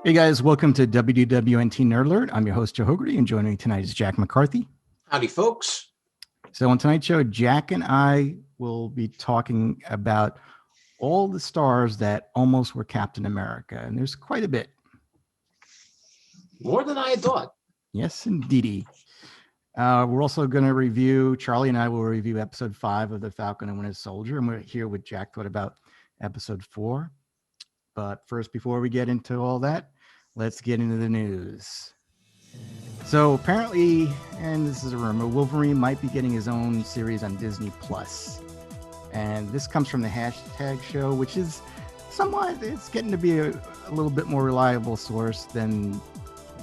Hey guys, welcome to WDWNT Nerd Alert. I'm your host, Joe Hogarty, and joining me tonight is Jack McCarthy. Howdy, folks. So on tonight's show, Jack and I will be talking about all the stars that almost were Captain America, and there's quite a bit. More than I had thought. Yes, indeedy. We're also going to review, Charlie and I will review episode 5 of The Falcon and Winter Soldier, and we're here with Jack thought about episode 4. But first, before we get into all that, let's get into the news. So apparently, and this is a rumor, Wolverine might be getting his own series on Disney Plus. And this comes from the hashtag show, which is somewhat, it's getting to be a little bit more reliable source than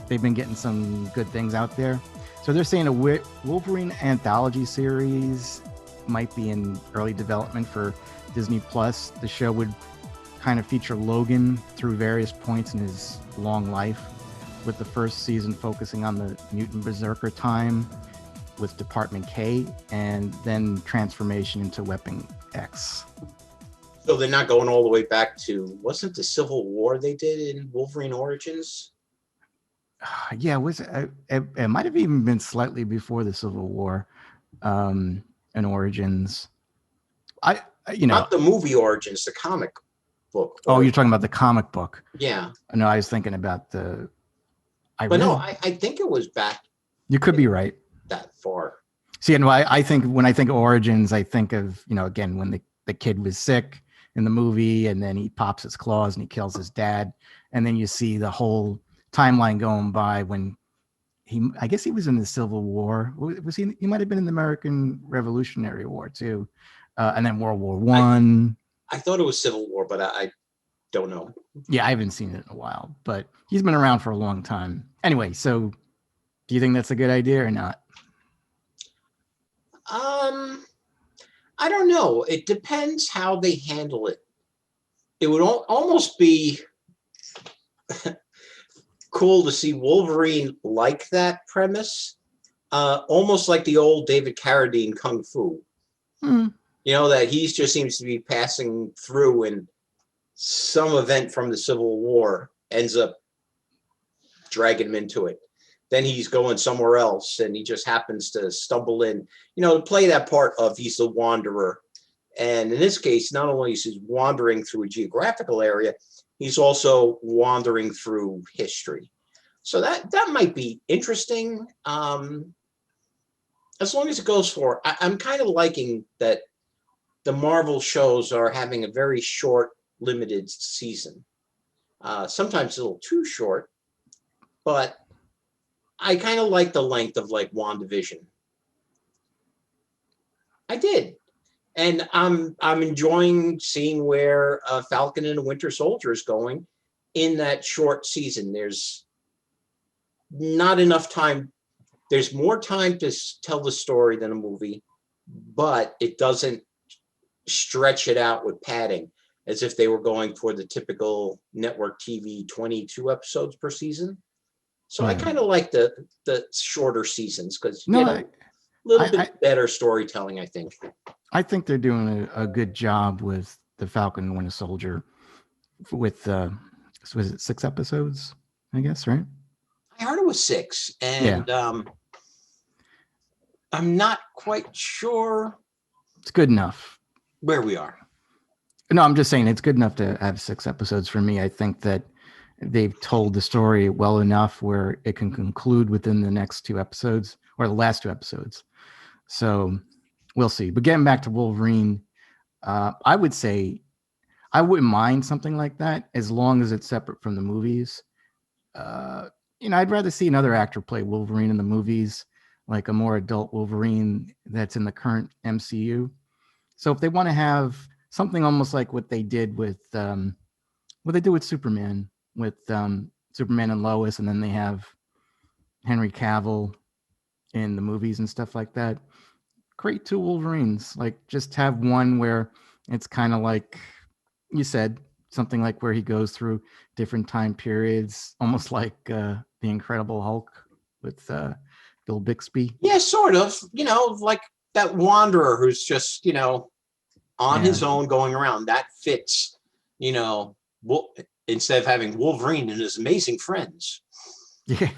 they've been getting some good things out there. So they're saying a Wolverine anthology series might be in early development for Disney Plus. The show would kind of feature Logan through various points in his long life, with the first season focusing on the mutant berserker time with Department K, and then transformation into Weapon X. So they're not going all the way back to, wasn't the Civil War they did in Wolverine Origins? Yeah, it might have even been slightly before the Civil War in Origins. Not the movie Origins, the comic book. Oh, you're talking about the comic book. Yeah. No, I was thinking about the... I think it was back. You could be right. That far. See, and I think when I think of Origins, I think of, again, when the kid was sick in the movie, and then he pops his claws and he kills his dad. And then you see the whole timeline going by when I guess he was in the Civil War. Was he? He might have been in the American Revolutionary War too. And then World War One. I thought it was Civil War, but I don't know. Yeah, I haven't seen it in a while, but he's been around for a long time. Anyway, so do you think that's a good idea or not? I don't know. It depends how they handle it. It would almost be cool to see Wolverine like that premise, almost like the old David Carradine Kung Fu. That he just seems to be passing through, and some event from the Civil War ends up dragging him into it. Then he's going somewhere else, and he just happens to stumble in, to play that part of he's the wanderer. And in this case, not only is he wandering through a geographical area, he's also wandering through history. So that might be interesting. As long as it goes for, I'm kind of liking that the Marvel shows are having a very short, limited season. Sometimes a little too short, but I kind of like the length of like WandaVision. I did. And I'm enjoying seeing where Falcon and the Winter Soldier is going in that short season. There's not enough time. There's more time to tell the story than a movie, but it doesn't stretch it out with padding as if they were going for the typical network TV 22 episodes per season. So I kind of like the shorter seasons because a little bit better storytelling, I think. I think they're doing a good job with the Falcon and Winter Soldier with, was it 6 episodes, I guess, right? I heard it was 6, and I'm not quite sure. It's good enough. Where we are. No, I'm just saying it's good enough to have 6 episodes for me. I think that they've told the story well enough where it can conclude within the next 2 episodes or the last 2 episodes. So we'll see. But getting back to Wolverine, I would say I wouldn't mind something like that as long as it's separate from the movies. I'd rather see another actor play Wolverine in the movies, like a more adult Wolverine that's in the current MCU. So if they want to have something almost like what they did with what they do with Superman, with Superman and Lois, and then they have Henry Cavill in the movies and stuff like that. Create 2 Wolverines. Like just have one where it's kind of like you said, something like where he goes through different time periods, almost like the Incredible Hulk with Bill Bixby. Yeah, sort of. Like that wanderer who's just on his own going around. That fits. instead of having Wolverine and his amazing friends. Yeah.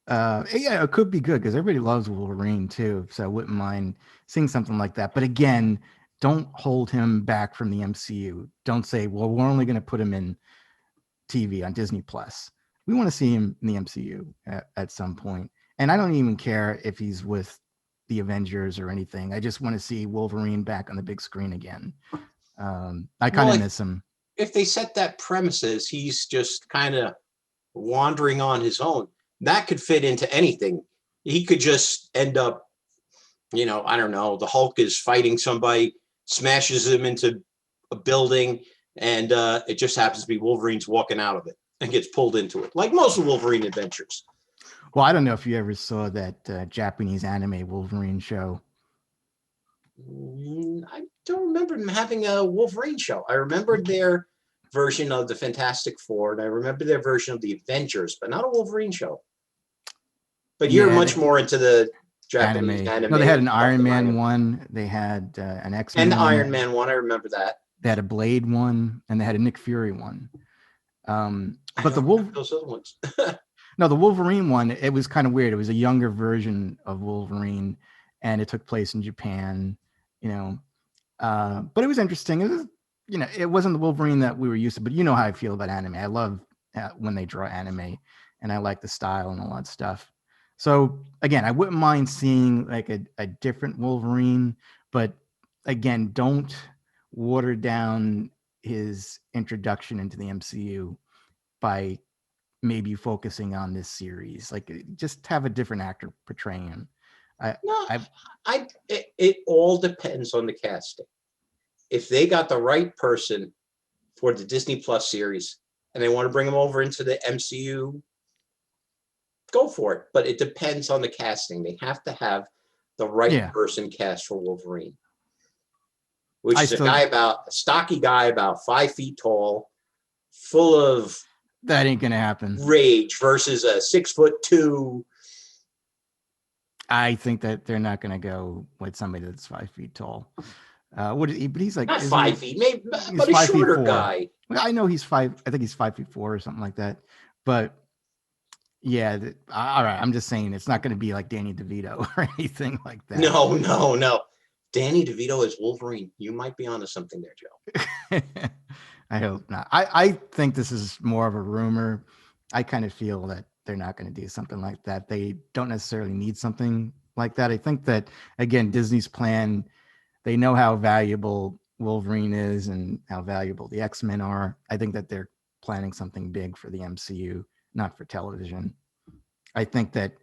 Yeah, it could be good because everybody loves Wolverine too. So I wouldn't mind seeing something like that. But again, don't hold him back from the MCU. Don't say, well, we're only going to put him in TV on Disney Plus. We want to see him in the MCU at some point. And I don't even care if he's with the Avengers or anything. I just want to see Wolverine back on the big screen again. I kind of miss him. If they set that premise as he's just kind of wandering on his own, that could fit into anything. He could just end up, I don't know, the Hulk is fighting somebody, smashes him into a building, and it just happens to be Wolverine's walking out of it and gets pulled into it, like most of Wolverine adventures. Well, I don't know if you ever saw that Japanese anime Wolverine show. I don't remember them having a Wolverine show. I remember their version of the Fantastic Four, and I remember their version of the Avengers, but not a Wolverine show. But you're much more into the Japanese anime. No, they had an Iron Man one. They had an X-Men and the one. Iron Man one. I remember that. They had a Blade one, and they had a Nick Fury one. But those other ones. No, the Wolverine one, it was kind of weird. It was a younger version of Wolverine, and it took place in Japan. But it was interesting. It was, it wasn't the Wolverine that we were used to. But you know how I feel about anime. I love when they draw anime, and I like the style and all that stuff. So again, I wouldn't mind seeing like a different Wolverine, but again, don't water down his introduction into the MCU by maybe focusing on this series. Like, just have a different actor portraying him. It all depends on the casting. If they got the right person for the Disney Plus series and they want to bring him over into the MCU, go for it. But it depends on the casting. They have to have the right person cast for Wolverine, which is a stocky guy about 5 feet tall, full of that ain't gonna happen. Rage versus a 6'2". I think that they're not gonna go with somebody that's 5 feet tall. But he's like not 5 feet, maybe, but a shorter guy. Well, I know he's 5. I think he's 5'4" or something like that. But yeah, all right. I'm just saying it's not going to be like Danny DeVito or anything like that. No. Danny DeVito is Wolverine. You might be onto something there, Joe. I hope not. I think this is more of a rumor. I kind of feel that they're not going to do something like that. They don't necessarily need something like that. I think that, again, Disney's plan, they know how valuable Wolverine is and how valuable the X-Men are. I think that they're planning something big for the MCU, not for television. I think that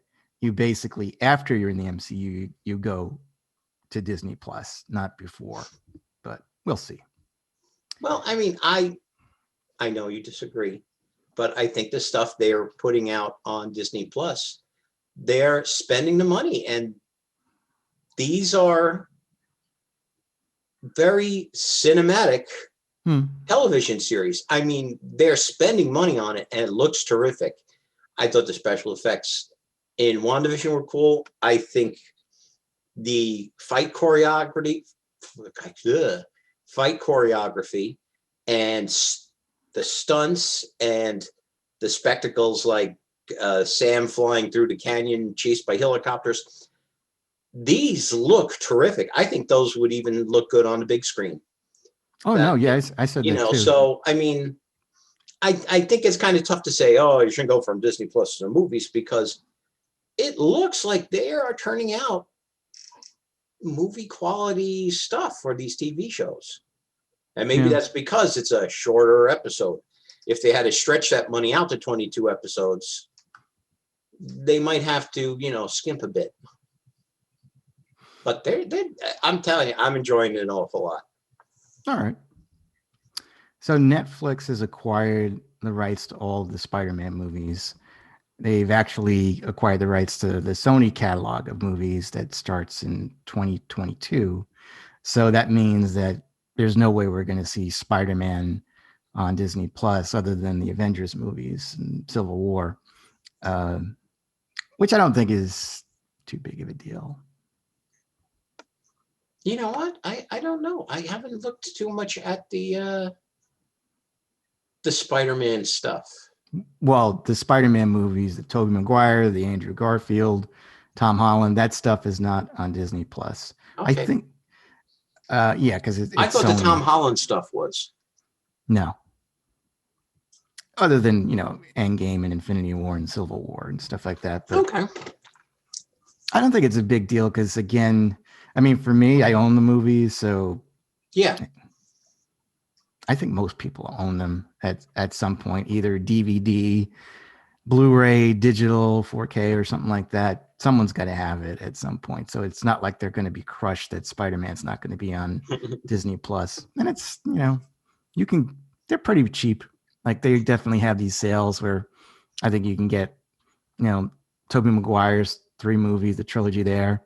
you basically, after you're in the MCU, you go to Disney Plus, not before, but we'll see. Well, I mean, I know you disagree, but I think the stuff they're putting out on Disney Plus, they're spending the money, and these are very cinematic television series. I mean, they're spending money on it, and it looks terrific. I thought the special effects in WandaVision were cool. I think the fight choreography and the stunts and the spectacles, like Sam flying through the canyon chased by helicopters, these look terrific. I think those would even look good on the big screen. Oh, no, yeah, I said that too. So, I mean, I think it's kind of tough to say, oh, you shouldn't go from Disney Plus to movies, because it looks like they are turning out movie quality stuff for these TV shows. And maybe that's because it's a shorter episode. If they had to stretch that money out to 22 episodes, they might have to, skimp a bit. But I'm telling you, I'm enjoying it an awful lot. All right. So Netflix has acquired the rights to all the Spider-Man movies. They've actually acquired the rights to the Sony catalog of movies that starts in 2022. So that means that there's no way we're going to see Spider-Man on Disney Plus other than the Avengers movies and Civil War, which I don't think is too big of a deal. You know what? I don't know. I haven't looked too much at the the Spider-Man stuff? Well, the Spider-Man movies, the Tobey Maguire, the Andrew Garfield, Tom Holland, that stuff is not on Disney Plus. I Okay. think, yeah, because it's I thought the Sony. Tom Holland stuff was. No, other than Endgame and Infinity War and Civil War and stuff like that. But Okay. I don't think it's a big deal because, again, I mean, for me, I own the movies, so Yeah. I think most people own them at some point, either DVD, Blu-ray, digital, 4K, or something like that. Someone's got to have it at some point. So it's not like they're going to be crushed that Spider-Man's not going to be on Disney Plus. And it's, they're pretty cheap. Like they definitely have these sales where I think you can get, Tobey Maguire's 3 movies, the trilogy there.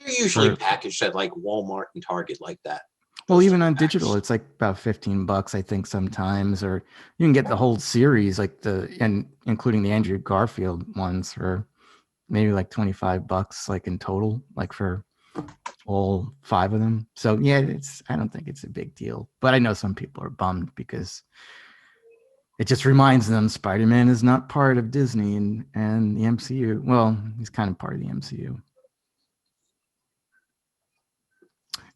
They're usually packaged at like Walmart and Target like that. Well, even on digital, it's like about $15, I think, sometimes, or you can get the whole series, and including the Andrew Garfield ones for maybe like $25, like in total, like for all 5 of them. So yeah, I don't think it's a big deal, but I know some people are bummed because it just reminds them Spider-Man is not part of Disney and the MCU. Well, he's kind of part of the MCU.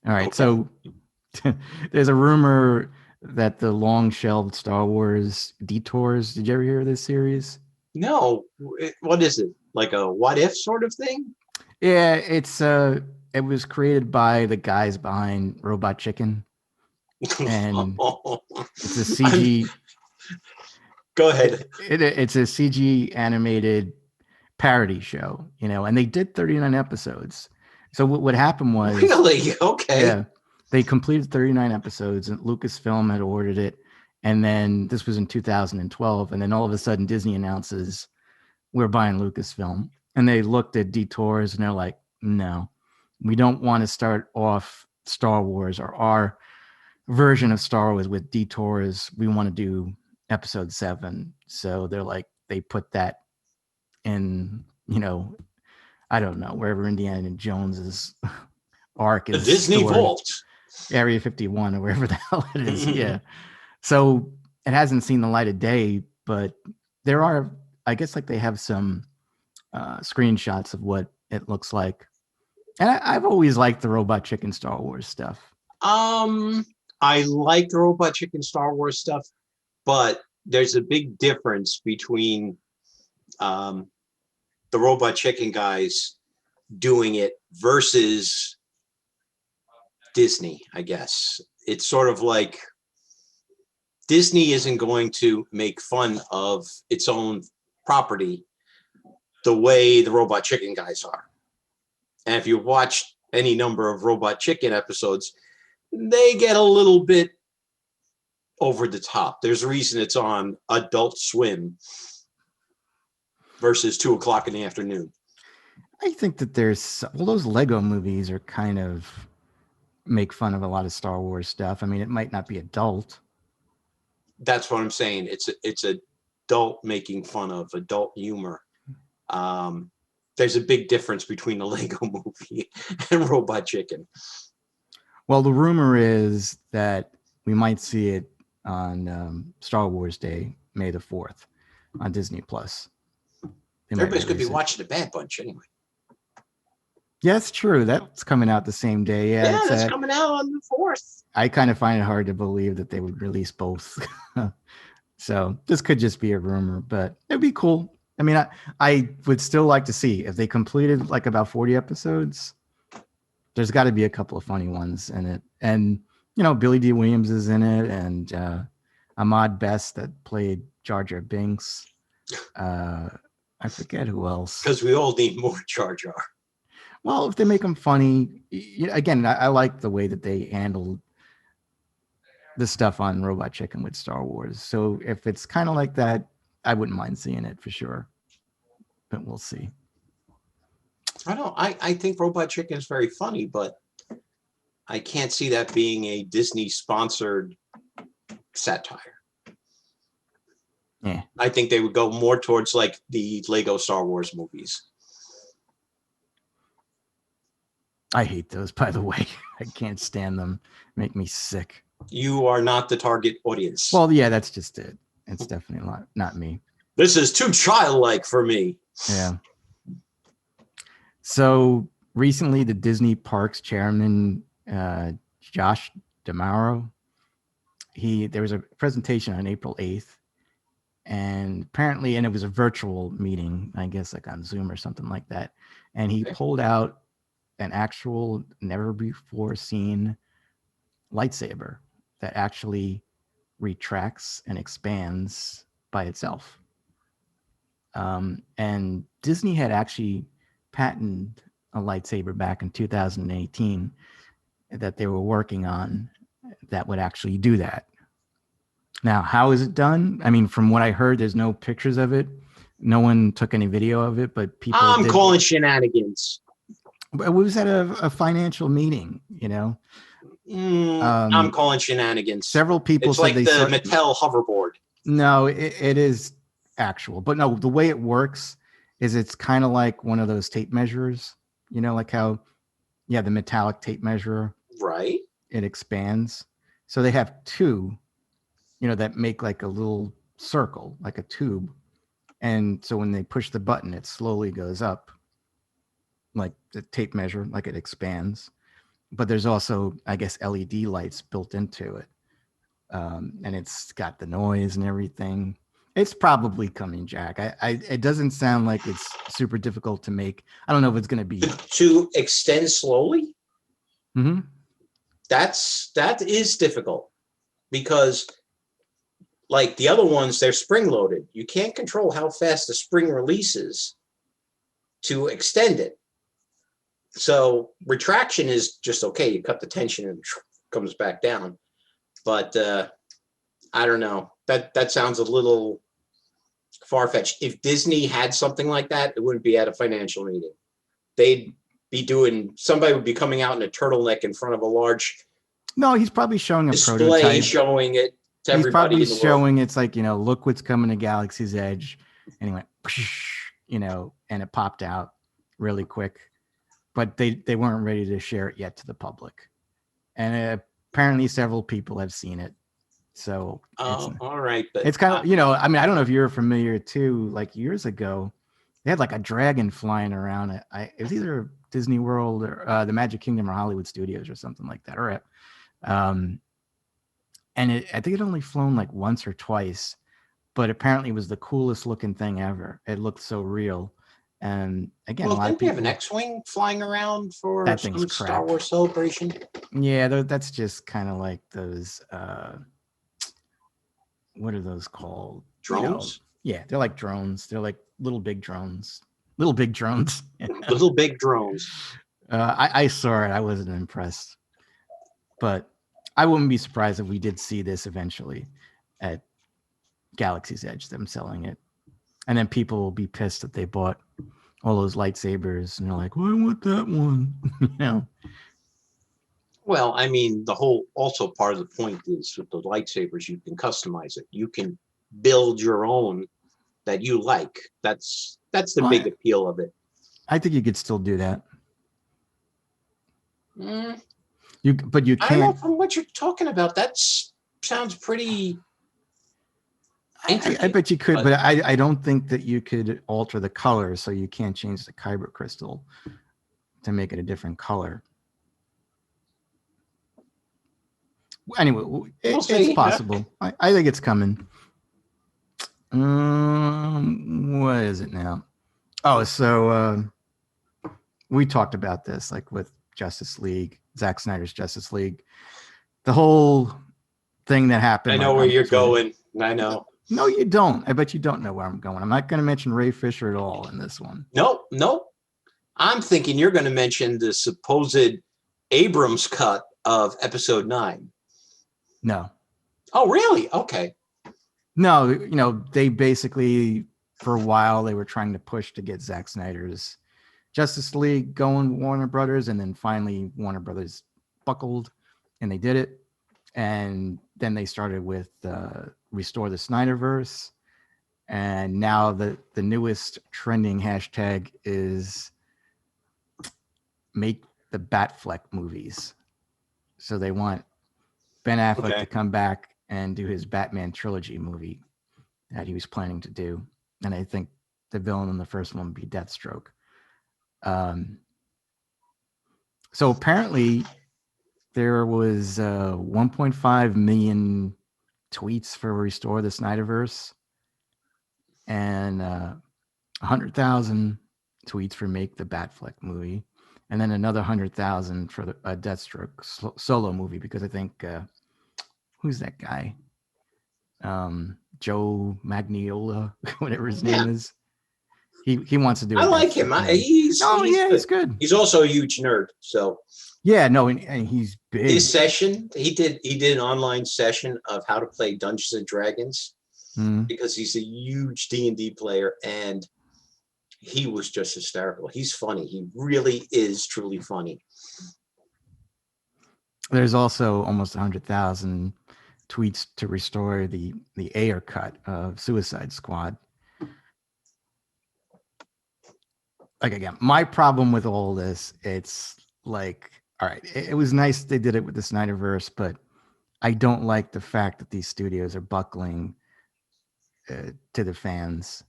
All right, so there's a rumor that the long-shelved Star Wars Detours. Did you ever hear of this series? No. What is it? Like a what if sort of thing? Yeah, it was created by the guys behind Robot Chicken, and it's a CG. Go ahead. It's a CG animated parody show, and they did 39 episodes. So what happened was really okay. Yeah. They completed 39 episodes and Lucasfilm had ordered it. And then this was in 2012. And then all of a sudden Disney announces we're buying Lucasfilm. And they looked at Detours and they're like, no, we don't want to start off Star Wars or our version of Star Wars with Detours. We want to do episode 7. So they're like, they put that in, I don't know, wherever Indiana Jones's arc is. The Disney stored. Vault. Area 51 or wherever the hell it is. Yeah. So it hasn't seen the light of day, but there are, I guess, like they have some screenshots of what it looks like. And I've always liked the Robot Chicken Star Wars stuff. I like the Robot Chicken Star Wars stuff, but there's a big difference between the Robot Chicken guys doing it versus Disney, I guess. It's sort of like Disney isn't going to make fun of its own property the way the Robot Chicken guys are. And if you watch any number of Robot Chicken episodes, they get a little bit over the top. There's a reason it's on Adult Swim versus 2:00 in the afternoon. I think that those Lego movies are kind of make fun of a lot of Star Wars stuff. I mean, it might not be adult. That's what I'm saying. It's adult making fun of adult humor. There's a big difference between the Lego movie and Robot Chicken. Well, the rumor is that we might see it on Star Wars Day, May the 4th, on Disney Plus. Everybody's going to be watching The Bad Bunch anyway. Yeah, that's true. That's coming out the same day. Yeah, that's coming out on the 4th. I kind of find it hard to believe that they would release both. So this could just be a rumor, but it'd be cool. I mean, I would still like to see if they completed like about 40 episodes. There's got to be a couple of funny ones in it. And, Billy D. Williams is in it, and Ahmad Best that played Jar Jar Binks. I forget who else. Because we all need more Jar Jar. Well, if they make them funny, again, I like the way that they handled the stuff on Robot Chicken with Star Wars. So if it's kind of like that, I wouldn't mind seeing it for sure. But we'll see. I think Robot Chicken is very funny, but I can't see that being a Disney-sponsored satire. Yeah. I think they would go more towards like the Lego Star Wars movies. I hate those, by the way. I can't stand them. Make me sick. You are not the target audience. Well, yeah, that's just it. It's definitely not me. This is too childlike for me. Yeah. So recently, the Disney Parks chairman, Josh D'Amaro, there was a presentation on April 8th, and apparently, and it was a virtual meeting, I guess like on Zoom or something like that. And he pulled out an actual never before seen lightsaber that actually retracts and expands by itself. And Disney had actually patented a lightsaber back in 2018 that they were working on that would actually do that. Now, how is it done? I mean, from what I heard, there's no pictures of it. No one took any video of it, but people. I'm calling shenanigans. It was at a financial meeting, you know. I'm calling shenanigans. Several people it's said like they the Mattel hoverboard. No, it is actual, but no, the way it works is it's kind of like one of those tape measures, you know, like how, yeah, the metallic tape measure, right? It expands. So they have two, you know, that make like a little circle, like a tube. And so when they push the button, it slowly goes up, like the tape measure, like it expands. But there's also, I guess, LED lights built into it. And it's got the noise and everything. It's probably coming, Jack. It doesn't sound like it's super difficult to make. I don't know if it's going to be to extend slowly. Mm-hmm. That is difficult because, like the other ones, they're spring loaded. You can't control how fast the spring releases to extend it. So retraction is just okay. You cut the tension and it comes back down. But I don't know. That sounds a little far-fetched. If Disney had something like that, it wouldn't be at a financial meeting. They'd be doing, somebody would be coming out in a turtleneck in front of a large No, he's probably showing a display prototype. showing it to He's everybody probably in the showing world. it's like, you know, look what's coming to Galaxy's Edge. And he went, you know, and it popped out really quick. But they weren't ready to share it yet to the public. And apparently several people have seen it. So all right. But it's kind of, you know, I mean, I don't know if you're familiar too, like years ago, they had like a dragon flying around it. It was either Disney World or the Magic Kingdom or Hollywood Studios or something like that. Or and I think it only flown like once or twice, but apparently it was the coolest looking thing ever. It looked so real. And again, a lot of people have an X-wing flying around for that some thing's Star crap. Wars celebration. Yeah, that's just kind of like those. What are those called? Drones? You know, yeah, they're like drones. They're like little big drones. Little big drones. Little big drones. I saw it. I wasn't impressed, but I wouldn't be surprised if we did see this eventually at Galaxy's Edge, them selling it. And then people will be pissed that they bought all those lightsabers and they're like, well, I want that one. You know? Well, I mean, the whole also part of the point is with the lightsabers, you can customize it. You can build your own that you like. That's the big appeal of it. I think you could still do that. But you can't. I don't know, from what you're talking about, that sounds pretty intricate. I bet you could, but I don't think that you could alter the color, so you can't change the kyber crystal to make it a different color. Anyway, it's possible. I think it's coming. What is it now? Oh, so we talked about this, like with Justice League, Zack Snyder's Justice League, the whole thing that happened. I know where you're going. I know. No, you don't. I bet you don't know where I'm going. I'm not going to mention Ray Fisher at all in this one. Nope. I'm thinking you're going to mention the supposed Abrams cut of Episode 9. No. Oh, really? Okay. No, you know, they basically, for a while, they were trying to push to get Zack Snyder's Justice League going, Warner Brothers, and then finally Warner Brothers buckled, and they did it. And then they started with Restore the Snyderverse. And now the newest trending hashtag is make the Batfleck movies. So they want Ben Affleck to come back and do his Batman trilogy movie. that he was planning to do. And I think the villain in the first one would be Deathstroke. So apparently there was 1.5 million tweets for Restore the Snyderverse and 100,000 tweets for Make the Batfleck movie, and then another 100,000 for the Deathstroke solo movie, because I think who's that guy? Joe Magniola, whatever his name is. He wants to do it. I like him. He's good. He's also a huge nerd. So yeah, no, and he's big. His session, he did an online session of how to play Dungeons and Dragons because he's a huge D&D player, and he was just hysterical. He's funny. He really is truly funny. There's also almost 100,000 tweets to restore the Ayer cut of Suicide Squad. Like, again, my problem with all this, it's like, all right, it was nice they did it with the Snyderverse, but I don't like the fact that these studios are buckling to the fans.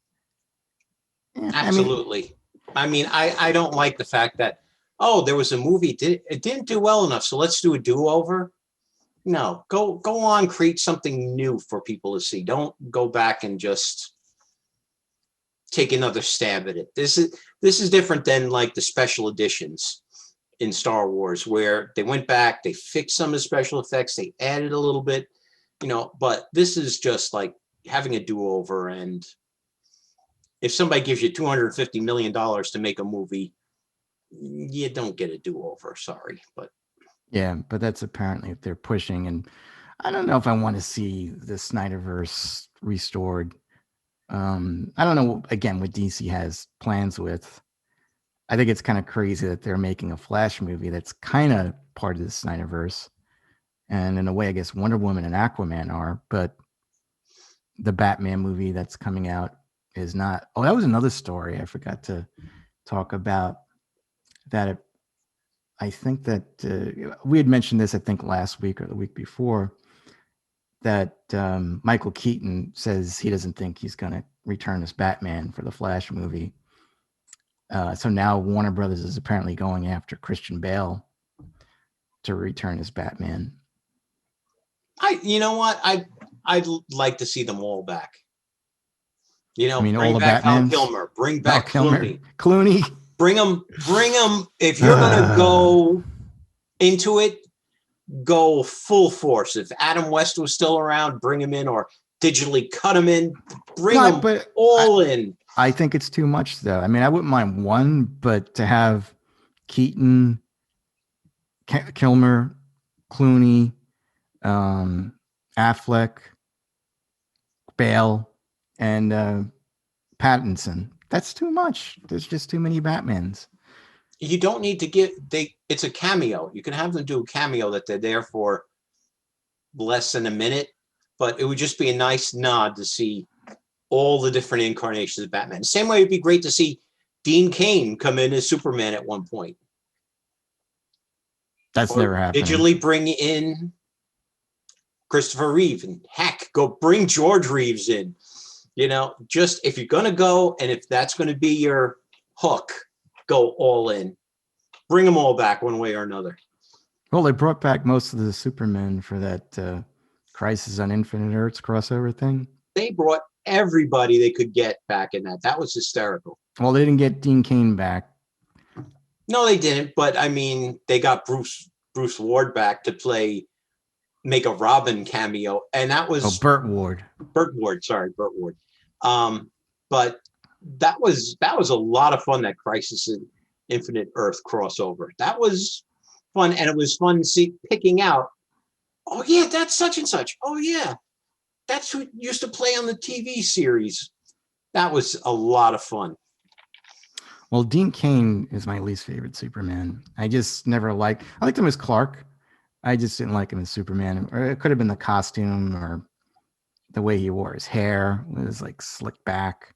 Absolutely. I don't like the fact that, there was a movie, it didn't do well enough, so let's do a do-over. No, go on, create something new for people to see. Don't go back and just take another stab at it. This is different than like the special editions in Star Wars, where they went back, they fixed some of the special effects, they added a little bit, but this is just like having a do-over. And if somebody gives you $250 million to make a movie, you don't get a do-over. Sorry, but yeah, but that's apparently what they're pushing, and I don't know if I want to see the Snyderverse restored. I don't know, again, what DC has plans with. I think it's kind of crazy that they're making a Flash movie that's kind of part of the Snyderverse. And in a way, I guess Wonder Woman and Aquaman are, but the Batman movie that's coming out is not. Oh, that was another story I forgot to talk about. That I think that we had mentioned this, I think, last week or the week before, that Michael Keaton says he doesn't think he's going to return as Batman for the Flash movie. So now Warner Brothers is apparently going after Christian Bale to return as Batman. You know what? I'd like to see them all back. Bring all back Val Kilmer, bring back Clooney. Bring them. If you're going to go into it, go full force. If Adam West was still around, bring him in, or digitally cut him in. Bring them all in. I think it's too much, though. I mean, I wouldn't mind one, but to have Keaton, Kilmer, Clooney, Affleck, Bale, and Pattinson, that's too much. There's just too many Batmans. You don't need to it's a cameo. You can have them do a cameo that they're there for less than a minute, but it would just be a nice nod to see all the different incarnations of Batman. Same way it'd be great to see Dean Cain come in as Superman at one point. That's never happened. Digitally bring in Christopher Reeve, and heck, go bring George Reeves in. Just if you're going to go, and if that's going to be your hook, go all in. Bring them all back one way or another. Well, they brought back most of the Supermen for that Crisis on Infinite Earths crossover thing. They brought everybody they could get back in that. That was hysterical. Well, they didn't get Dean Cain back. No, they didn't. But I mean, they got Bruce Ward back to make a Robin cameo, and that was Burt Ward. Burt Ward. But that was a lot of fun. That Crisis in Infinite Earth crossover. That was fun, and it was fun picking out. Oh yeah, that's such and such. Oh yeah, that's who used to play on the TV series. That was a lot of fun. Well, Dean Cain is my least favorite Superman. I just never liked. I liked him as Clark. I just didn't like him as Superman. Or it could have been the costume or the way he wore his hair. It was like slick back.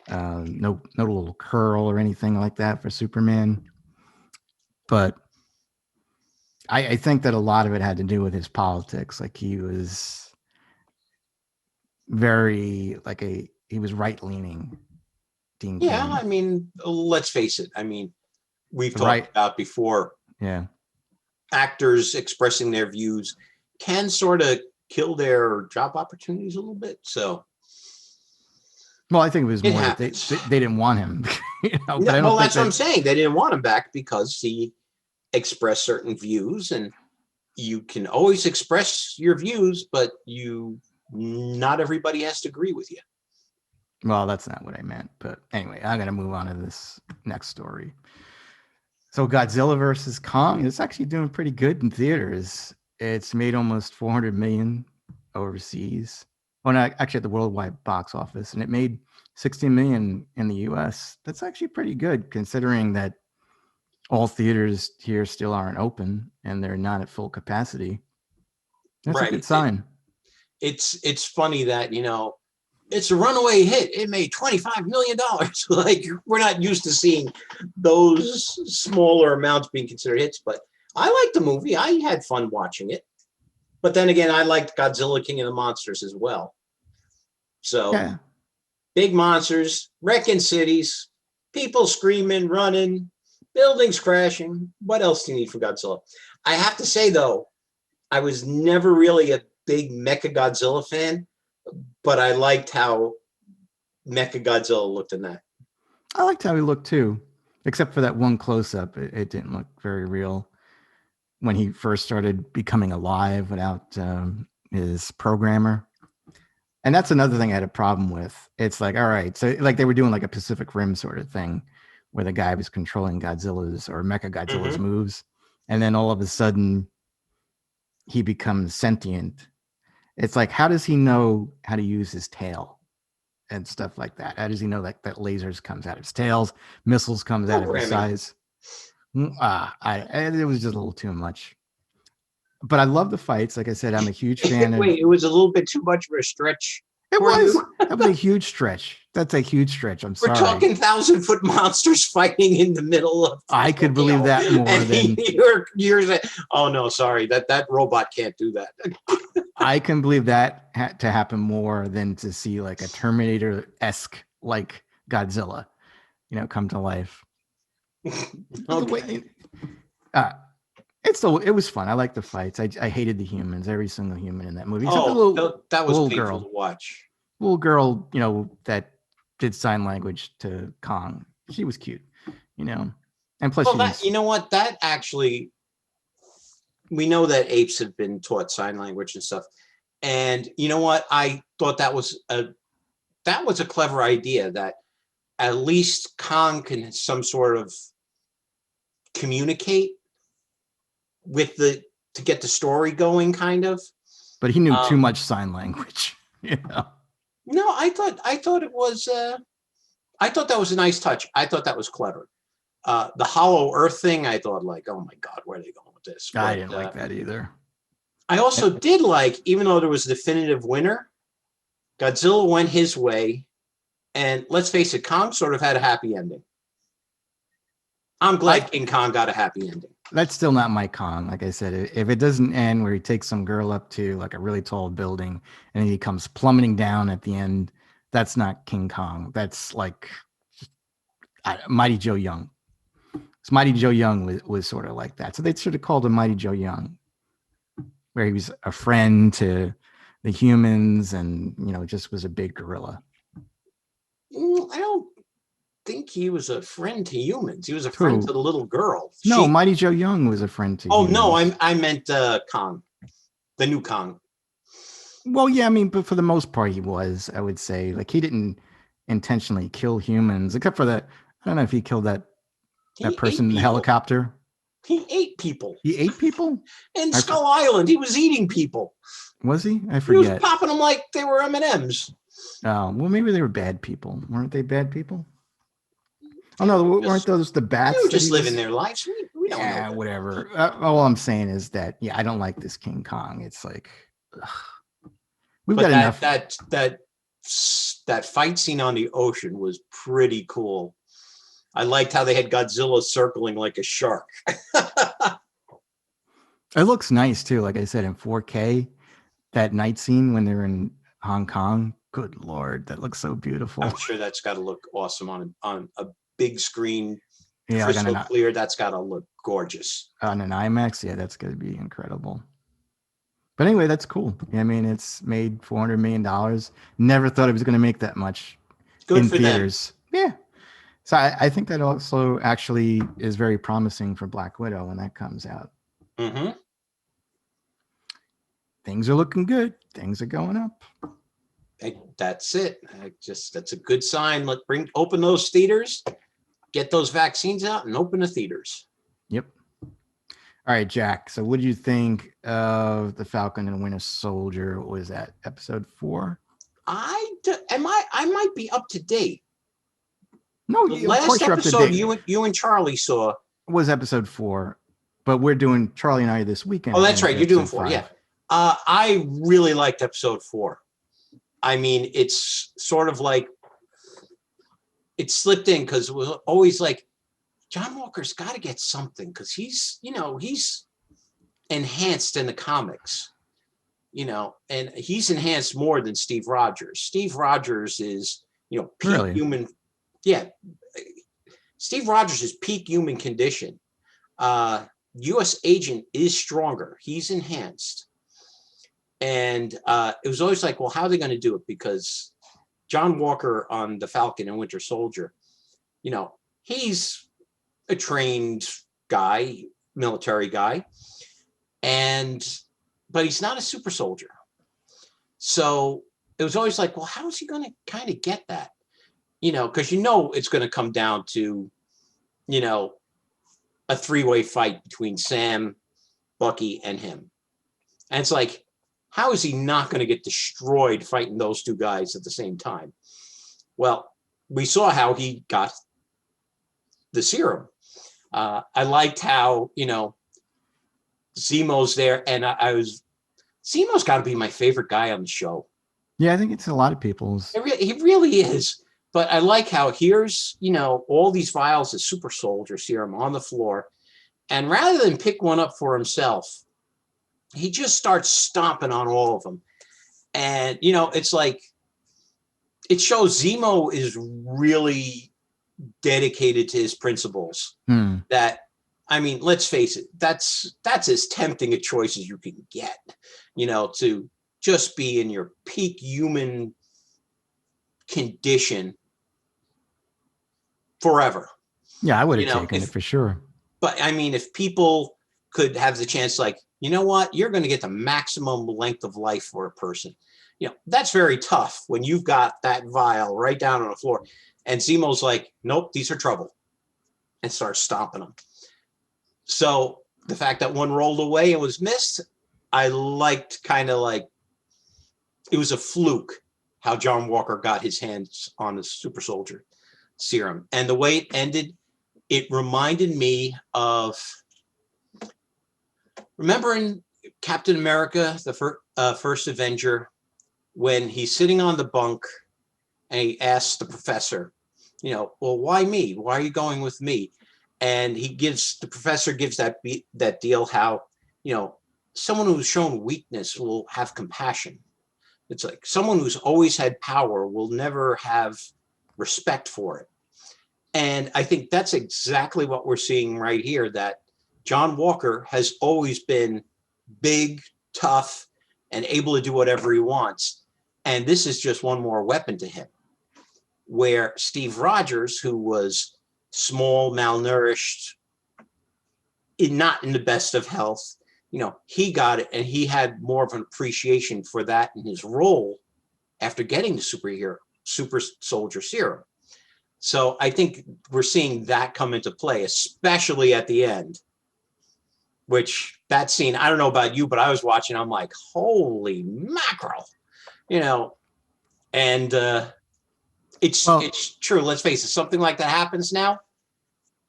No little curl or anything like that for Superman. But I think that a lot of it had to do with his politics. Like he was very like he was right leaning. Dean Yeah, Cain. I mean, let's face it. I mean, we've talked Right. about before. Yeah. Actors expressing their views can sort of kill their job opportunities a little bit. So, Well, I think it was it more that happens. they didn't want him. But I don't Well, think that's what I'm saying. They didn't want him back because he expressed certain views, and you can always express your views, but not everybody has to agree with you. Well, that's not what I meant. But anyway, I'm gonna move on to this next story. So Godzilla versus Kong is actually doing pretty good in theaters. It's made almost 400 million overseas. Well, not actually at the worldwide box office, and it made 16 million in the US. That's actually pretty good considering that all theaters here still aren't open and they're not at full capacity. That's a good sign. It's funny that, it's a runaway hit. It made $25 million. Like, we're not used to seeing those smaller amounts being considered hits, but I liked the movie. I had fun watching it. But then again, I liked Godzilla King of the Monsters as well. So, Yeah. big monsters, wrecking cities, people screaming, running, buildings crashing. What else do you need for Godzilla? I have to say, though, I was never really a big Mecha Godzilla fan, but I liked how Mecha Godzilla looked in that. I liked how he looked too, except for that one close up. It didn't look very real when he first started becoming alive without his programmer. And that's another thing I had a problem with. It's like, all right, so like they were doing like a Pacific Rim sort of thing where the guy was controlling Godzilla's or Mecha Godzilla's moves. And then all of a sudden he becomes sentient. It's like, how does he know how to use his tail and stuff like that? How does he know that lasers comes out of his tails, missiles comes out of his eyes? It was just a little too much. But I love the fights. Like I said, I'm a huge fan of. Wait, it was a little bit too much of a stretch. It was. That was a huge stretch. That's a huge stretch. I'm sorry. We're talking 1,000-foot monsters fighting in the middle of. I could believe that more than. You're saying, oh no, sorry, that robot can't do that. I can believe that had to happen more than to see like a Terminator-esque like Godzilla, come to life. Okay. It was fun. I liked the fights. I hated the humans, every single human in that movie. That was little painful girl to watch. Little girl, that did sign language to Kong. She was cute, and plus, you know what? That actually, we know that apes have been taught sign language and stuff. And you know what? I thought that was a clever idea, that at least Kong can some sort of communicate to get the story going, kind of. But he knew too much sign language. No, I thought it was. I thought that was a nice touch. I thought that was clever. The Hollow Earth thing, I thought, like, oh my God, where are they going with this? I didn't like that either. I also did like, even though there was a definitive winner, Godzilla went his way, and let's face it, Kong sort of had a happy ending. I'm glad King Kong got a happy ending. That's still not my Kong. Like I said, if it doesn't end where he takes some girl up to like a really tall building and he comes plummeting down at the end, that's not King Kong. That's like Mighty Joe Young. So Mighty Joe Young was sort of like that. So they sort of called him Mighty Joe Young, where he was a friend to the humans and, just was a big gorilla. I don't think he was a friend to humans. He was a friend to the little girl. No, Mighty Joe Young was a friend to humans. No, I meant Kong, the new Kong. Well, yeah, I mean, but for the most part, he was, I would say. Like, he didn't intentionally kill humans, except for that. I don't know if he killed that person in the helicopter. He ate people. He ate people? In Skull Island, he was eating people. Was he? I forget. He was popping them like they were M&Ms. Oh, well, maybe they were bad people. Weren't they bad people? Oh, no, weren't those the bats? They were just living their lives. We don't know. Yeah, whatever. All I'm saying is that, I don't like this King Kong. It's like, we've got enough. That fight scene on the ocean was pretty cool. I liked how they had Godzilla circling like a shark. It looks nice too. Like I said, in 4K, that night scene when they're in Hong Kong, Good Lord, that looks so beautiful. I'm sure that's got to look awesome on a big screen, Yeah, like crystal clear. That's got to look gorgeous. On an IMAX, yeah, that's going to be incredible. But anyway, that's cool. I mean, it's made $400 million. Never thought it was going to make that much Good in for theaters. Them. Yeah. So I think that also actually is very promising for Black Widow when that comes out. Mm-hmm. Things are looking good. Things are going up. That's it. That's a good sign. Open those theaters, get those vaccines out, and open the theaters. Yep. All right, Jack. So, what did you think of the Falcon and Winter Soldier? What was that, episode 4? I might be up to date. No, the of last course you're episode up to date. you and Charlie saw was episode 4, but we're doing Charlie and I this weekend. Oh, that's right. You're doing 4. 5. Yeah. I really liked episode 4. I mean, it's sort of like it slipped in because it was always like John Walker's got to get something because he's enhanced in the comics, and he's enhanced more than Steve Rogers. Steve Rogers is, peak human. Yeah. Steve Rogers is peak human condition. U.S. Agent is stronger. He's enhanced. And it was always like, well, how are they going to do it? Because John Walker on the Falcon and Winter Soldier, he's a trained guy, military guy, but he's not a super soldier. So it was always like, well, how is he going to kind of get that? Because it's going to come down to, a 3-way fight between Sam, Bucky, and him. And it's like, how is he not going to get destroyed fighting those two guys at the same time? Well, we saw how he got the serum. I liked how, Zemo's there, and Zemo's got to be my favorite guy on the show. Yeah, I think it's a lot of people's. He really is. But I like how here's, all these vials of super soldier serum on the floor. And rather than pick one up for himself, he just starts stomping on all of them. And, it's like, it shows Zemo is really dedicated to his principles. That, I mean, let's face it, that's as tempting a choice as you can get, to just be in your peak human condition forever. Yeah, I would have taken it for sure. But I mean, if people could have the chance, like, you know what, you're going to get the maximum length of life for a person. That's very tough when you've got that vial right down on the floor. And Zemo's like, nope, these are trouble. And starts stomping them. So the fact that one rolled away and was missed, I liked kind of like, it was a fluke how John Walker got his hands on the super soldier serum. And the way it ended, it reminded me of, remember in Captain America, the first Avenger, when he's sitting on the bunk and he asks the professor, well, why me? Why are you going with me? And the professor gives that deal how, someone who's shown weakness will have compassion. It's like someone who's always had power will never have respect for it. And I think that's exactly what we're seeing right here, that John Walker has always been big, tough, and able to do whatever he wants. And this is just one more weapon to him. Where Steve Rogers, who was small, malnourished, not in the best of health, he got it, and he had more of an appreciation for that in his role after getting the super soldier serum. So I think we're seeing that come into play, especially at the end, which that scene, I don't know about you, but I was watching, I'm like, holy mackerel, and it's true. Let's face it, something like that happens now,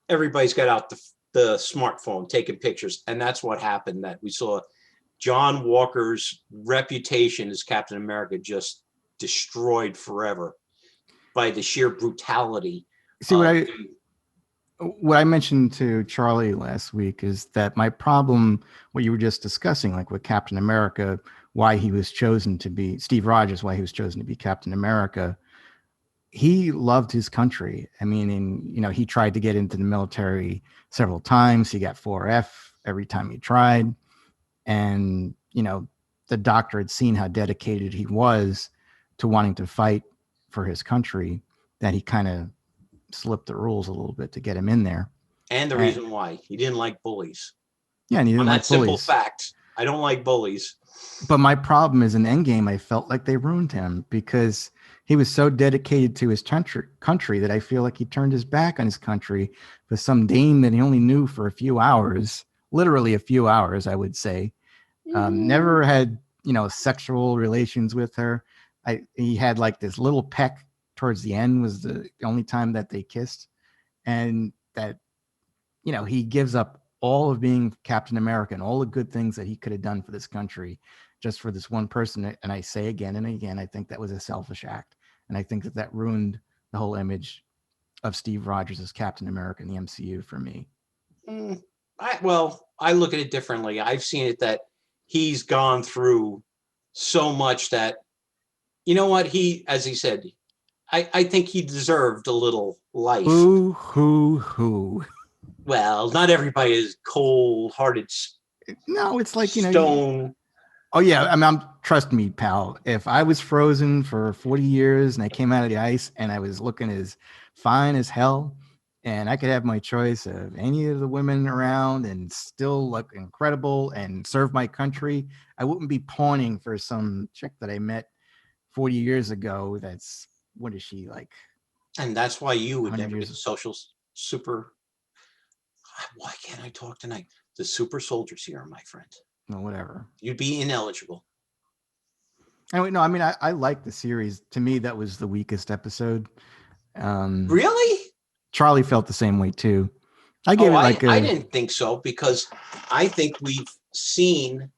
everybody's got out the smartphone taking pictures. And that's what happened, that we saw John Walker's reputation as Captain America just destroyed forever by the sheer brutality. See, what I mentioned to Charlie last week is that my problem, what you were just discussing, like with Captain America, why he was chosen to be Steve Rogers, why he was chosen to be Captain America. He loved his country. I mean, he tried to get into the military several times. He got 4F every time he tried. And, the doctor had seen how dedicated he was to wanting to fight for his country, that he kind of slipped the rules a little bit to get him in there. And the And reason why he didn't like bullies. yeah, and he On didn't that like simple bullies. fact, I don't like bullies. But my problem is in Endgame, I felt like they ruined him because he was so dedicated to his country that I feel like he turned his back on his country for some dame that he only knew for a few hours, literally a few hours, I would say. Never had, sexual relations with her. He had like this little peck towards the end was the only time that they kissed. And that, he gives up all of being Captain America and all the good things that he could have done for this country just for this one person. And I say again and again, I think that was a selfish act. And I think that ruined the whole image of Steve Rogers as Captain America in the MCU for me. I look at it differently. I've seen it that he's gone through so much that, you know what, as he said, I think he deserved a little life. Hoo. Well, not everybody is cold-hearted. No, it's like, stone. Oh yeah, I mean, trust me, pal. If I was frozen for 40 years and I came out of the ice and I was looking as fine as hell, and I could have my choice of any of the women around and still look incredible and serve my country, I wouldn't be pawning for some chick that I met 40 years ago. That's what is she like? And that's why you would never get years the social super. Why can't I talk tonight? The super soldier serum, my friend. No, whatever. You'd be ineligible. Anyway, no, I mean, I like the series. To me, that was the weakest episode. Really? Charlie felt the same way too. I gave it like I didn't think so because I think we've seen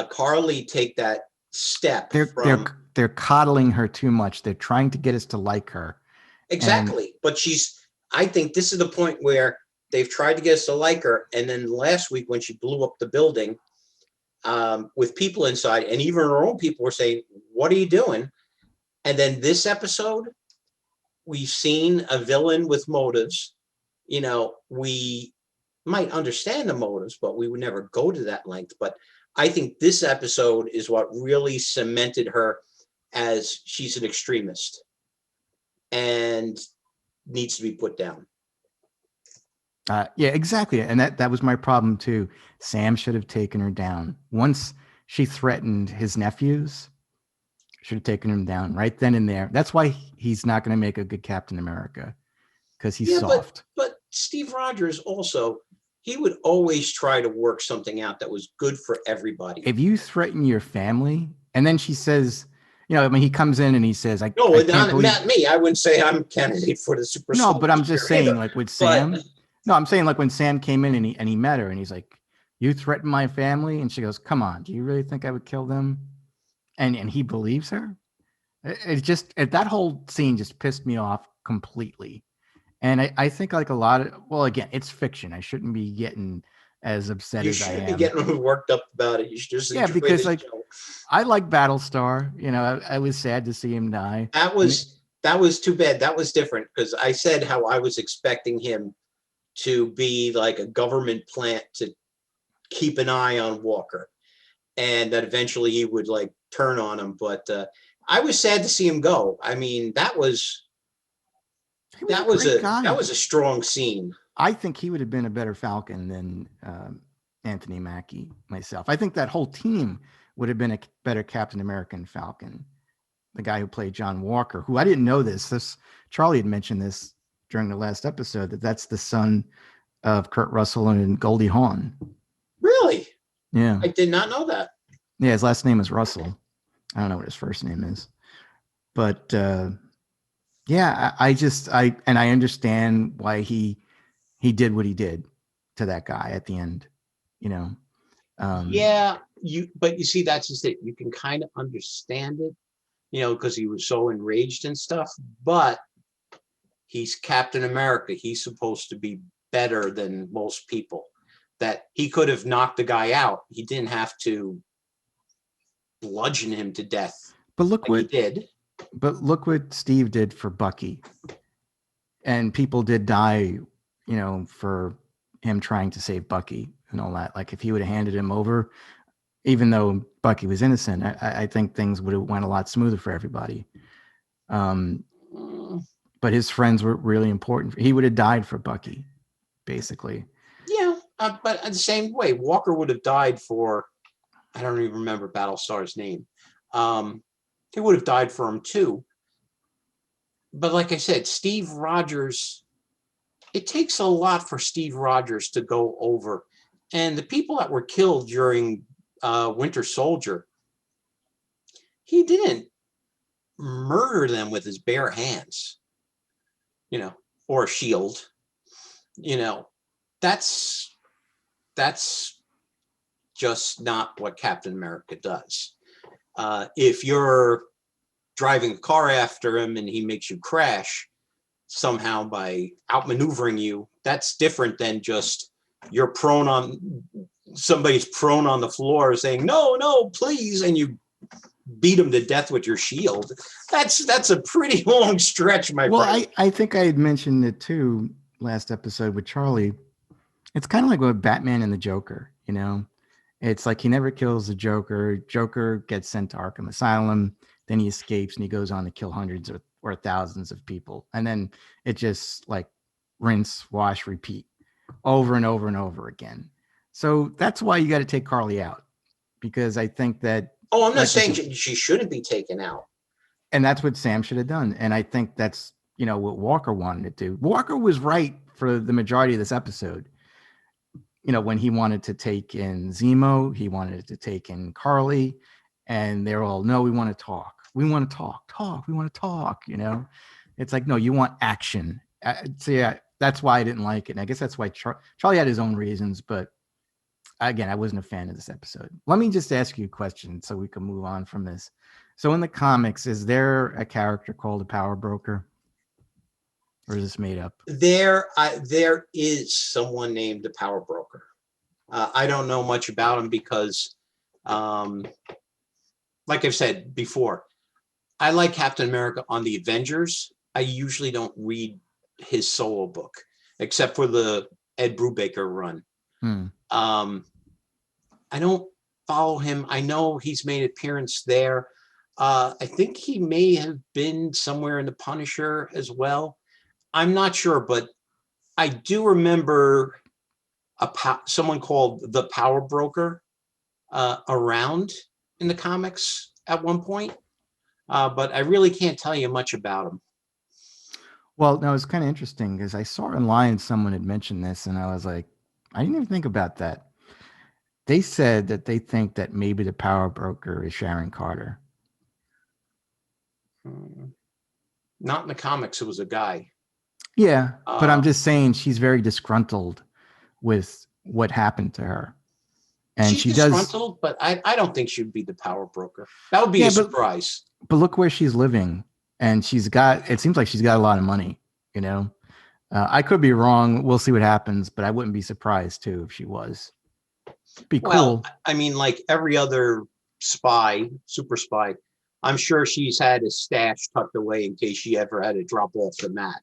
Carly take that step. They're coddling her too much. They're trying to get us to like her. Exactly. But I think this is the point where they've tried to get us to like her. And then last week when she blew up the building with people inside, and even her own people were saying, what are you doing? And then this episode, we've seen a villain with motives. We might understand the motives, but we would never go to that length. But I think this episode is what really cemented her as she's an extremist and needs to be put down. Yeah, exactly. And that was my problem too. Sam should have taken her down. Once she threatened his nephews, should have taken him down right then and there. That's why he's not going to make a good Captain America, because he's soft. But Steve Rogers also, he would always try to work something out that was good for everybody. If you threaten your family, and then she says, he comes in and he says, not me. I wouldn't say I'm a candidate for the super. No, but I'm just saying, like with Sam. No, I'm saying like when Sam came in and he met her and he's like, you threatened my family? And she goes, come on, do you really think I would kill them? And he believes her. That whole scene just pissed me off completely. And I think like a lot of, well, again, it's fiction. I shouldn't be getting as upset as I am. You shouldn't be getting worked up about it. You should just because like show. I like Battlestar. I was sad to see him die. That was too bad. That was different because I said how I was expecting him to be like a government plant to keep an eye on Walker, and that eventually he would like turn on him. But I was sad to see him go. I mean, that was a strong scene. I think he would have been a better Falcon than Anthony Mackie myself. I think that whole team would have been a better Captain American Falcon. The guy who played John Walker, who I didn't know this Charlie had mentioned this during the last episode, that's the son of Kurt Russell and Goldie Hawn. Really? Yeah. I did not know that. Yeah, his last name is Russell. I don't know what his first name is. But yeah, I understand why he did what he did to that guy at the end, but you see, that's just it. You can kind of understand it, because he was so enraged and stuff. But he's Captain America. He's supposed to be better than most people. That he could have knocked the guy out. He didn't have to bludgeon him to death. But look like he did. But look what Steve did for Bucky. And people did die, for him trying to save Bucky and all that. Like if he would have handed him over, even though Bucky was innocent, I think things would have went a lot smoother for everybody. But his friends were really important. He would have died for Bucky, basically. Yeah, but in the same way, Walker would have died for, I don't even remember Battlestar's name. He would have died for him too. But like I said, Steve Rogers, it takes a lot for Steve Rogers to go over. And the people that were killed during Winter Soldier, he didn't murder them with his bare hands, or a shield. That's just not what Captain America does. If you're driving a car after him and he makes you crash somehow by outmaneuvering you, that's different than just somebody's prone on the floor saying, no, please, and you beat him to death with your shield. That's a pretty long stretch, my friend. Well, I think I had mentioned it too last episode with Charlie. It's kind of like with Batman and the Joker, It's like he never kills the Joker. Joker gets sent to Arkham Asylum. Then he escapes and he goes on to kill hundreds or thousands of people. And then it just like rinse, wash, repeat over and over and over again. So that's why you got to take Carly out, because I think that. Oh, I'm not saying she shouldn't be taken out. And that's what Sam should have done. And I think that's, what Walker wanted to do. Walker was right for the majority of this episode. When he wanted to take in Zemo, he wanted to take in Carly, and they're all, no, we want to talk. We want to talk. We want to talk, It's like, no, you want action. So yeah, that's why I didn't like it. And I guess that's why Charlie had his own reasons, but again, I wasn't a fan of this episode. Let me just ask you a question so we can move on from this. So in the comics, is there a character called a power broker? Or is this made up? There is someone named the Power Broker. I don't know much about him because, like I've said before, I like Captain America on the Avengers. I usually don't read his solo book, except for the Ed Brubaker run. I don't follow him. I know he's made an appearance there. I think he may have been somewhere in the Punisher as well. I'm not sure, but I do remember someone called the Power Broker around in the comics at one point, but I really can't tell you much about him. Well, no, it's kind of interesting because I saw online someone had mentioned this, and I was like, I didn't even think about that. They said that they think that maybe the Power Broker is Sharon Carter. Not in the comics. It was a guy. Yeah, but I'm just saying she's very disgruntled with what happened to her. And she's disgruntled, but I don't think she'd be the Power Broker. That would be a surprise. But look where she's living. And it seems like she's got a lot of money, I could be wrong. We'll see what happens, but I wouldn't be surprised too if she was. Be cool. Well, I mean, like every other spy, super spy, I'm sure she's had a stash tucked away in case she ever had to drop off the map.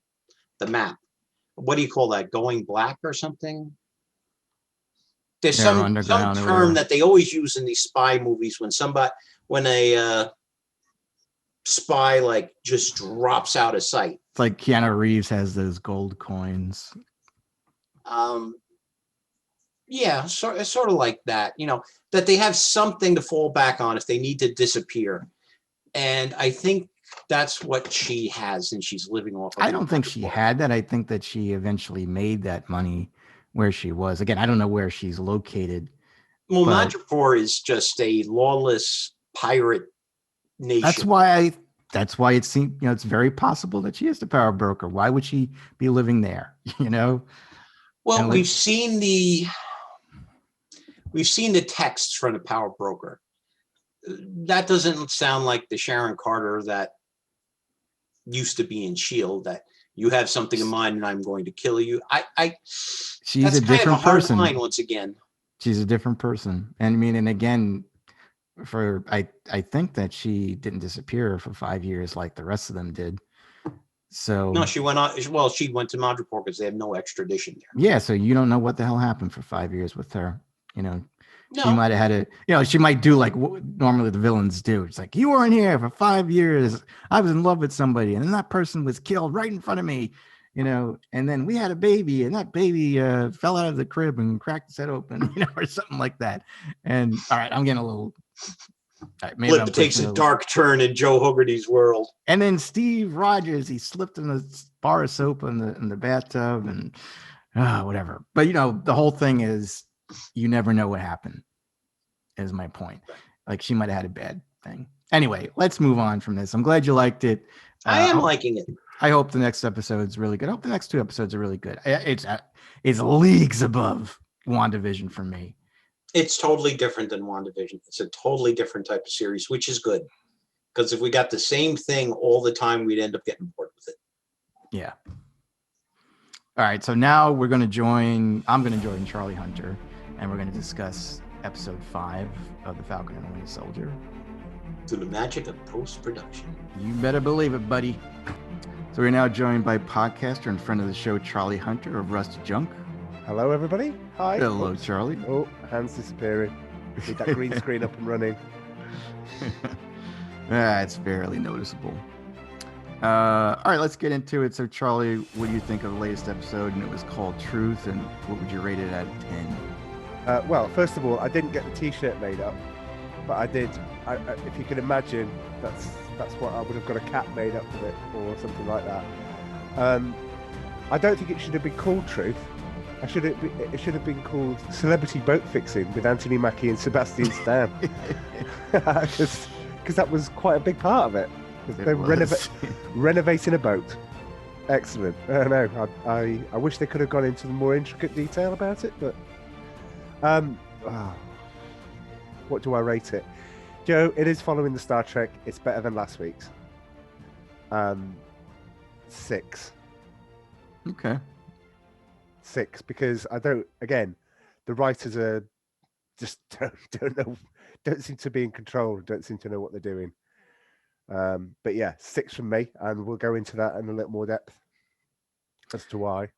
What do you call that? Going black or something? There's some term that they always use in these spy movies when a spy like just drops out of sight. It's like Keanu Reeves has those gold coins. Yeah, it's sort of like that, that they have something to fall back on if they need to disappear. And I think that's what she has, and she's living off of. I don't think she had that. I think that she eventually made that money where she was. Again, I don't know where she's located. Well, Madripoor is just a lawless pirate nation. That's why it seems, it's very possible that she is the Power Broker. Why would she be living there? Well, we've seen the texts from the Power Broker. That doesn't sound like the Sharon Carter that used to be in S.H.I.E.L.D. that You have something in mind, and I'm going to kill you. She's that's a kind of different a hard person. line once again. She's a different person. And I mean, and again, I think that she didn't disappear for 5 years like the rest of them did. So No, she went on. Well, she went to Madripoor because they have no extradition there. yeah, so you don't know what the hell happened for 5 years with her. You know, she No, might have had a, she might do like what normally the villains do. It's like, you weren't here for 5 years. I was in love with somebody, and then that person was killed right in front of me. And then we had a baby, and that baby fell out of the crib and cracked his head open, or something like that. And all right, I'm getting a little. All right, maybe Flip takes a dark turn in Joe Hogarty's world. And then Steve Rogers, he slipped in a bar of soap in the bathtub, and whatever. But the whole thing is, you never know what happened. Is my point. Like, she might have had a bad thing. Anyway, let's move on from this. I'm glad you liked it. I am liking it. I hope the next episode is really good. I hope the next 2 episodes are really good. It's leagues above WandaVision for me. It's totally different than WandaVision. It's a totally different type of series, which is good. Because if we got the same thing all the time, we'd end up getting bored with it. Yeah. All right. So now I'm going to join Charlie Hunter, and we're going to discuss episode 5 of The Falcon and the Winter Soldier. Through the magic of post-production. You better believe it, buddy. So we're now joined by podcaster and friend of the show, Charlie Hunter of Rusty Junk. Hello, everybody. Hi. Hello, Charlie. Oh, hands disappearing. Need that green screen up and running. It's barely noticeable. All right, let's get into it. So, Charlie, what do you think of the latest episode? And it was called Truth, and what would you rate it out of 10? Well, first of all, I didn't get the T-shirt made up, but I did. If you can imagine, that's what I would have got a cap made up of it or something like that. I don't think it should have been called Truth. It should have been called Celebrity Boat Fixing with Anthony Mackie and Sebastian Stan, because that was quite a big part of it. They're renovating a boat. Excellent. I don't know. I wish they could have gone into more intricate detail about it, but what do I rate it? Joe, it is following the Star Trek. It's better than last week's. 6. Okay. 6, because the writers are just don't know, don't seem to be in control, don't seem to know what they're doing. But yeah, 6 from me, and we'll go into that in a little more depth as to why.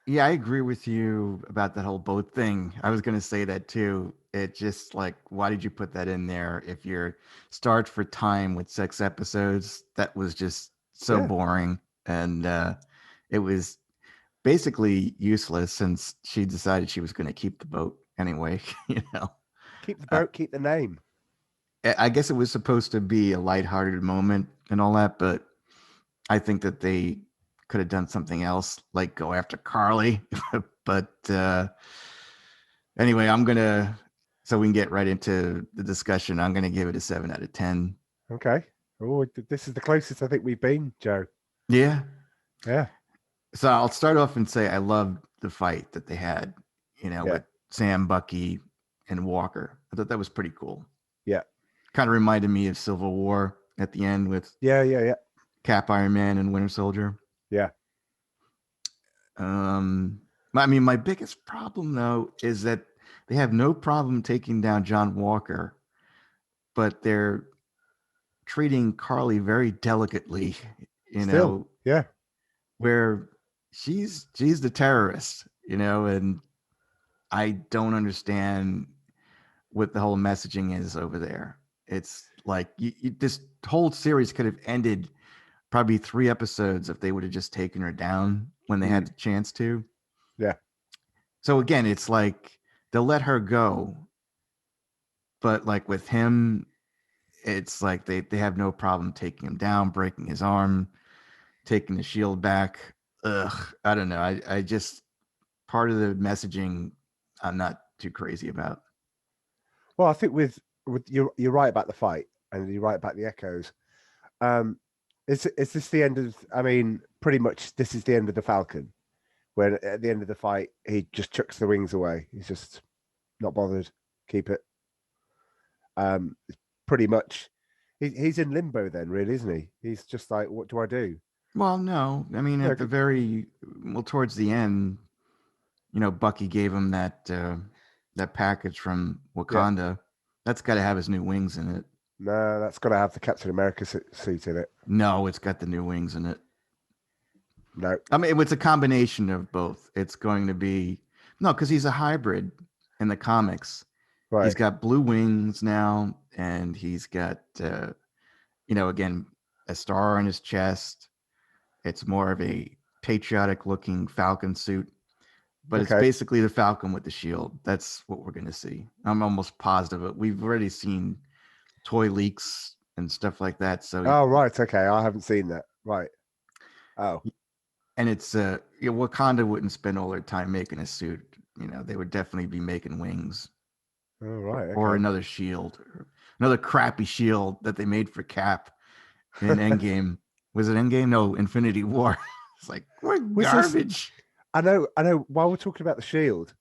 Yeah, I agree with you about that whole boat thing. I was going to say that too. It just like, why did you put that in there? If you're start for time with 6 episodes, that was just so boring. And it was basically useless since she decided she was going to keep the boat anyway. Keep the boat, keep the name. I guess it was supposed to be a lighthearted moment and all that, but I think that they could have done something else, like go after Carly. But anyway, so we can get right into the discussion. I'm going to give it a 7 out of 10. Okay. Oh, this is the closest I think we've been, Joe. Yeah. Yeah. So I'll start off and say I loved the fight that they had, with Sam, Bucky, and Walker. I thought that was pretty cool. Yeah. Kind of reminded me of Civil War at the end with Cap, Iron Man, and Winter Soldier. Yeah. I mean, my biggest problem though is that they have no problem taking down John Walker, but they're treating Carly very delicately, Still, yeah. Where she's the terrorist, and I don't understand what the whole messaging is over there. It's like this whole series could have ended probably 3 episodes if they would have just taken her down when they had the chance to. Yeah. So again, it's like they'll let her go, but like with him, it's like they have no problem taking him down, breaking his arm, taking the shield back. Ugh, I don't know. I just, part of the messaging I'm not too crazy about. Well, I think with you're right about the fight, and you're right about the echoes. Is this the end of? I mean, pretty much this is the end of the Falcon, where at the end of the fight he just chucks the wings away. He's just not bothered. Keep it. Pretty much, he's in limbo then, really, isn't he? He's just like, what do I do? Well, no. I mean, Yeah, at the towards the end, Bucky gave him that package from yeah. Wakanda. That's got to have his new wings in it. No, that's got to have the Captain America suit in it. No, it's got the new wings in it. No. I mean, it's a combination of both. It's going to be no, because he's a hybrid in the comics. Right. He's got blue wings now, and he's got again a star on his chest. It's more of a patriotic looking Falcon suit, but it's basically the Falcon with the shield. That's what we're going to see. I'm almost positive it. We've already seen toy leaks and stuff like that. So right. Okay. I haven't seen that. Right. Oh. And it's Wakanda wouldn't spend all their time making a suit. They would definitely be making wings. Oh, right. Okay. Or another shield, or another crappy shield that they made for Cap in Endgame. Was it Endgame? No, Infinity War. It's like, we're garbage. I know. While we're talking about the shield,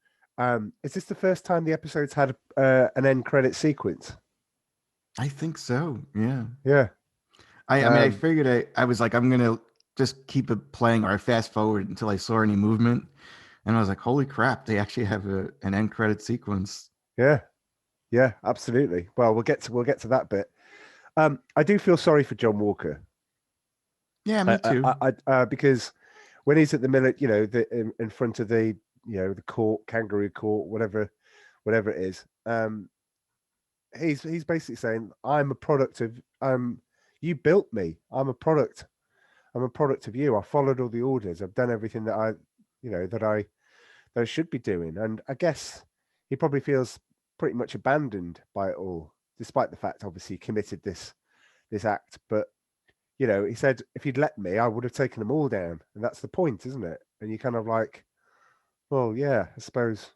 is this the first time the episode's had an end credit sequence? I think so. Yeah. Yeah. I mean, I figured I was like, I'm gonna just keep it playing or fast forward until I saw any movement, and I was like, holy crap, they actually have an end credit sequence. Yeah. Yeah. Absolutely. Well, we'll get to that bit. I do feel sorry for John Walker. Yeah, me too. Because when he's at the military, in front of the the court, kangaroo court, whatever it is, he's basically saying, I'm a product of you built me. I'm a product of you. I followed all the orders. I've done everything that I should be doing. And I guess he probably feels pretty much abandoned by it all, despite the fact obviously he committed this act. But he said, if he'd let me, I would have taken them all down. And that's the point, isn't it? And you kind of like, well, yeah, I suppose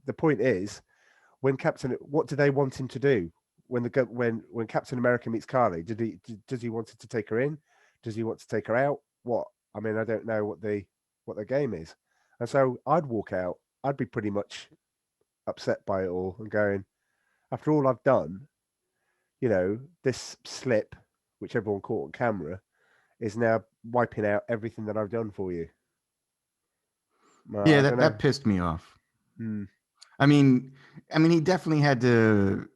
the point is, what do they want him to do? When Captain America meets Carly, does he want to take her in? Does he want to take her out? What? I mean, I don't know what the game is. And so I'd walk out. I'd be pretty much upset by it all and going, after all I've done, this slip, which everyone caught on camera, is now wiping out everything that I've done for you. Yeah, that pissed me off. I mean, he definitely had to.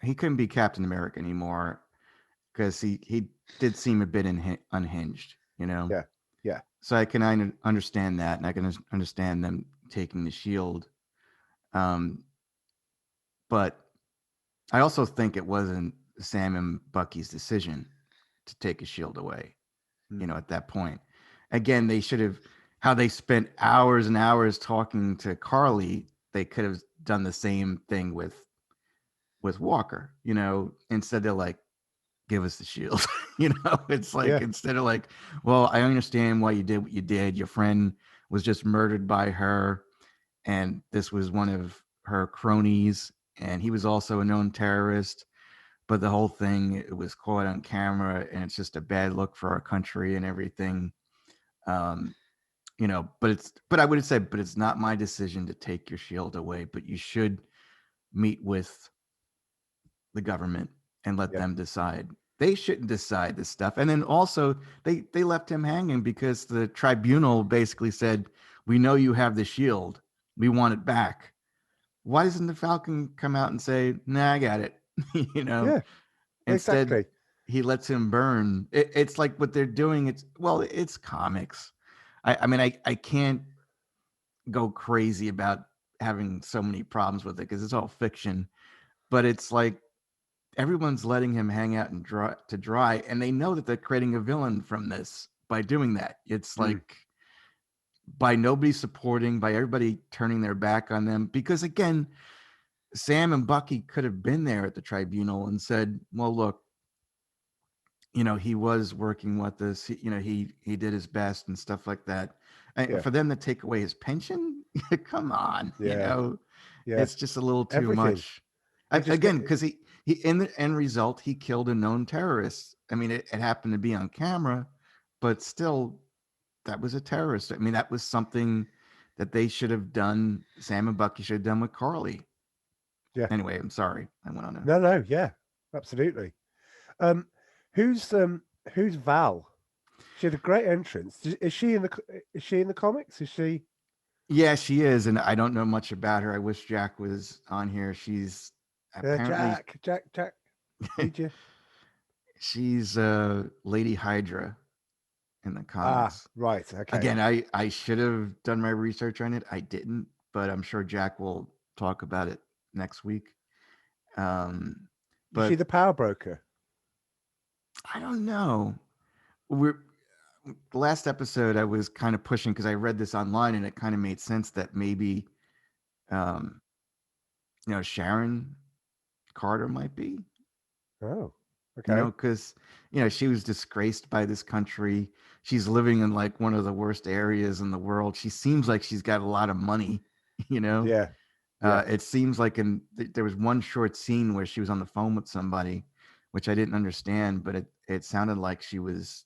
He couldn't be Captain America anymore because he did seem a bit unhinged, Yeah, yeah. So I can understand that, and I can understand them taking the shield. But I also think it wasn't Sam and Bucky's decision to take a shield away. At that point, again, they should have. How they spent hours and hours talking to Carly, they could have done the same thing with Walker. Instead they're like, give us the shield. It's like, instead of like, well, I understand why you did what you did. Your friend was just murdered by her, and this was one of her cronies, and he was also a known terrorist. But the whole thing, it was caught on camera, and it's just a bad look for our country and everything. But I would have said, but it's not my decision to take your shield away, but you should meet with the government and let them decide. They shouldn't decide this stuff. And then also they left him hanging because the tribunal basically said, we know you have the shield. We want it back. Why doesn't the Falcon come out and say, nah, I got it? Yeah, Instead, exactly. He lets him burn. It's like what they're doing. It's comics. I mean, I can't go crazy about having so many problems with it because it's all fiction, but it's like everyone's letting him hang out and dry, and they know that they're creating a villain from this by doing that. It's like by nobody supporting, by everybody turning their back on them, because again, Sam and Bucky could have been there at the tribunal and said, well, look, he was working with us. He did his best and stuff like that. And for them to take away his pension, come on, it's just a little too much. Again, because he in the end result, he killed a known terrorist. I mean, it happened to be on camera, but still, that was a terrorist. I mean, that was something that they should have done. Sam and Bucky should have done with Carly. Yeah. Anyway, I'm sorry. I went on a... No. Yeah, absolutely. Who's Val? She had a great entrance. Is she in the comics? Is she? Yeah, she is, and I don't know much about her. I wish Jack was on here. She's apparently Jack. Need you? she's Lady Hydra in the Ah, comics. right. Okay. Again, I should have done my research on it. I didn't, but I'm sure Jack will talk about it next week. Is But she the power broker? I don't know. We're the last episode I was kind of pushing because I read this online and it kind of made sense that maybe um Sharon Carter might be, Oh, okay. because she was disgraced by this country. She's living in like one of the worst areas in the world. She seems like she's got a lot of money. you know Yeah. Yeah. It seems like there was one short scene where she was on the phone with somebody, which I didn't understand, but it sounded like she was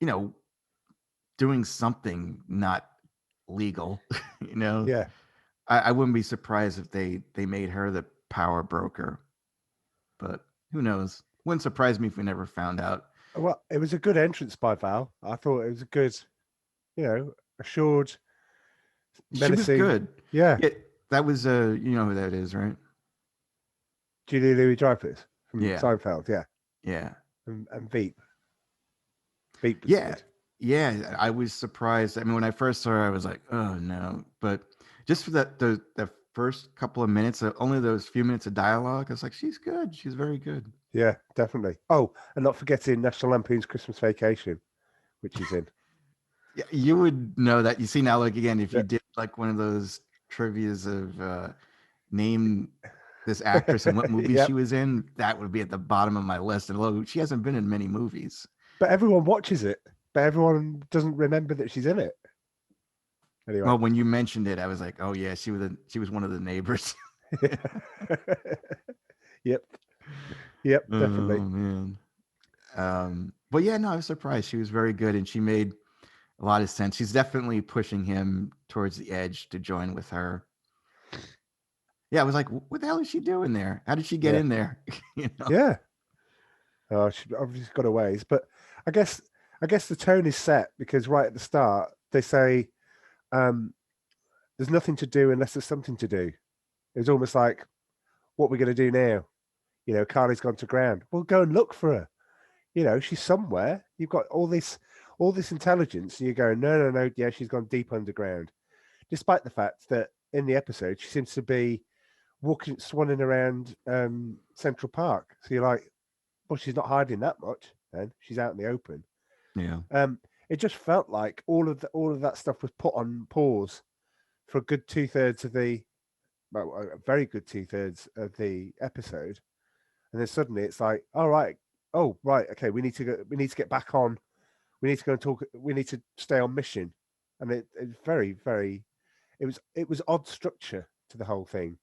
you know doing something not legal. Yeah. I wouldn't be surprised if they made her the power broker, but who knows? Wouldn't surprise me if we never found out. Well, it was a good entrance by Val. I thought it was a good, assured, She was menacing. good. Yeah. Yeah, that was you know who that is, right? Julia Louis-Dreyfus from Yeah, Seinfeld. Yeah. yeah, And Veep. Veep was yeah, good. yeah. I was surprised. I mean, when I first saw her, I was like, oh no. But just for the first couple of minutes, only those few minutes of dialogue, I was like, she's good. She's very good. Yeah, definitely. Oh, and not forgetting National Lampoon's Christmas Vacation, which is in. Yeah, you would know that. You see now, like again, if Yeah. you did like one of those trivias of name this actress and what movie Yep. she was in, that would be at the bottom of my list. And although she hasn't been in many movies. But everyone watches it, but everyone doesn't remember that she's in it. Anyway. Well, when you mentioned it, I was like, oh yeah, she was one of the neighbors. Yep. Yep, Oh definitely. man. But yeah, no, I was surprised. She was very good and she made a lot of sense. She's definitely pushing him towards the edge to join with her. Yeah, I was like, what the hell is she doing there? How did she get in there? Yeah. Oh, she obviously got a ways, but I guess the tone is set because right at the start they say there's nothing to do unless there's something to do. It was almost like, what we're going to do now? Carly's gone to ground. Well, go and look for her. She's somewhere. You've got all this intelligence, and you're going, no. Yeah, she's gone deep underground. Despite the fact that in the episode she seems to be swanning around Central Park. So you're like, well, she's not hiding that much. Then she's out in the open. Yeah. It just felt like all of that stuff was put on pause for a good 2/3 of a very good 2/3 of the episode, and then suddenly it's like, all right, okay, we need to get back on, we need to go and talk, we need to stay on mission, and it's very, very, it was odd structure to the whole thing.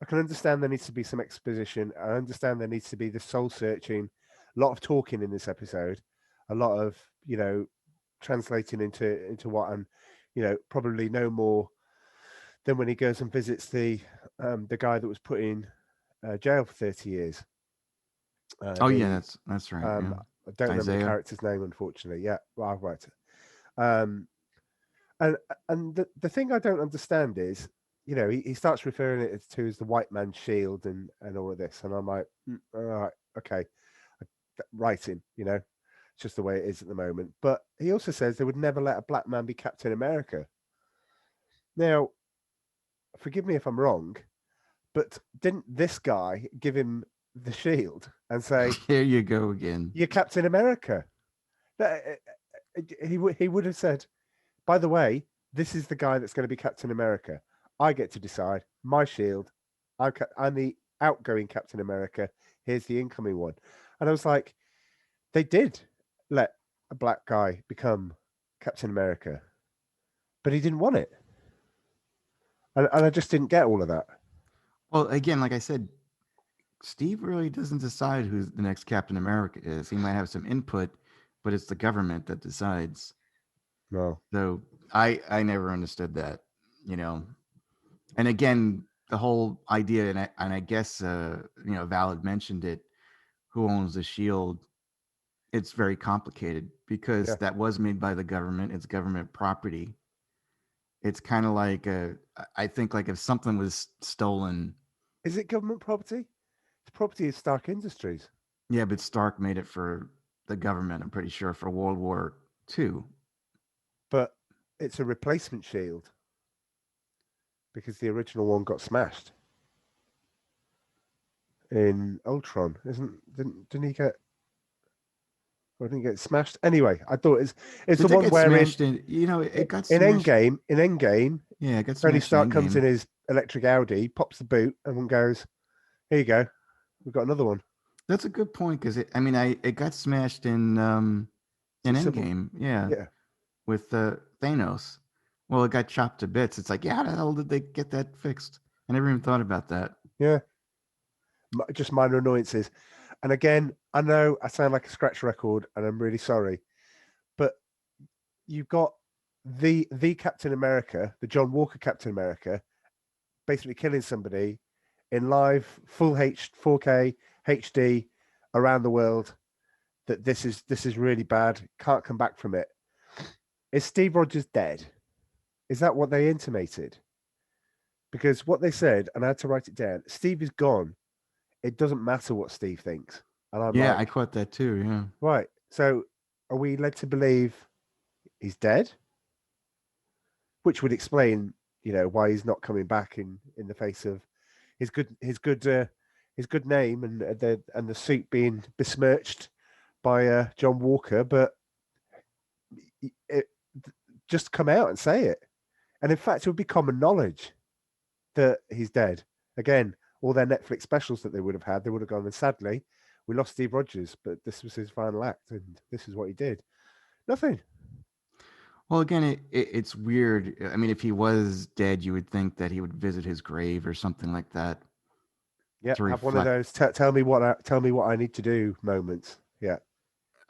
I can understand there needs to be some exposition. I understand there needs to be the soul searching, a lot of talking in this episode, a lot of translating into what, and probably no more than when he goes and visits the guy that was put in jail for 30 years. Yeah, that's right. Yeah. I don't remember the character's name, unfortunately. Yeah, well, right. And the thing I don't understand is, he starts referring it to as the white man's shield and all of this, and I'm like, all right, okay, writing, it's just the way it is at the moment. But he also says they would never let a black man be Captain America. Now, forgive me if I'm wrong, but didn't this guy give him the shield and say, "Here you go again. You're Captain America"? He would have said, by the way, this is the guy that's going to be Captain America. I get to decide. My shield. I'm the outgoing Captain America. Here's the incoming one. And I was like, they did let a black guy become Captain America, but he didn't want it. And I just didn't get all of that. Well, again, like I said, Steve really doesn't decide who the next Captain America is. He might have some input, but it's the government that decides. No. So I never understood that, And again, the whole idea, and I guess Val had mentioned it. Who owns the shield? it's very complicated because Yeah. that was made by the government. It's government property. It's kind of like I think like if something was stolen. Is it government property? The property is Stark Industries. Yeah, but Stark made it for the government, I'm pretty sure, for World War II. But it's a replacement shield because the original one got smashed in Ultron. Didn't he get? Or didn't he get smashed? Anyway, I thought it's Did the they one get where smashed in, it got in smashed. Endgame, Yeah, it got Tony smashed Stark in comes in Endgame. his electric Audi, pops the boot, and goes, "Here you go, we've got another one." That's a good point because it got smashed in Endgame. Yeah, Yeah. with Thanos. Well, it got chopped to bits. It's like, yeah, how the hell did they get that fixed? I never even thought about that. Yeah. Just minor annoyances. And again, I know I sound like a scratch record and I'm really sorry, but you've got the Captain America, the John Walker Captain America, basically killing somebody in live full 4K HD around the world. That this is really bad. Can't come back from it. Is Steve Rogers dead? Is that what they intimated? Because what they said, and I had to write it down, Steve is gone. It doesn't matter what Steve thinks. And I'm Yeah, like, I caught that too. Yeah. right. So are we led to believe he's dead? Which would explain, why he's not coming back in the face of his good name and the suit being besmirched by John Walker. But just come out and say it. And in fact, it would be common knowledge that he's dead. Again, all their Netflix specials that they would have had, they would have gone, and sadly, we lost Steve Rogers, but this was his final act, and this is what he did. Nothing. Well, again, it's weird. I mean, if he was dead, you would think that he would visit his grave or something like that. Yeah, to have one of reflect. those. Tell me what I need to do moments. Yeah.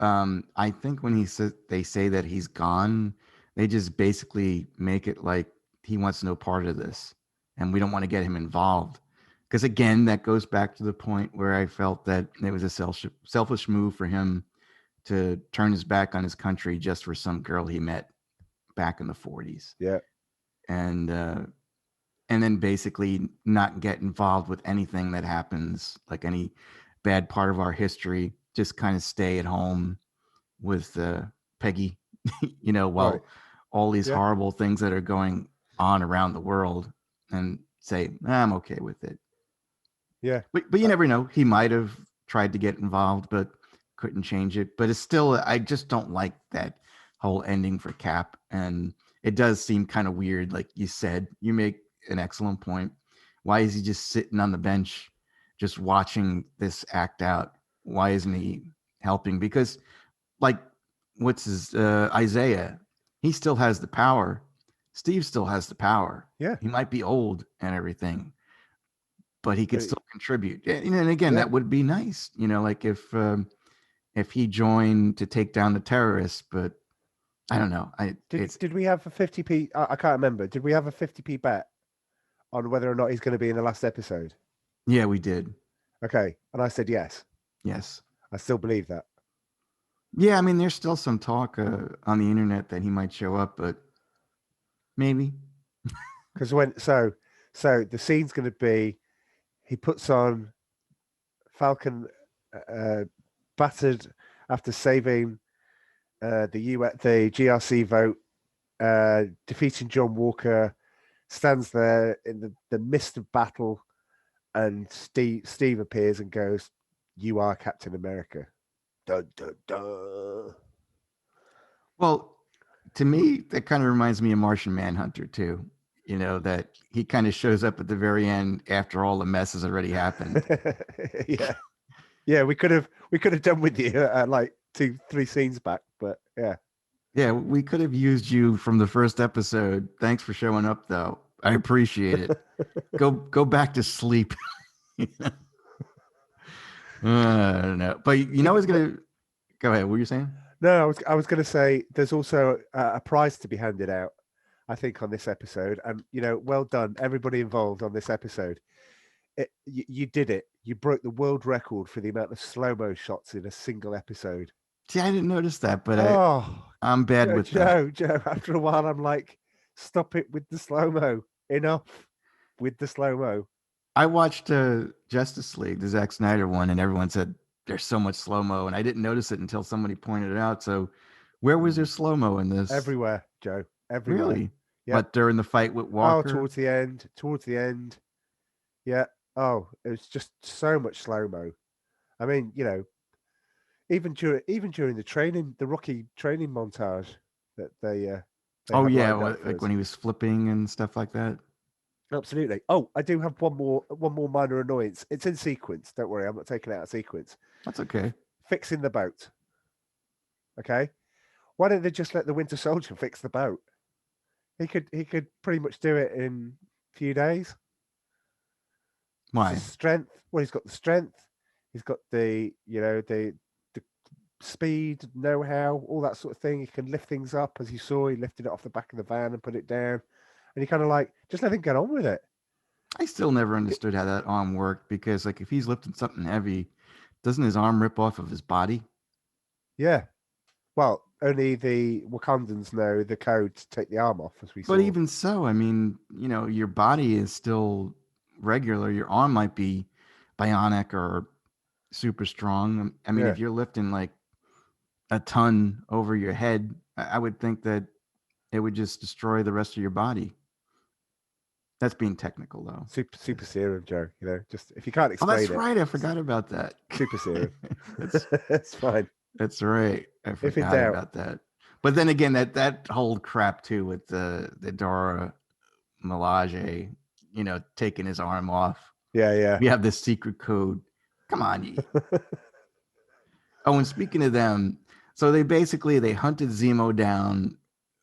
I think when they say that he's gone, they just basically make it like he wants no part of this, and we don't want to get him involved. Because again, that goes back to the point where I felt that it was a selfish move for him to turn his back on his country just for some girl he met back in the 40s. Yeah. And then basically not get involved with anything that happens, like any bad part of our history. Just kind of stay at home with Peggy, while Right. all these Yeah. horrible things that are going on around the world, and say, I'm okay with it. Yeah. But you never know. He might have tried to get involved, but couldn't change it. But it's still, I just don't like that whole ending for Cap. And it does seem kind of weird. Like you said, you make an excellent point. Why is he just sitting on the bench, just watching this act out? Why isn't he helping? Because like, what's his Isaiah? He still has the power. Steve still has the power. Yeah. He might be old and everything, but he could But- still contribute. And again, Yeah. that would be nice, like if he joined to take down the terrorists. But I don't know. Did we have a 50p? I can't remember. Did we have a 50p bet on whether or not he's going to be in the last episode? Yeah, we did. Okay, and I said yes. Yes. I still believe that. Yeah, I mean, there's still some talk on the internet that he might show up, but maybe. Because so the scene's going to be he puts on Falcon battered after saving the GRC vote, defeating John Walker, stands there in the midst of battle, and Steve appears and goes, "You are Captain America." Dun, dun, dun. Well, to me, that kind of reminds me of Martian Manhunter too. That he kind of shows up at the very end after all the mess has already happened. Yeah. We could have done with you like 2-3 scenes back, but yeah. Yeah, we could have used you from the first episode. Thanks for showing up, though. I appreciate it. Go back to sleep. I don't know, but it's gonna go ahead. What were you saying? No, I was going to say there's also a prize to be handed out, I think, on this episode, and well done everybody involved on this episode. You did it. You broke the world record for the amount of slow-mo shots in a single episode. See, I didn't notice that, but Oh, I'm bad with that. Joe. After a while, I'm like, stop it with the slow mo. Enough with the slow mo. I watched Justice League, the Zack Snyder one, and everyone said there's so much slow mo, and I didn't notice it until somebody pointed it out. So, where was there slow mo in this? Everywhere, Joe. Everywhere. Really? Yeah. But during the fight with Oh, Walker? towards the end. Yeah. Oh, it was just so much slow mo. I mean, even during the rookie training montage that they Oh had yeah, lined up for like us. when he was flipping and stuff like that. Absolutely. Oh, I do have one more minor annoyance. It's in sequence. Don't worry, I'm not taking it out of sequence. That's okay. Fixing the boat. Okay. Why don't they just let the Winter Soldier fix the boat? He could pretty much do it in a few days. Why? His strength. Well, he's got the strength. He's got the the speed, know-how, all that sort of thing. He can lift things up, as you saw. He lifted it off the back of the van and put it down. And you kind of like just let him get on with it. I still never understood how that arm worked because, like, if he's lifting something heavy, doesn't his arm rip off of his body? Yeah. Well, only the Wakandans know the code to take the arm off, as we saw. But even so, I mean, your body is still regular. Your arm might be bionic or super strong. I mean, Yeah. if you're lifting like a ton over your head, I would think that it would just destroy the rest of your body. That's being technical, though. Super serum, Joe. Just if you can't Oh, explain that's it. right. I forgot about that. Super serum. That's That's fine. That's right. I If in forgot doubt. about that. But then again, that whole crap too with the Dora Milaje, taking his arm off. Yeah. We have this secret code. Come on. Oh, and speaking of them, so they hunted Zemo down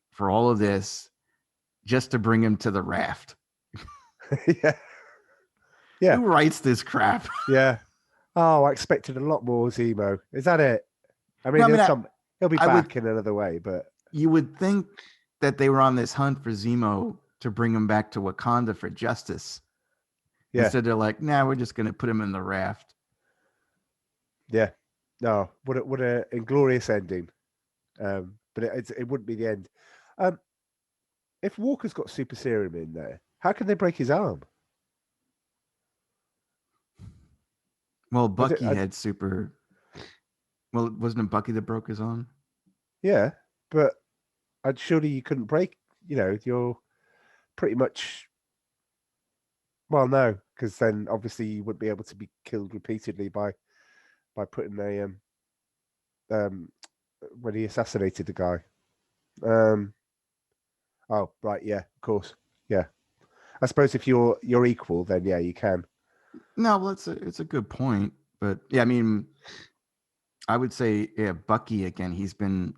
for all of this just to bring him to the raft. Yeah. Who writes this crap? Yeah. Oh, I expected a lot more Zemo. Is that it? I mean, he'll be back in another way, but you would think that they were on this hunt for Zemo to bring him back to Wakanda for justice. Yeah. Instead, they're like, nah, we're just going to put him in the raft. Yeah. No, what a inglorious ending. But it wouldn't be the end. If Walker's got super serum in there, how can they break his arm? Well, Bucky had super. Well, wasn't it Bucky that broke his arm? Yeah, but surely you couldn't break. You're pretty much. Well, no, because then obviously you wouldn't be able to be killed repeatedly by putting a when he assassinated the guy. Oh right, yeah, of course, yeah. I suppose if you're equal, then yeah, you can. No, well, it's a good point, but yeah, I mean, I would say Bucky again. He's been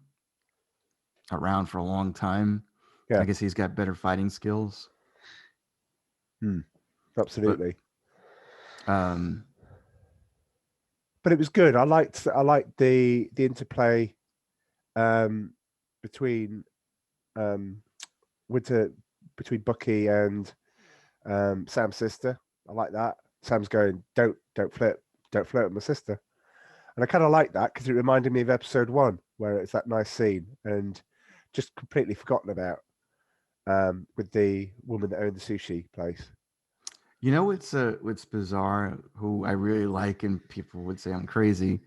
around for a long time. Yeah, I guess he's got better fighting skills. Absolutely. But it was good. I liked the interplay between between Bucky and Sam's sister. I like that. Sam's going, don't flirt with my sister, and I kind of like that because it reminded me of episode 1 where it's that nice scene and just completely forgotten about with the woman that owned the sushi place. What's bizarre, who I really like, and people would say I'm crazy.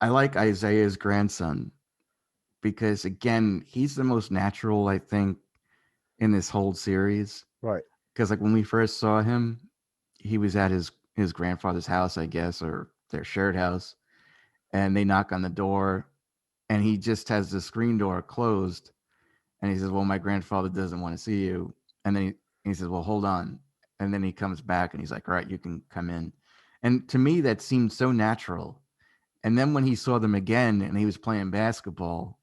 I like Isaiah's grandson because, again, he's the most natural, I think, in this whole series. Right. Because, like, when we first saw him, he was at his grandfather's house, I guess, or their shared house, and they knock on the door, and he just has the screen door closed, and he says, well, my grandfather doesn't want to see you. And then he says, well, hold on. And then he comes back and he's like, all right, you can come in. And to me, that seemed so natural. And then when he saw them again and he was playing basketball,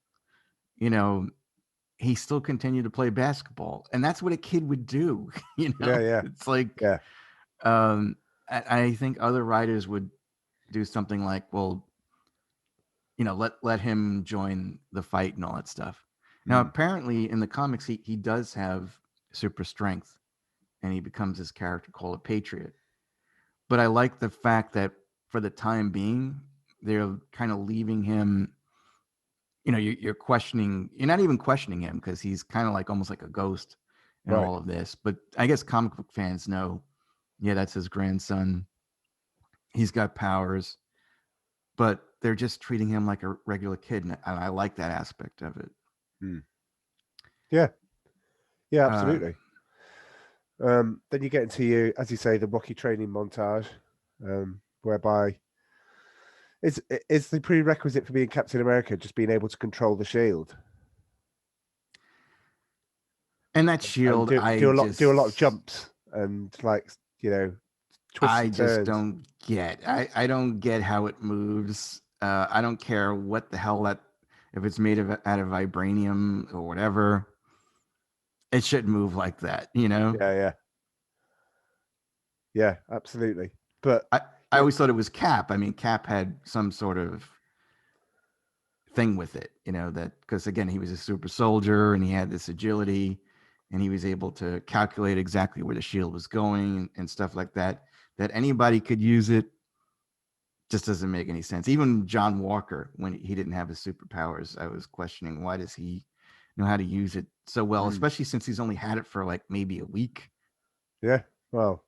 he still continued to play basketball. And that's what a kid would do. Yeah. It's like, I think other writers would do something like, well, let him join the fight and all that stuff. Now, apparently in the comics, he does have super strength and he becomes this character called a Patriot. But I like the fact that for the time being, they're kind of leaving him you're questioning. You're not even questioning him because he's kind of like almost like a ghost in Right. all of this. But I guess comic book fans know, yeah, that's his grandson. He's got powers, but they're just treating him like a regular kid, and I like that aspect of it. Yeah, Uh, absolutely. Then you get into as you say, the Rocky training montage, whereby is the prerequisite for being Captain America just being able to control the shield and that and shield, do a lot of jumps and twists I and just turns. don't get. I don't get how it moves. I don't care what the hell if it's made out of vibranium or whatever. It shouldn't move like that, Yeah, absolutely. But I always thought it was Cap. I mean, Cap had some sort of thing with it, that because again, he was a super soldier and he had this agility and he was able to calculate exactly where the shield was going and stuff like that. That anybody could use it just doesn't make any sense. Even John Walker, when he didn't have his superpowers, I was questioning why does he know how to use it so well, especially since he's only had it for like maybe a week. Yeah, well,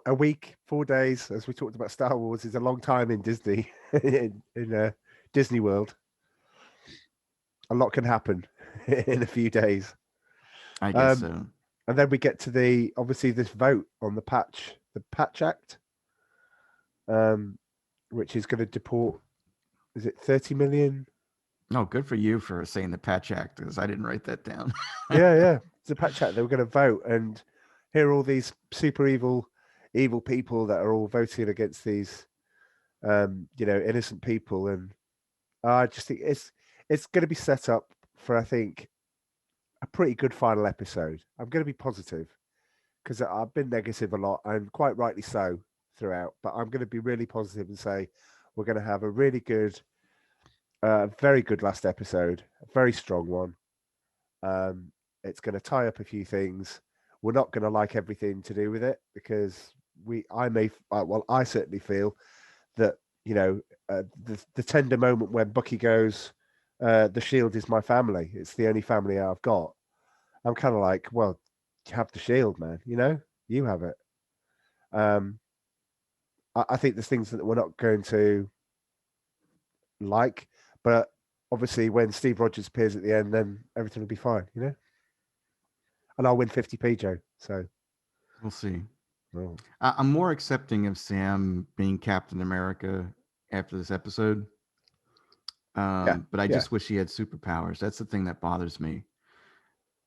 a week, 4 days, as we talked about Star Wars, is a long time in Disney, in Disney World. A lot can happen in a few days. I guess so. And then we get to obviously this vote on the Patch Act, which is going to deport, is it 30 million? No, good for you for saying the Patch Act, because I didn't write that down. Yeah. It's a Patch Act. They were going to vote, and here are all these super evil people that are all voting against these, innocent people. And I just think it's going to be set up for, I think, a pretty good final episode. I'm going to be positive because I've been negative a lot, and quite rightly so throughout. But I'm going to be really positive and say we're going to have a really good, very good last episode, a very strong one. It's going to tie up a few things. We're not going to like everything to do with it because I certainly feel that the tender moment when Bucky goes, the shield is my family. It's the only family I've got. I'm kind of like, well, you have the shield, man. You have it. I think there's things that we're not going to like, but obviously when Steve Rogers appears at the end, then everything will be fine, and I'll win 50p, Joe. So We'll see. oh. I'm more accepting of Sam being Captain America after this episode. But I just wish he had superpowers. That's the thing that bothers me.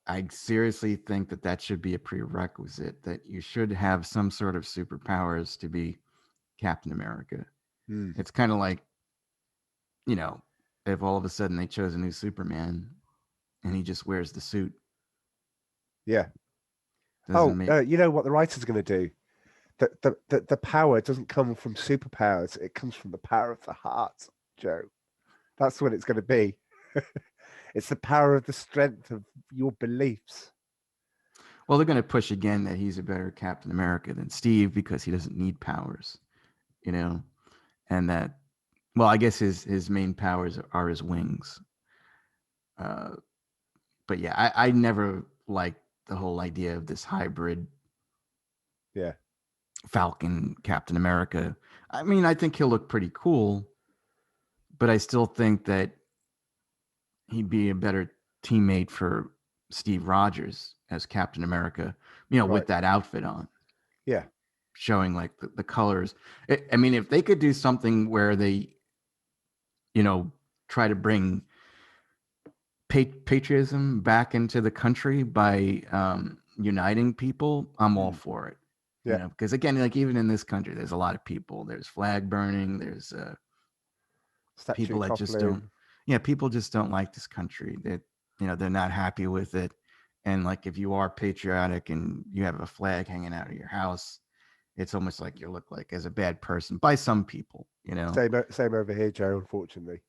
I seriously think that should be a prerequisite, that you should have some sort of superpowers to be Captain America. It's kind of like, if all of a sudden they chose a new Superman and he just wears the suit. Yeah. You know what the writer's going to do? The power doesn't come from superpowers. It comes from the power of the heart, Joe. That's what it's going to be. It's the power of the strength of your beliefs. Well, they're going to push again that he's a better Captain America than Steve because he doesn't need powers, and that, well, I guess his main powers are his wings. But yeah, I never liked the whole idea of this hybrid. Yeah. Falcon Captain America. I mean, I think he'll look pretty cool, but I still think that he'd be a better teammate for Steve Rogers as Captain America, right, with that outfit on. Yeah. Showing like the colors. I mean, if they could do something where they, try to bring patriotism back into the country by uniting people, I'm all for it. Yeah. Because again, like even in this country, there's a lot of people. There's flag burning. There's people that just don't. Yeah, people just don't like this country. That they're not happy with it. And like if you are patriotic and you have a flag hanging out of your house, it's almost like you look like as a bad person by some people. Same over here, Joe. Unfortunately,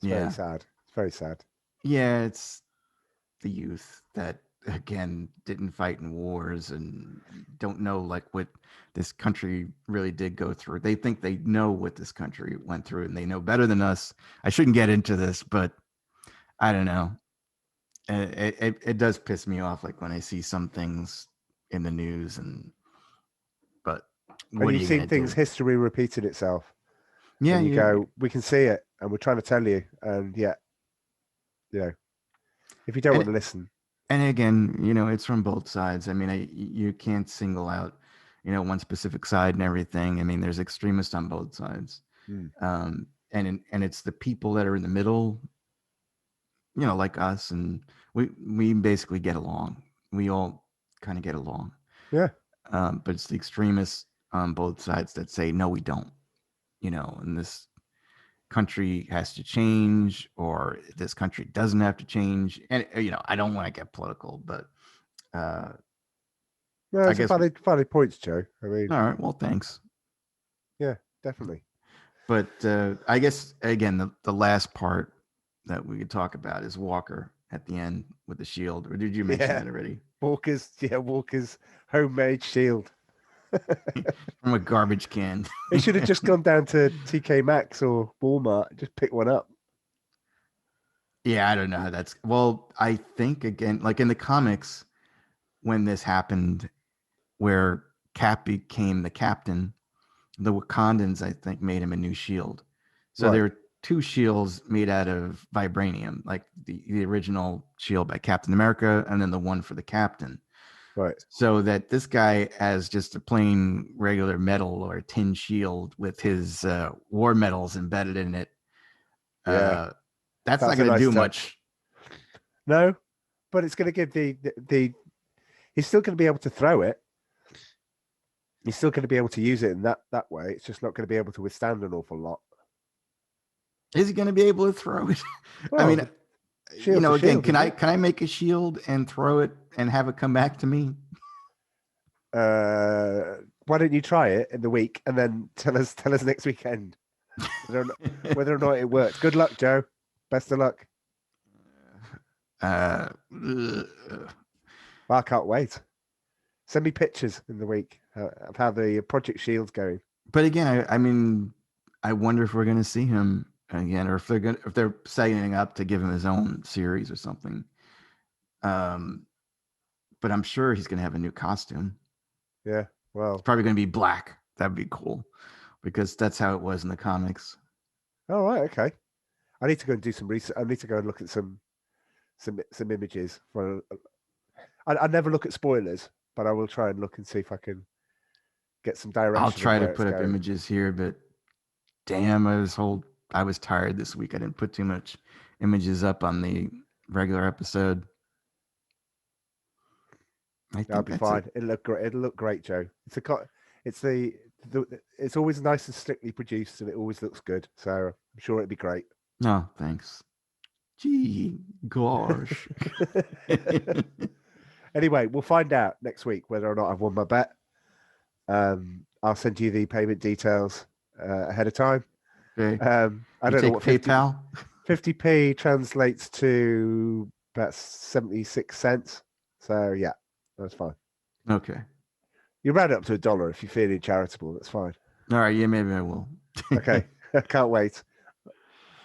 it's very sad. It's very sad. Yeah, it's the youth that again, didn't fight in wars and don't know like what this country really did go through. They think they know what this country went through and they know better than us. I shouldn't get into this, but I don't know. It does piss me off, like when I see some things in the news, but what are you've you seen gonna things, do? history repeated itself. Yeah, And you go, we can see it, and we're trying to tell you, and yet, if you don't want to listen. And again, it's from both sides. I mean, you can't single out, one specific side and everything. I mean, there's extremists on both sides, and it's the people that are in the middle, like us, and we basically get along. We all kind of get along. Yeah. But it's the extremists on both sides that say, no, we don't. And this country has to change, or this country doesn't have to change. And I don't want to get political, but no, it's a valid points, Joe. I mean, all right, well, thanks. Yeah, definitely. But I guess again, the last part that we could talk about is Walker at the end with the shield. Or did you mention that already? Walker's homemade shield from a garbage can. It should have just gone down to TK Maxx or Walmart, just pick one up. Yeah, I don't know how that's. Well, I think again, like in the comics, when this happened, where Cap became the captain, the Wakandans, I think, made him a new shield. So there were 2 shields made out of vibranium, like the original shield by Captain America, and then the one for the captain. Right. So that this guy has just a plain regular metal or tin shield with his war medals embedded in it. Yeah. That's not going to do much. No, but it's going to give the he's still going to be able to throw it. He's still going to be able to use it in that way. It's just not going to be able to withstand an awful lot. Is he going to be able to throw it? Well, I mean, again, can I make a shield and throw it and have it come back to me? Why don't you try it in the week and then tell us next weekend whether or not it works? Good luck, Joe. Best of luck. I can't wait. Send me pictures in the week of how the Project Shield's going. But again, I mean, I wonder if we're going to see him again, or if they're setting up to give him his own series or something. But I'm sure he's going to have a new costume. Yeah, well, it's probably going to be black. That'd be cool, because that's how it was in the comics. Oh, right, okay. I need to go and do some research. I need to go and look at some images. I never look at spoilers, but I will try and look and see if I can get some direction. I'll try to put up images here, but damn, I was tired this week. I didn't put too much images up on the regular episode. That'll be fine. It'll look great, Joe. It's always nice and slickly produced, and it always looks good. So I'm sure it'll be great. No, thanks. Gee, gosh. Anyway, we'll find out next week whether or not I've won my bet. I'll send you the payment details ahead of time. Okay. I don't know what PayPal. 50p translates to about 76 cents. So yeah, that's fine. Okay. You round it up to $1 if you're feeling charitable. That's fine. All right. Yeah, maybe I will. Okay. I can't wait.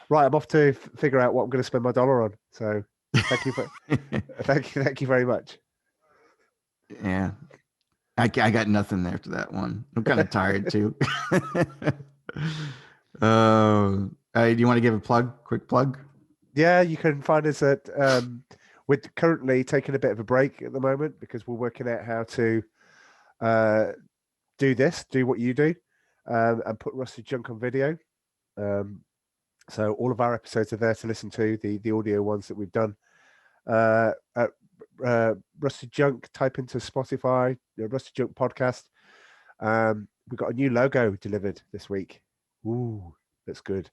Right, I'm off to figure out what I'm going to spend my dollar on. So thank you thank you very much. Yeah, I got nothing after that one. I'm kind of tired too. Do you want to give a quick plug? Yeah, you can find us at. We're currently taking a bit of a break at the moment because we're working out how to do what you do, and put Rusty Junk on video. So all of our episodes are there to listen to, the audio ones that we've done. Rusty Junk, type into Spotify, Rusty Junk podcast. We got a new logo delivered this week. Ooh, that's good.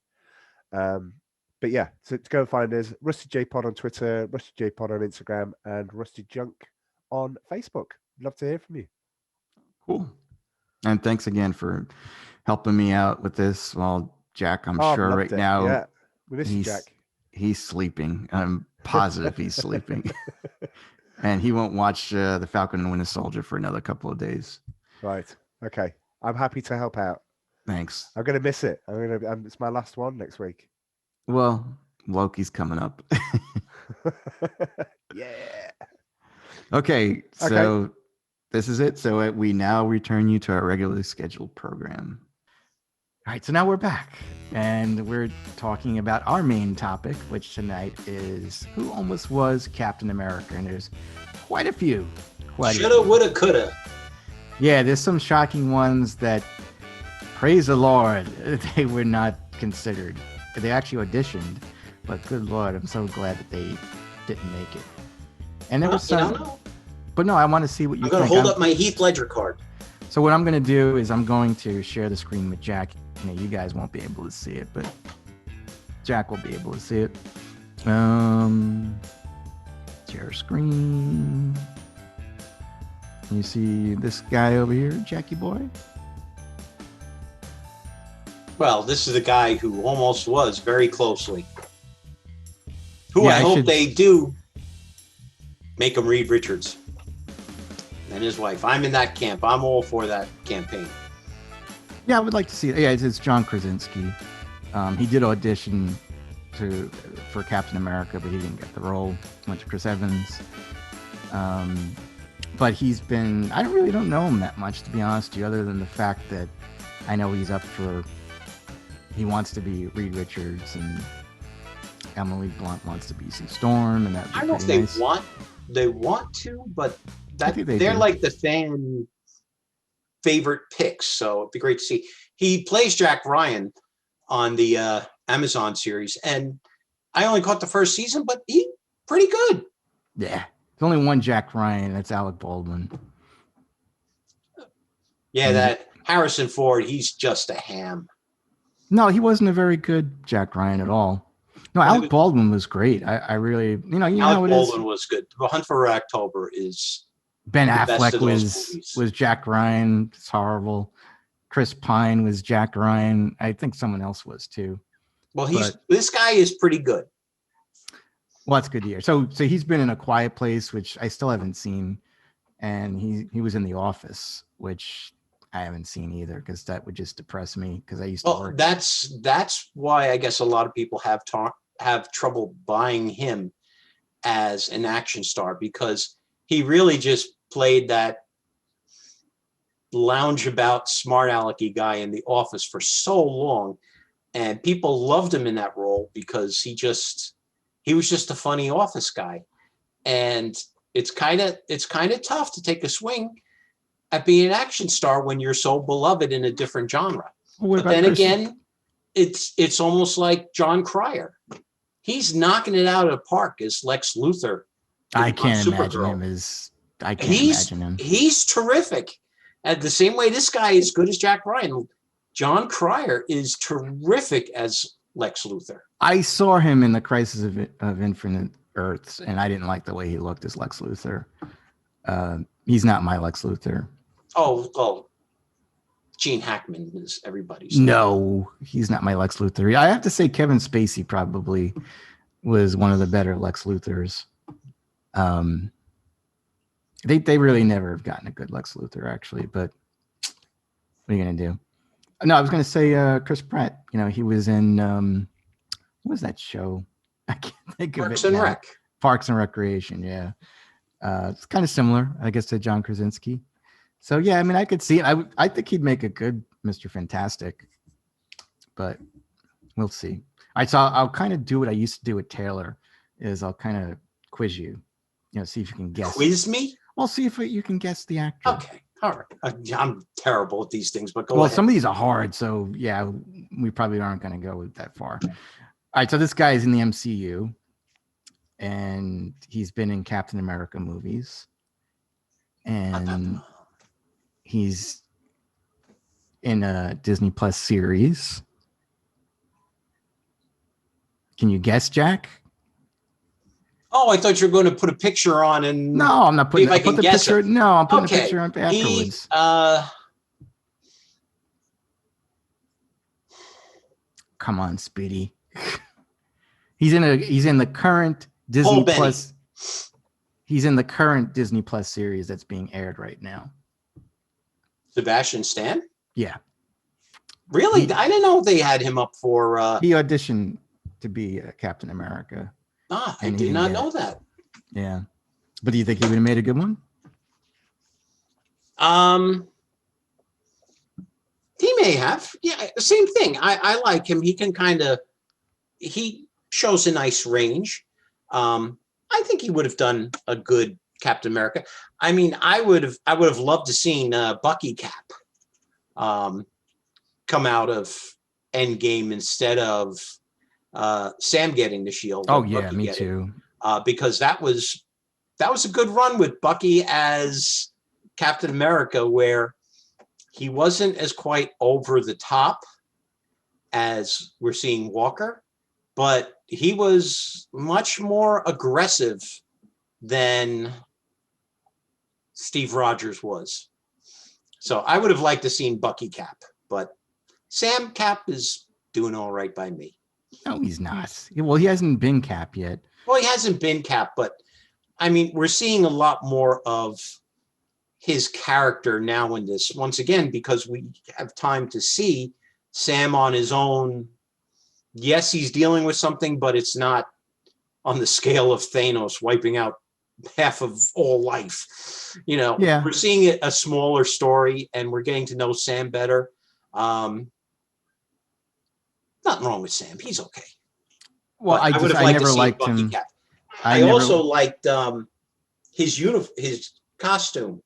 But yeah, so to go and find us, Rusty J Pod on Twitter, Rusty J Pod on Instagram, and Rusty Junk on Facebook. Love to hear from you. Cool. And thanks again for helping me out with this. Well, Jack, I'm sure right now, yeah, we miss you, Jack. He's sleeping. I'm positive he's sleeping. And he won't watch the Falcon and Winter Soldier for another couple of days. Right. Okay. I'm happy to help out. Thanks. I'm gonna miss it. It's my last one next week. Well, Loki's coming up. Yeah. Okay, so this is it. So we now return you to our regularly scheduled program. All right, so now we're back, and we're talking about our main topic, which tonight is who almost was Captain America, and there's quite a few. Shoulda, woulda, coulda. Yeah, there's some shocking ones that, praise the Lord, they were not considered. They actually auditioned, but good Lord, I'm so glad that they didn't make it. And there was some, but no, I want to see what you think. I'm going to hold up my Heath Ledger card. So what I'm going to do is I'm going to share the screen with Jack. You guys won't be able to see it, but Jack will be able to see it. Share screen. You see this guy over here, Jackie boy? Well, this is the guy who almost was very closely. Who I hope they do make him Reed Richards and his wife. I'm in that camp. I'm all for that campaign. Yeah, I would like to see it. Yeah, it's John Krasinski. He did audition for Captain America, but he didn't get the role. Went to Chris Evans. But he's been, I really don't know him that much, to be honest with you, other than the fact that I know he's up for, he wants to be Reed Richards, and Emily Blunt wants to be Sue Storm, and that. I don't know if they want to, but they're like the fan favorite picks, so it'd be great to see. He plays Jack Ryan on the Amazon series, and I only caught the first season, but he's pretty good. Yeah, there's only one Jack Ryan, that's Alec Baldwin. Yeah, that Harrison Ford, he's just a ham. No, he wasn't a very good Jack Ryan at all. No, Alec Baldwin was great. I really, you know Alec Baldwin was good. The Hunt for Red October is. Ben Affleck was Jack Ryan. It's horrible. Chris Pine was Jack Ryan. I think someone else was too. Well, this guy is pretty good. Well, that's good to hear. So he's been in A Quiet Place, which I still haven't seen, and he was in The Office, which I haven't seen either, because that would just depress me, because I used to work. That's why I guess a lot of people have trouble buying him as an action star, because he really just played that lounge about smart alecky guy in The Office for so long, and people loved him in that role because he was just a funny office guy. And it's kind of tough to take a swing at being an action star when you're so beloved in a different genre. But then again, it's almost like John Cryer. He's knocking it out of the park as Lex Luthor. I can't imagine him. He's terrific. At the same way this guy is good as Jack Ryan, John Cryer is terrific as Lex Luthor. I saw him in the Crisis of Infinite Earths, and I didn't like the way he looked as Lex Luthor. He's not my Lex Luthor. Oh, Gene Hackman is everybody's. No, he's not my Lex Luthor. I have to say Kevin Spacey probably was one of the better Lex Luthors. They really never have gotten a good Lex Luthor, actually, but what are you going to do? No, I was going to say Chris Pratt. He was in, what was that show? I can't think of it. Parks and Rec. Parks and Recreation, yeah. It's kind of similar, I guess, to John Krasinski. So, yeah, I mean, I could see it. I think he'd make a good Mr. Fantastic, but we'll see. All right, so I'll kind of do what I used to do with Taylor, is I'll kind of quiz you, see if you can guess. Quiz me? Well, see if you can guess the actor. Okay, all right. I'm terrible at these things, but go ahead. Well, some of these are hard, so, yeah, we probably aren't going to go that far. All right, so this guy is in the MCU, and he's been in Captain America movies, and he's in a Disney Plus series. Can you guess, Jack? Oh, I thought you were going to put a picture on and no, I'm not putting. I put the picture. It. No, I'm putting the picture on afterwards. Come on, Speedy. He's in the current Disney Plus. He's in the current Disney Plus series that's being aired right now. Sebastian Stan? Yeah. Really? I didn't know they had him up for. He auditioned to be Captain America. I did not know that. Yeah. But do you think he would have made a good one? He may have. Yeah, same thing. I like him. He shows a nice range. I think he would have done a good Captain America. I mean, I would have loved to seen Bucky Cap come out of Endgame instead of Sam getting the shield. Oh yeah, me too. Because that was a good run with Bucky as Captain America, where he wasn't as quite over the top as we're seeing Walker, but he was much more aggressive than Steve Rogers was. So I would have liked to seen Bucky Cap, but Sam Cap is doing all right by me. No, he's not. Well, he hasn't been Cap yet. Well, he hasn't been Cap, but I mean, we're seeing a lot more of his character now in this, once again, because we have time to see Sam on his own. Yes, he's dealing with something, but it's not on the scale of Thanos wiping out half of all life. You know, yeah. We're seeing a smaller story, and we're getting to know Sam better. Nothing wrong with Sam. He's okay. Well, I never liked him. Cap. I also liked his costume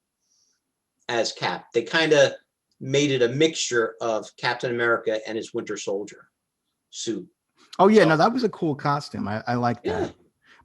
as Cap. They kind of made it a mixture of Captain America and his Winter Soldier suit. Oh yeah, no, that was a cool costume. I like that. Yeah.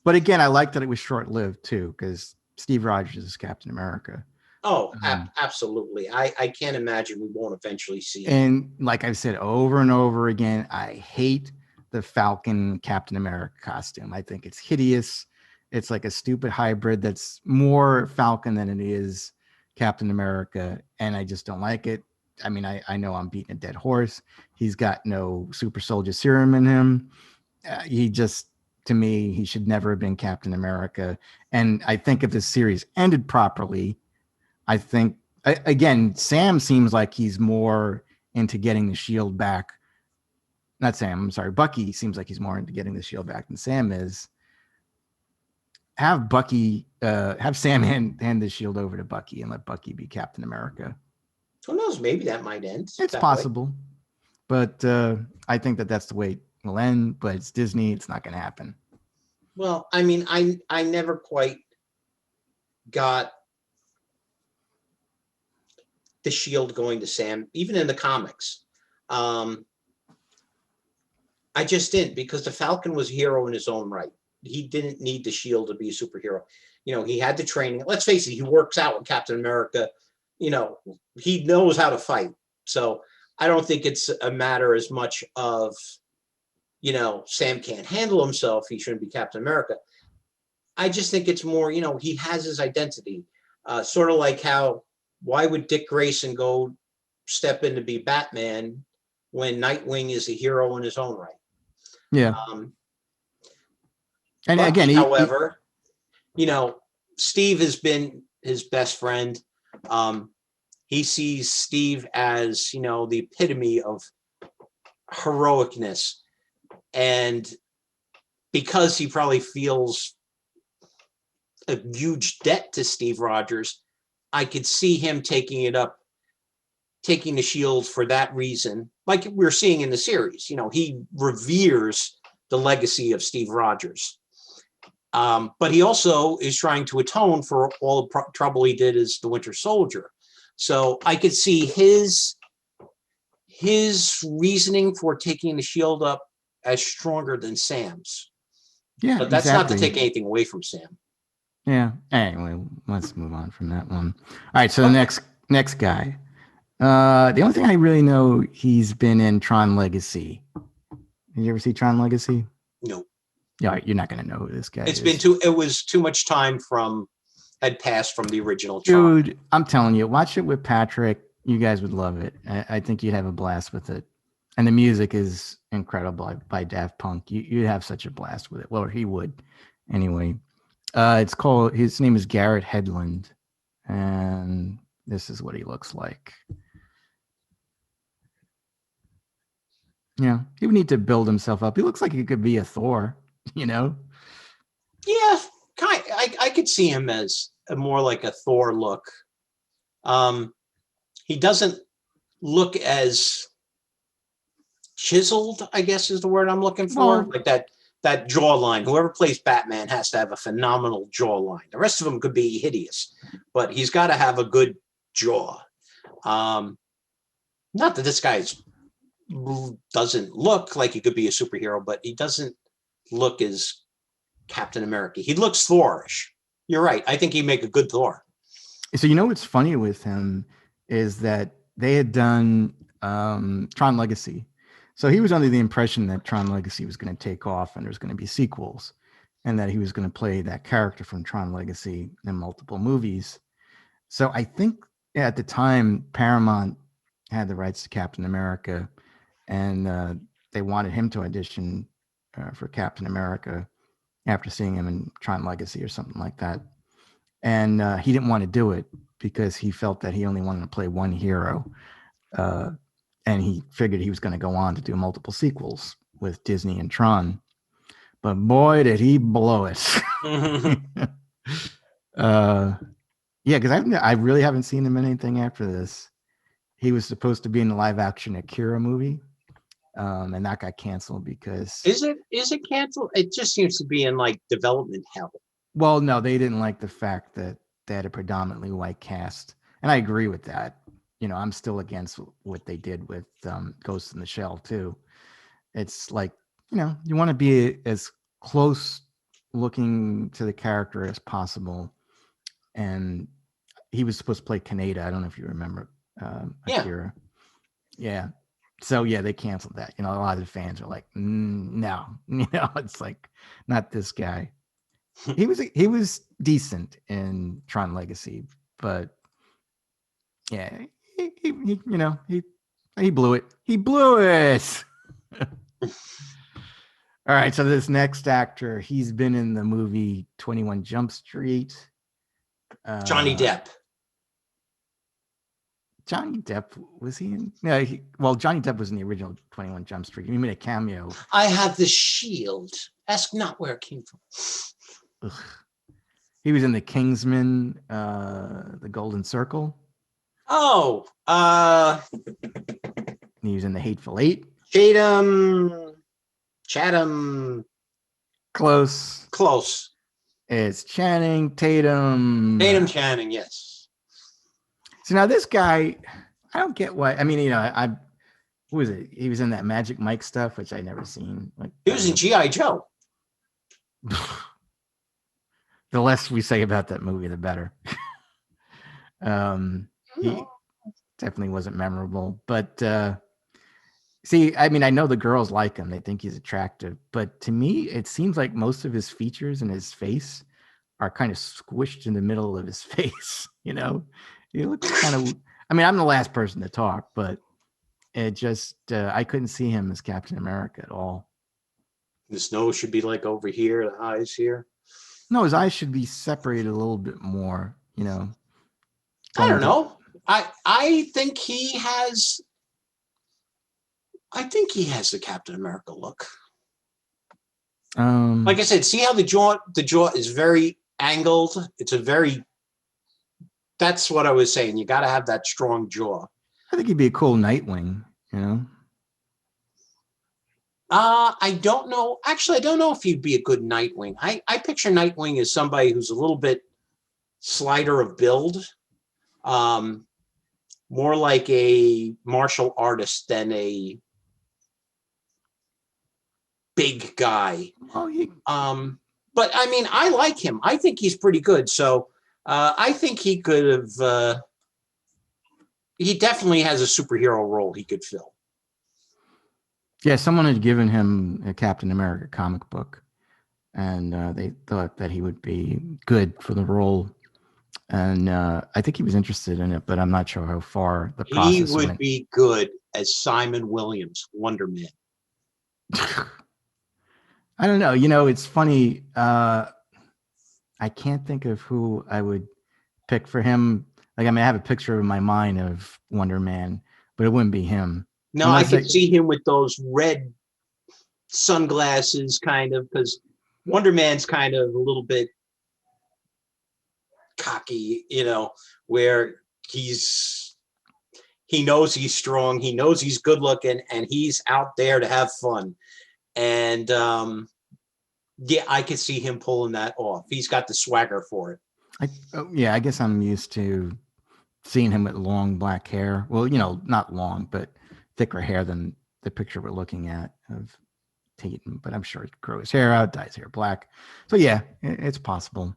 But again, I like that it was short-lived too, because Steve Rogers is Captain America. Oh, absolutely. I can't imagine we won't eventually see him. And like I've said over and over again, I hate the Falcon Captain America costume. I think it's hideous. It's like a stupid hybrid that's more Falcon than it is Captain America, and I just don't like it. I mean, I know I'm beating a dead horse. He's got no super soldier serum in him. He just, to me, he should never have been Captain America. And I think if this series ended properly, I think, again, Sam seems like he's more into getting the shield back. Not Sam, I'm sorry. Bucky seems like he's more into getting the shield back than Sam is. Have Sam hand the shield over to Bucky and let Bucky be Captain America. Who knows? Maybe that might end. It's possible. But I think that's the way it will end. But it's Disney. It's not going to happen. Well, I mean, I never quite got the shield going to Sam, even in the comics. I just didn't, because the Falcon was a hero in his own right. He didn't need the shield to be a superhero. You know, he had the training. Let's face it, he works out with Captain America. You know, he knows how to fight. So I don't think it's a matter as much of, you know, Sam can't handle himself, he shouldn't be Captain America. I just think it's more, you know, he has his identity. Sort of like why would Dick Grayson go step in to be Batman when Nightwing is a hero in his own right? Yeah. And Bucky, again, however, you know, Steve has been his best friend. He sees Steve as, you know, the epitome of heroicness. And because he probably feels a huge debt to Steve Rogers, I could see him taking the shield for that reason. Like we're seeing in the series, you know, he reveres the legacy of Steve Rogers. But he also is trying to atone for all the trouble he did as the Winter Soldier. So I could see his reasoning for taking the shield up as stronger than Sam's. Yeah, but that's exactly. Not to take anything away from Sam. Yeah. Anyway, let's move on from that one. All right. So the next guy. The only thing I really know, he's been in Tron Legacy. Did you ever see Tron Legacy? No. Yeah, you're not going to know who this guy is. It was too much time had passed from the original Tron. Dude, I'm telling you, watch it with Patrick. You guys would love it. I think you'd have a blast with it. And the music is incredible by Daft Punk. You'd have such a blast with it. Well, he would. Anyway, It's called. His name is Garrett Hedlund, and this is what he looks like. He would need to build himself up. He looks like he could be a Thor. Yeah, I could see him as more like a Thor look. He doesn't look as chiseled, I guess is the word I'm looking for. Like that jawline. Whoever plays Batman has to have a phenomenal jawline. The rest of them could be hideous, but he's got to have a good jaw. Not that this guy doesn't look like he could be a superhero, but he doesn't look as Captain America. He looks Thorish. You're right. I think he'd make a good Thor. So what's funny with him is that they had done Tron Legacy. So he was under the impression that Tron Legacy was going to take off and there's going to be sequels and that he was going to play that character from Tron Legacy in multiple movies. So I think at the time, Paramount had the rights to Captain America and they wanted him to audition for Captain America after seeing him in Tron Legacy or something like that. And he didn't want to do it because he felt that he only wanted to play one hero. And he figured he was going to go on to do multiple sequels with Disney and Tron. But boy, did he blow it. Because I really haven't seen him in anything after this. He was supposed to be in the live action Akira movie. And that got canceled because... Is it canceled? It just seems to be in like development hell. Well, no, they didn't like the fact that they had a predominantly white cast. And I agree with that. I'm still against what they did with Ghost in the Shell too. It's like, you want to be as close looking to the character as possible. And he was supposed to play Kaneda. I don't know if you remember Akira. Yeah. So yeah, they canceled that. A lot of the fans are like, no, it's like not this guy. He was decent in Tron Legacy, but yeah, he blew it. He blew it. All right, so this next actor, he's been in the movie 21 Jump Street. Johnny Depp. Johnny Depp, was he in? Yeah, Johnny Depp was in the original 21 Jump Street. He made a cameo. I have the shield. Ask not where it came from. Ugh. He was in The Kingsman, The Golden Circle. Oh, he was in The Hateful Eight. Chatham. Close. It's Channing Tatum. Channing, yes. So now this guy, I don't get why. I mean, who was it? He was in that Magic Mike stuff, which I never seen. Like he was in G.I. Joe. The less we say about that movie, the better. He definitely wasn't memorable, but see, I mean, I know the girls like him; they think he's attractive. But to me, it seems like most of his features and his face are kind of squished in the middle of his face. He looks kind of. I mean, I'm the last person to talk, but it just I couldn't see him as Captain America at all. His nose should be like over here, the eyes here. No, his eyes should be separated a little bit more. I don't know. I think he has. I think he has the Captain America look. Like I said, see how the jaw is very angled. That's what I was saying. You got to have that strong jaw. I think he'd be a cool Nightwing. I don't know. Actually, I don't know if he'd be a good Nightwing. I picture Nightwing as somebody who's a little bit slighter of build, more like a martial artist than a big guy. But I mean, I like him. I think he's pretty good. So I think he could have. He definitely has a superhero role he could fill. Yeah, someone had given him a Captain America comic book, and they thought that he would be good for the role. And I think he was interested in it, but I'm not sure how far the process went. He would be good as Simon Williams, Wonder Man. I don't know. It's funny. I can't think of who I would pick for him. Like, I mean, I have a picture in my mind of Wonder Man, but it wouldn't be him. No, I could see him with those red sunglasses, kind of, because Wonder Man's kind of a little bit cocky, where he knows he's strong, he knows he's good looking, and he's out there to have fun. And yeah, I could see him pulling that off. He's got the swagger for it. I guess I'm used to seeing him with long black hair. Well, not long, but thicker hair than the picture we're looking at of Tatum. But I'm sure he could grow his hair out, dye his hair black. So yeah, it's possible.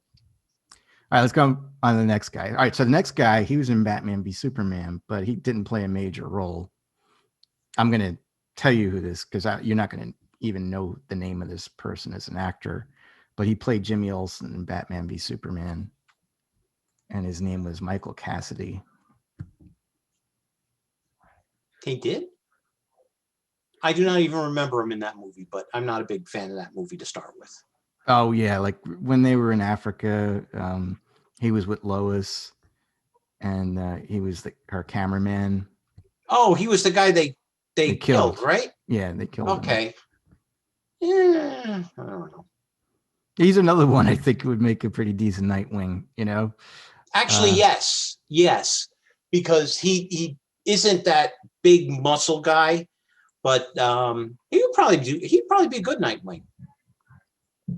All right, let's go on to the next guy. All right, so the next guy, he was in Batman v Superman, but he didn't play a major role. I'm going to tell you who this, because you're not going to even know the name of this person as an actor, but he played Jimmy Olsen in Batman v Superman, and his name was Michael Cassidy. He did? I do not even remember him in that movie, but I'm not a big fan of that movie to start with. Oh yeah, like when they were in Africa, he was with Lois, and he was her cameraman. Oh, he was the guy they killed, right? Yeah, they killed him. Okay. Yeah, I don't know. He's another one I think would make a pretty decent Nightwing, Actually, yes, because he isn't that big muscle guy, but he'd probably be a good Nightwing.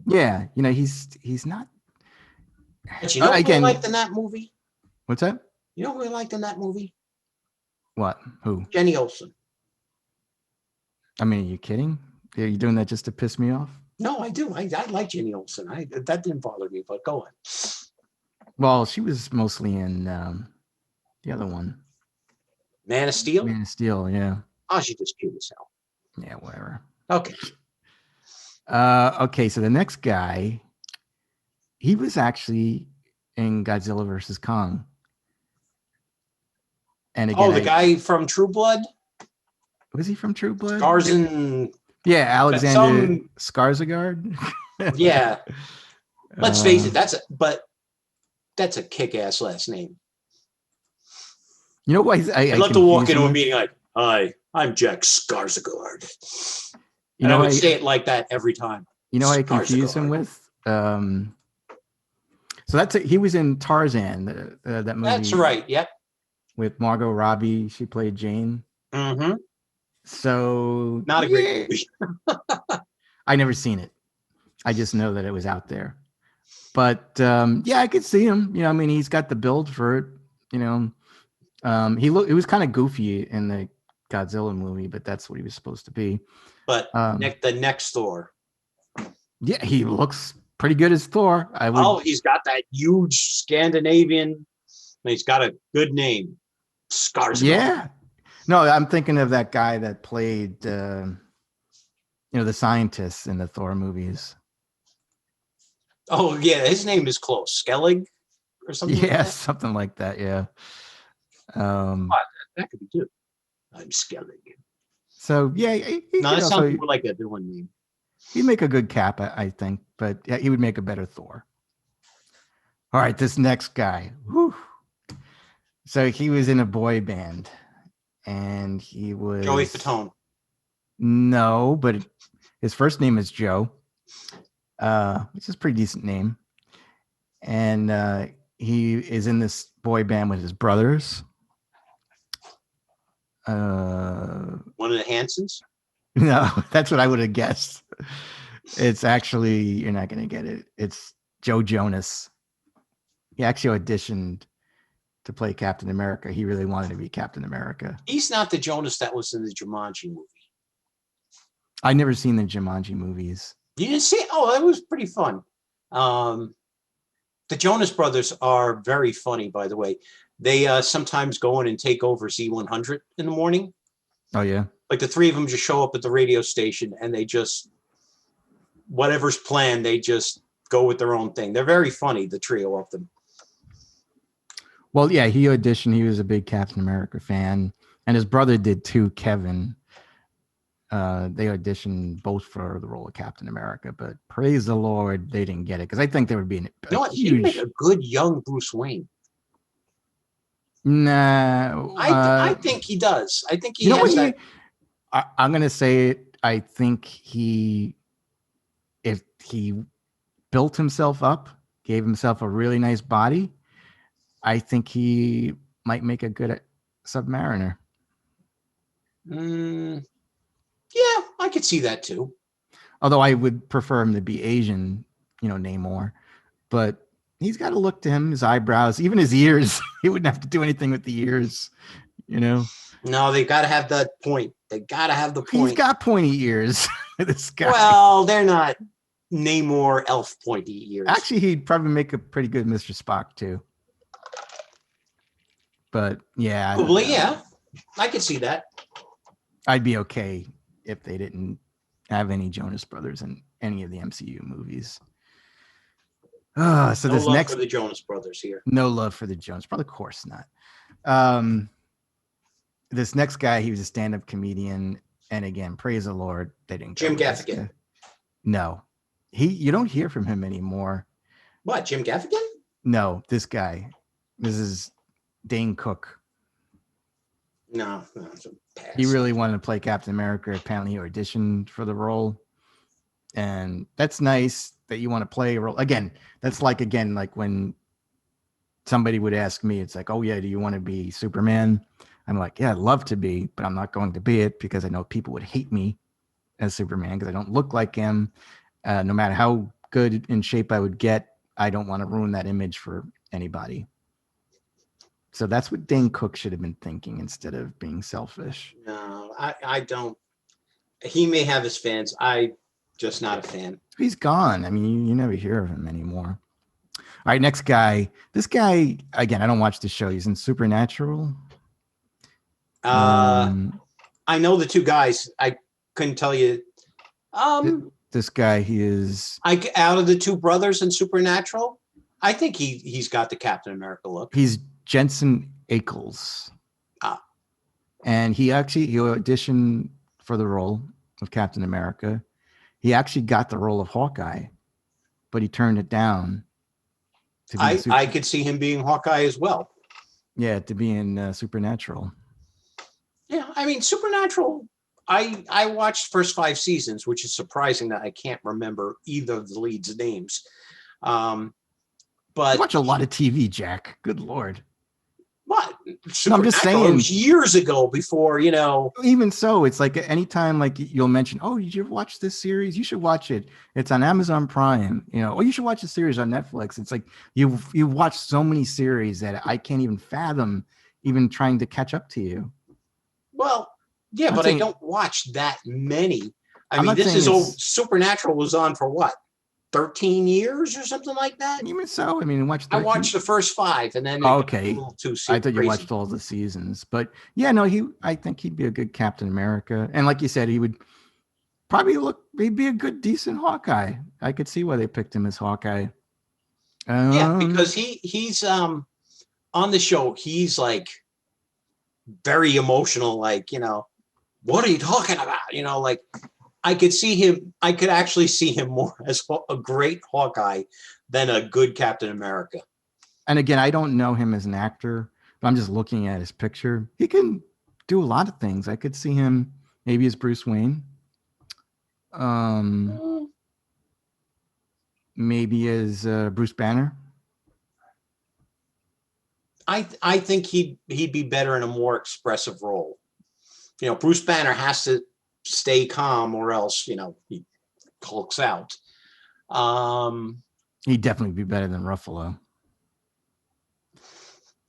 Yeah, he's not. But you know who I liked in that movie? What's that? You know who I liked in that movie? What? Who? Jenny Olsen. I mean, are you kidding? Are you doing that just to piss me off? No, I do. I like Jenny Olsen. That didn't bother me, but go on. Well, she was mostly in the other one. Man of Steel? Man of Steel, yeah. Oh, she's just cute as hell. Yeah, whatever. Okay. Okay, so the next guy, he was actually in Godzilla versus Kong. And again, the guy from True Blood? Was he from True Blood? Skarsgård. Yeah, Alexander Skarsgård. Yeah. Let's face it, that's a kick-ass last name. You know why I'd love to walk into a meeting like, "Hi, I'm Jack Skarsgård." And I would say it like that every time. You know what I confuse him with? So he was in Tarzan, that movie. That's right. Yep. With Margot Robbie, she played Jane. Mm-hmm. So not a great movie. I never seen it. I just know that it was out there. But yeah, I could see him. I mean, he's got the build for it. He was kind of goofy in the Godzilla movie, but that's what he was supposed to be. But the next Thor. Yeah, he looks pretty good as Thor. He's got that huge Scandinavian. He's got a good name, Skarsgård. Yeah. No, I'm thinking of that guy that played, the scientists in the Thor movies. Oh yeah, his name is close, Skellig or something. Yeah, like that? Something like that. Yeah. That could be good. I'm Skellig. So yeah, that sounds more like a villain name. He'd make a good Cap, I think, but yeah, he would make a better Thor. All right, this next guy. Whew. So he was in a boy band, and he was Joey Fatone. No, but his first name is Joe, which is a pretty decent name, and he is in this boy band with his brothers. One of the Hansons? No, that's what I would have guessed. It's actually, you're not going to get it. It's Joe Jonas. He actually auditioned to play Captain America. He really wanted to be Captain America. He's not the Jonas that was in the Jumanji movie. I never seen the Jumanji movies. You didn't see it? Oh, that was pretty fun. The Jonas Brothers are very funny, by the way. They sometimes go in and take over Z100 in the morning. Oh, yeah. Like the three of them just show up at the radio station and they just, whatever's planned, they just go with their own thing. They're very funny, the trio of them. Well, yeah, he auditioned. He was a big Captain America fan. And his brother did too, Kevin. They auditioned both for the role of Captain America, but praise the Lord, they didn't get it because I think there would be He'd make a good young Bruce Wayne. No, I think he does. I think he you know has what that. I'm gonna say it. I think if he built himself up, gave himself a really nice body, I think he might make a good Submariner. Yeah, I could see that too. Although I would prefer him to be Asian, Namor. But he's got to look to him, his eyebrows, even his ears. He wouldn't have to do anything with the ears, No, they got to have that point. They got to have the point. He's got pointy ears. This guy. Well, they're not Namor elf pointy ears. Actually, he'd probably make a pretty good Mr. Spock too. But yeah. Probably, yeah. I could see that. I'd be okay if they didn't have any Jonas Brothers in any of the MCU movies. So no this love next for the Jonas Brothers here. No love for the Jonas Brothers, of course not. This next guy, he was a stand-up comedian, and again, praise the Lord, they didn't. Jim Gaffigan. No, you don't hear from him anymore. What, Jim Gaffigan? No, this guy. This is Dane Cook. No, it's a pass. He really wanted to play Captain America. Apparently, he auditioned for the role, and that's nice that you want to play a role. Again, that's like when somebody would ask me, it's like, oh yeah, do you want to be Superman? I'm like, yeah, I'd love to be, but I'm not going to be it because I know people would hate me as Superman because I don't look like him. No matter how good in shape I would get, I don't want to ruin that image for anybody. So that's what Dane Cook should have been thinking instead of being selfish. No, I don't. He may have his fans. I just not a fan. He's gone. I mean, you never hear of him anymore. All right, next guy. This guy, again, I don't watch the show. He's in Supernatural. I know the two guys. I couldn't tell you. This guy, he is. Out of the two brothers in Supernatural, I think he's got the Captain America look. He's Jensen Ackles. And he auditioned for the role of Captain America. He actually got the role of Hawkeye, but he turned it down. I could see him being Hawkeye as well. Yeah, to be in Supernatural. Yeah, I mean, Supernatural, I watched first 5 seasons, which is surprising that I can't remember either of the leads' names. But you watch a lot of TV, Jack. Good Lord. What? No, I'm just saying. It was years ago before, Even so, it's like anytime you'll mention, oh, did you watch this series? You should watch it. It's on Amazon Prime. Oh, you should watch the series on Netflix. It's like you've watched so many series that I can't even fathom even trying to catch up to you. Well, yeah, but I don't watch that many. I mean, this is old. Supernatural was on for what? 13 years or something like that. Even so, I mean, I watched the first 5 and then okay. I thought you watched all the seasons, but yeah, no, I think he'd be a good Captain America, and like you said, he would probably he'd be a good, decent Hawkeye. I could see why they picked him as Hawkeye. Yeah, because he's on the show. He's like very emotional, like what are you talking about? Like. I could see him. I could actually see him more as a great Hawkeye than a good Captain America. And again, I don't know him as an actor, but I'm just looking at his picture. He can do a lot of things. I could see him maybe as Bruce Wayne, maybe as Bruce Banner. I think he'd be better in a more expressive role. Bruce Banner has to stay calm or else he hulks out. He'd definitely be better than Ruffalo.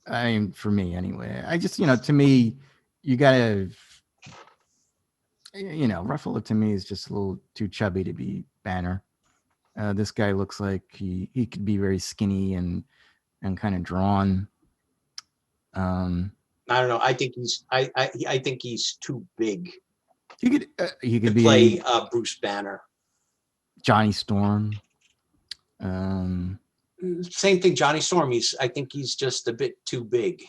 I mean, for me anyway. I just to me, you gotta Ruffalo to me is just a little too chubby to be Banner. This guy looks like he could be very skinny and kind of drawn. I don't know. I think he's too big. He could play Bruce Banner, Johnny Storm. Same thing, Johnny Storm. I think he's just a bit too big.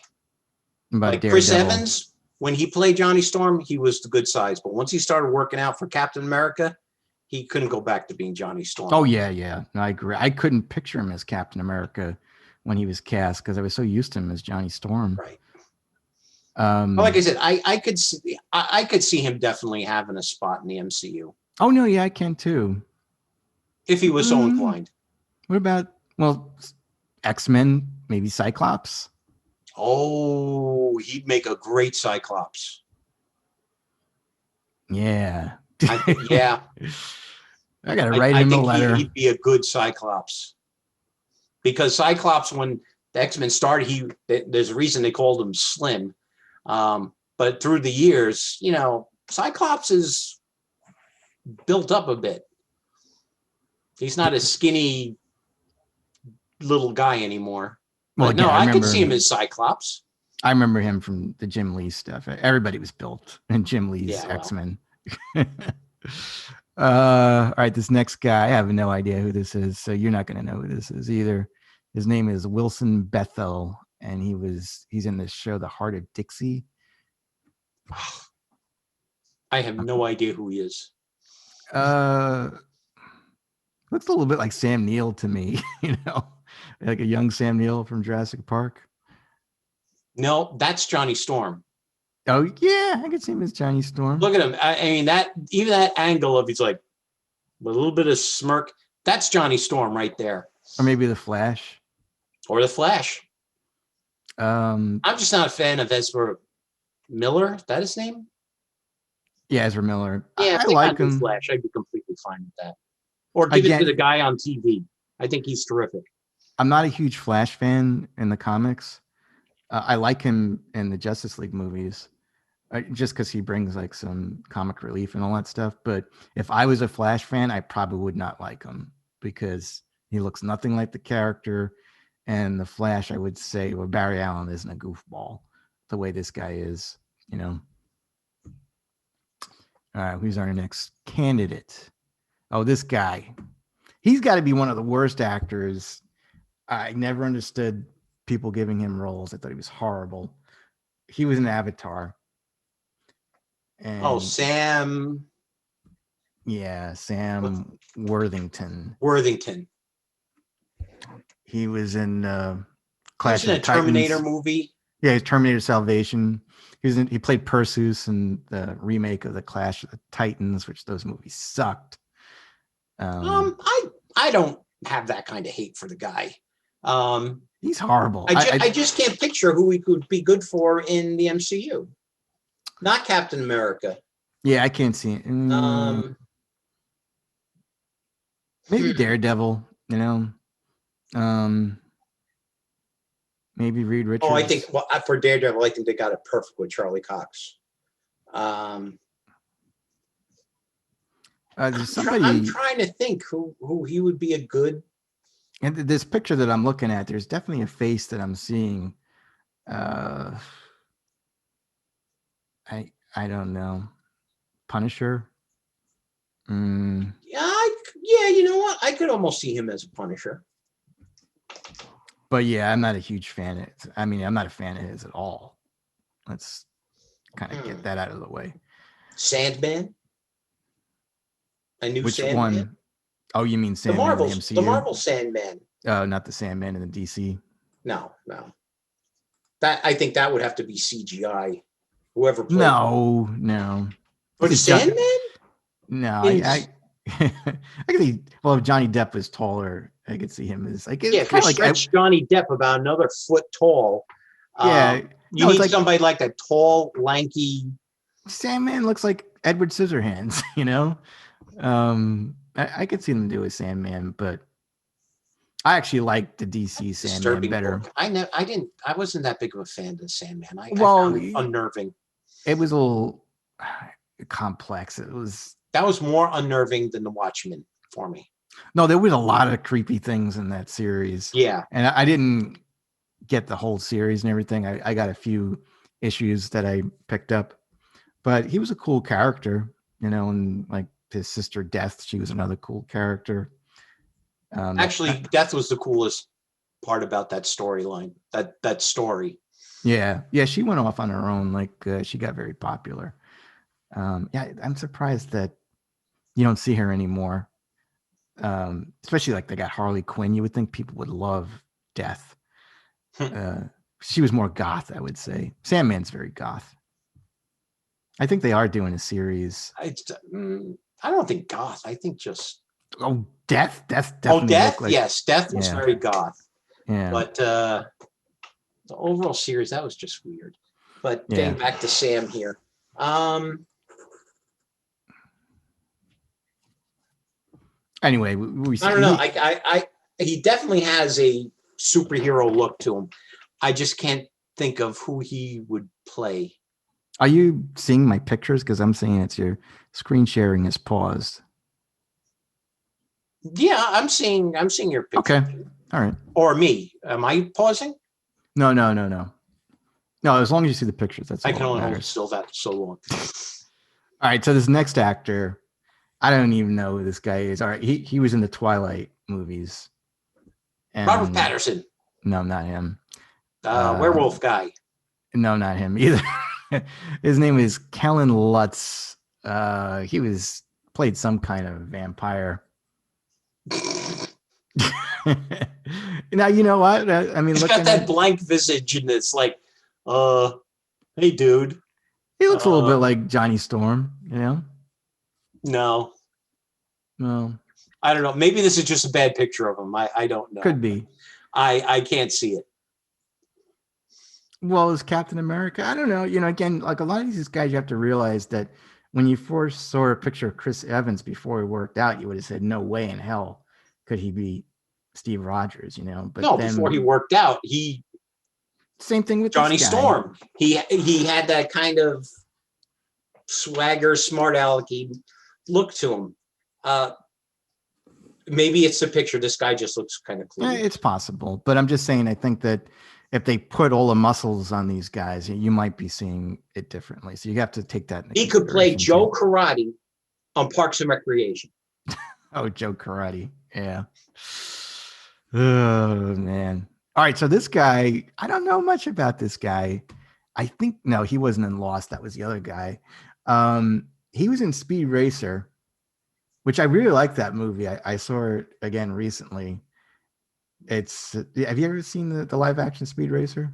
Like Chris Evans. when he played Johnny Storm, he was the good size. But once he started working out for Captain America, he couldn't go back to being Johnny Storm. Oh yeah. No, I agree. I couldn't picture him as Captain America when he was cast because I was so used to him as Johnny Storm. Right. Like I said, I could see him definitely having a spot in the MCU. Oh no, yeah, I can too. If he was so inclined. What about X-Men? Maybe Cyclops. Oh, he'd make a great Cyclops. Yeah. Yeah. I gotta write him a letter. He'd be a good Cyclops. Because Cyclops, when the X-Men started, there's a reason they called him Slim. But through the years, you know, Cyclops is built up a bit. He's not a skinny little guy anymore. Well, no, I could see him as Cyclops. I remember him from the Jim Lee stuff. Everybody was built in Jim Lee's X-Men. All right, this next guy, I have no idea who this is, so you're not going to know who this is either. His name is Wilson Bethel, and he's in this show, The Heart of Dixie. I have no idea who he is. Looks a little bit like Sam Neill to me, you know, like a young Sam Neill from Jurassic Park. No, that's Johnny Storm. Oh yeah, I could see him as Johnny Storm. Look at him. I mean, even that angle of he's like a little bit of smirk. That's Johnny Storm right there. Or maybe the Flash. Or the Flash. I'm just not a fan of Ezra Miller. Is that his name? Yeah, Ezra Miller. Yeah, I like him. Flash. I'd be completely fine with that. Or give it to the guy on TV. I think he's terrific. I'm not a huge Flash fan in the comics. I like him in the Justice League movies, just because he brings like some comic relief and all that stuff. But if I was a Flash fan, I probably would not like him because he looks nothing like the character. And the Flash, I would say, well, Barry Allen isn't a goofball the way this guy is, you know. All right, who's our next candidate? Oh, this guy. He's got to be one of the worst actors. I never understood people giving him roles. I thought he was horrible. He was an Avatar. And Sam. Yeah, Sam Worthington. He was in Clash of the Titans. Terminator movie. Yeah, Terminator Salvation. He played Perseus in the remake of the Clash of the Titans, which those movies sucked. I don't have that kind of hate for the guy. He's horrible. I just can't picture who he could be good for in the MCU. Not Captain America. Yeah, I can't see it. Maybe Daredevil, you know. Maybe Reed Richards. Oh, I think for Daredevil, I think they got it perfect with Charlie Cox. There's somebody. I'm trying to think who he would be a good. And this picture that I'm looking at, there's definitely a face that I'm seeing. I don't know. Punisher. Yeah, you know what? I could almost see him as a Punisher. But yeah, I'm not a huge fan of it. I mean, I'm not a fan of his at all. Let's kind of get that out of the way. Sandman. Which Sandman? One? Oh, you mean Sandman in the MCU? The Marvel Sandman. Oh, not the Sandman in the DC. No. I think that would have to be CGI. Whoever played No. For the Sandman? No, I could see. Well, if Johnny Depp was taller, I could see him as like. Yeah, kind of stretch Johnny Depp about another foot tall. Yeah, you need somebody like that tall, lanky. Sandman looks like Edward Scissorhands, you know. I could see them do a Sandman, but I actually like the DC Sandman better. Book. I wasn't that big of a fan of Sandman. I found it unnerving. It was a little complex. That was more unnerving than the Watchmen for me. No, there was a lot of creepy things in that series. Yeah, and I didn't get the whole series and everything. I got a few issues that I picked up, but he was a cool character, you know, and like his sister Death, she was another cool character. Actually, Death was the coolest part about that storyline. That story. Yeah, yeah, she went off on her own. Like she got very popular. Yeah, I'm surprised that you don't see her anymore. Especially like they got Harley Quinn. You would think people would love Death. Uh, she was more goth, I would say. Sandman's very goth. I think they are doing a series. I don't think goth. I think just Death definitely Death. looked like, Yes, Death was yeah. very goth. Yeah. But the overall series, that was just weird. But getting back to Sam here. Anyway, I don't know. He definitely has a superhero look to him. I just can't think of who he would play. Are you seeing my pictures? Because I'm seeing it's your screen sharing is paused. Yeah, I'm seeing your picture. Okay. All right. Or me. Am I pausing? No. No, as long as you see the pictures, that's all. I can only that hold still that so long. All right, so this next actor, I don't even know who this guy is. All right, he was in the Twilight movies. And Robert Patterson. No, not him. Werewolf guy. No, not him either. His name is Kellen Lutz. He played some kind of vampire. Now you know what? I mean, he's got that blank visage, and it's like, hey, dude. He looks a little bit like Johnny Storm, you know? No. No. I don't know. Maybe this is just a bad picture of him. I don't know. Could be. I can't see it. Well, as Captain America, I don't know. You know, again, like a lot of these guys, you have to realize that when you first saw a picture of Chris Evans before he worked out, you would have said, no way in hell could he be Steve Rogers, you know? But no, then, before he worked out, same thing with Johnny Storm. He had that kind of swagger, smart alecky look to him. Maybe it's the picture. This guy just looks kind of cool. It's possible, but I'm just saying, I think that if they put all the muscles on these guys, you might be seeing it differently. So you have to take that. He could play Joe Karate on Parks and Recreation. Oh, Joe Karate. Yeah. Oh, man. All right. So this guy, I don't know much about this guy. I think, no, he wasn't in Lost. That was the other guy. He was in Speed Racer, which I really like that movie. I saw it again recently. Have you ever seen the live action Speed Racer?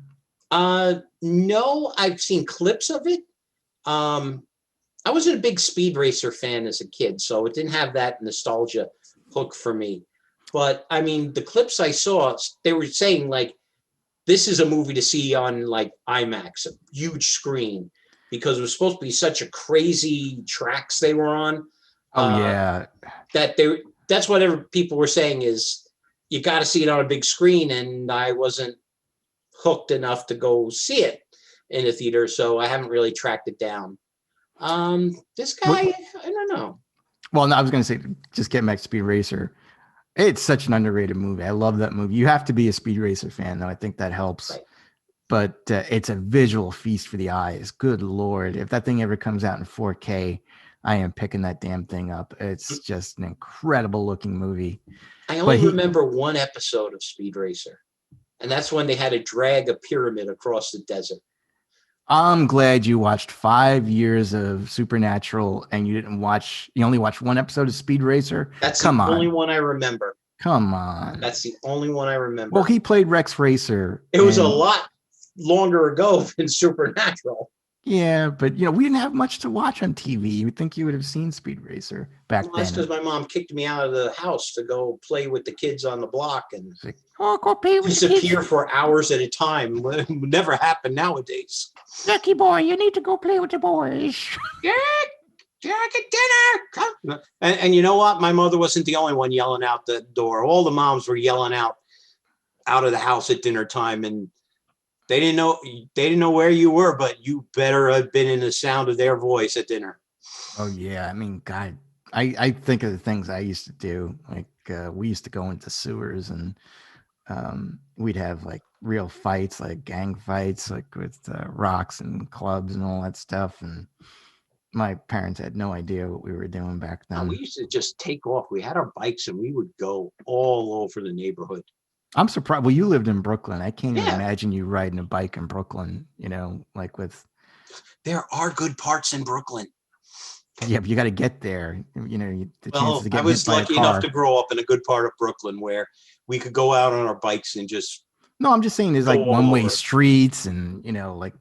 No, I've seen clips of it. I wasn't a big Speed Racer fan as a kid, so it didn't have that nostalgia hook for me. But I mean, the clips I saw, they were saying like, this is a movie to see on like IMAX, a huge screen, because it was supposed to be such a crazy tracks they were on. Oh yeah. That's what people were saying is you got to see it on a big screen, and I wasn't hooked enough to go see it in the theater, so I haven't really tracked it down. This guy, I don't know. Well, no, I was going to say, just getting back to Speed Racer. It's such an underrated movie. I love that movie. You have to be a Speed Racer fan, though. I think that helps. Right. But it's a visual feast for the eyes. Good Lord. If that thing ever comes out in 4K, I am picking that damn thing up. It's just an incredible looking movie. I only remember one episode of Speed Racer, and that's when they had to drag a pyramid across the desert. I'm glad you watched 5 years of Supernatural and you only watched one episode of Speed Racer. That's the only one I remember. Come on. That's the only one I remember. Well, he played Rex Racer. It was a lot longer ago than Supernatural. Yeah, but we didn't have much to watch on TV. You would think you would have seen Speed Racer back then. That's because my mom kicked me out of the house to go play with the kids on the block and go play with disappear for hours at a time. It would never happen nowadays. Lucky boy, you need to go play with the boys. Jack at dinner. And you know what? My mother wasn't the only one yelling out the door. All the moms were yelling out of the house at dinner time, and they didn't know where you were, but you better have been in the sound of their voice at dinner. Oh yeah, I mean, God, I think of the things I used to do. Like we used to go into sewers, and we'd have like real fights, like gang fights, like with rocks and clubs and all that stuff. And my parents had no idea what we were doing back then. We used to just take off. We had our bikes, and we would go all over the neighborhood. I'm surprised. Well, you lived in Brooklyn. I can't even Yeah. imagine you riding a bike in Brooklyn, like with. There are good parts in Brooklyn. Yeah, but you got to get there. The chances of I getting hit was by a lucky enough car. to grow up in a good part of Brooklyn where we could go out on our bikes and just. No, I'm just saying there's Go like all one-way over. streets and, like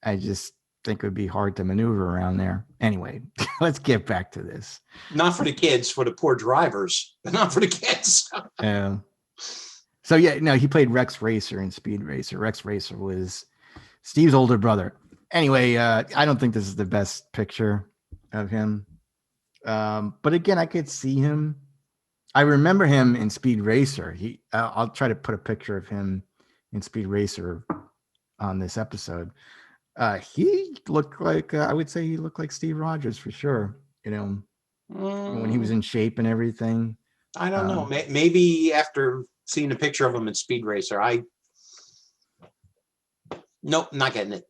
I just think it would be hard to maneuver around there. Anyway, let's get back to this. Not for the kids, for the poor drivers, but not for the kids. So yeah, no, he played Rex Racer in Speed Racer. Rex Racer was Steve's older brother. Anyway, I don't think this is the best picture of him. But again, I could see him. I remember him in Speed Racer. I'll try to put a picture of him in Speed Racer on this episode. He looked like I would say he looked like Steve Rogers for sure. When he was in shape and everything. I don't know. Maybe after seeing a picture of him in Speed Racer, nope, not getting it.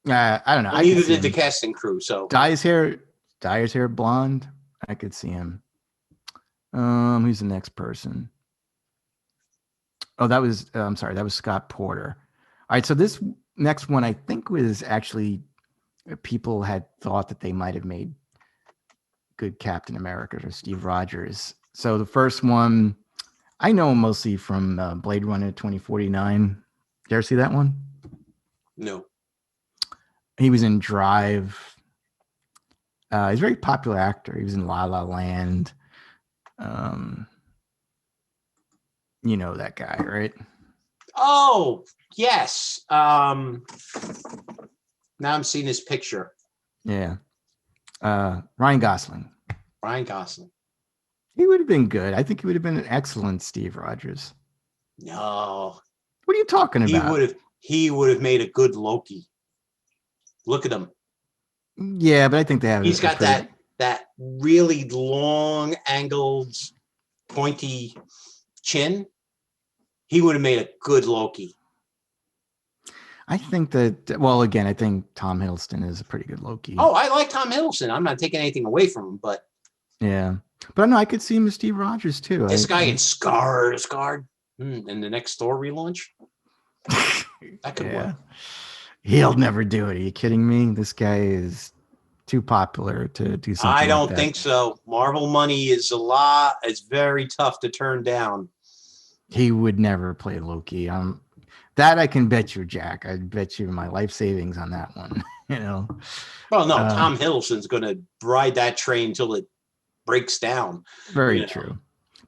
I don't know. Neither did the casting crew. So dye his hair blonde. I could see him. Who's the next person? Oh, that was I'm sorry, that was Scott Porter. All right, so this next one I think was actually people had thought that they might have made good Captain America or Steve Rogers. So the first one, I know him mostly from Blade Runner 2049. Did you ever see that one? No. He was in Drive. He's a very popular actor. He was in La La Land. You know that guy, right? Oh, yes. Now I'm seeing his picture. Yeah. Ryan Gosling. Ryan Gosling. He would have been good. I think he would have been an excellent Steve Rogers. No. What are you talking about? He would have made a good Loki. Look at him. Yeah, but I think they have. He's got that really long, angled, pointy chin. He would have made a good Loki. I think that. Well, again, I think Tom Hiddleston is a pretty good Loki. Oh, I like Tom Hiddleston. I'm not taking anything away from him, but yeah, but no, I could see him as Steve Rogers too. This guy in Skarsgård in the next Thor relaunch. That could work. He'll never do it. Are you kidding me? This guy is too popular to do something. I don't think so. Marvel money is it's very tough to turn down. He would never play Loki. That I can bet you, Jack. I'd bet you my life savings on that one. Well, no, Tom Hiddleston's going to ride that train till it breaks down. Very true.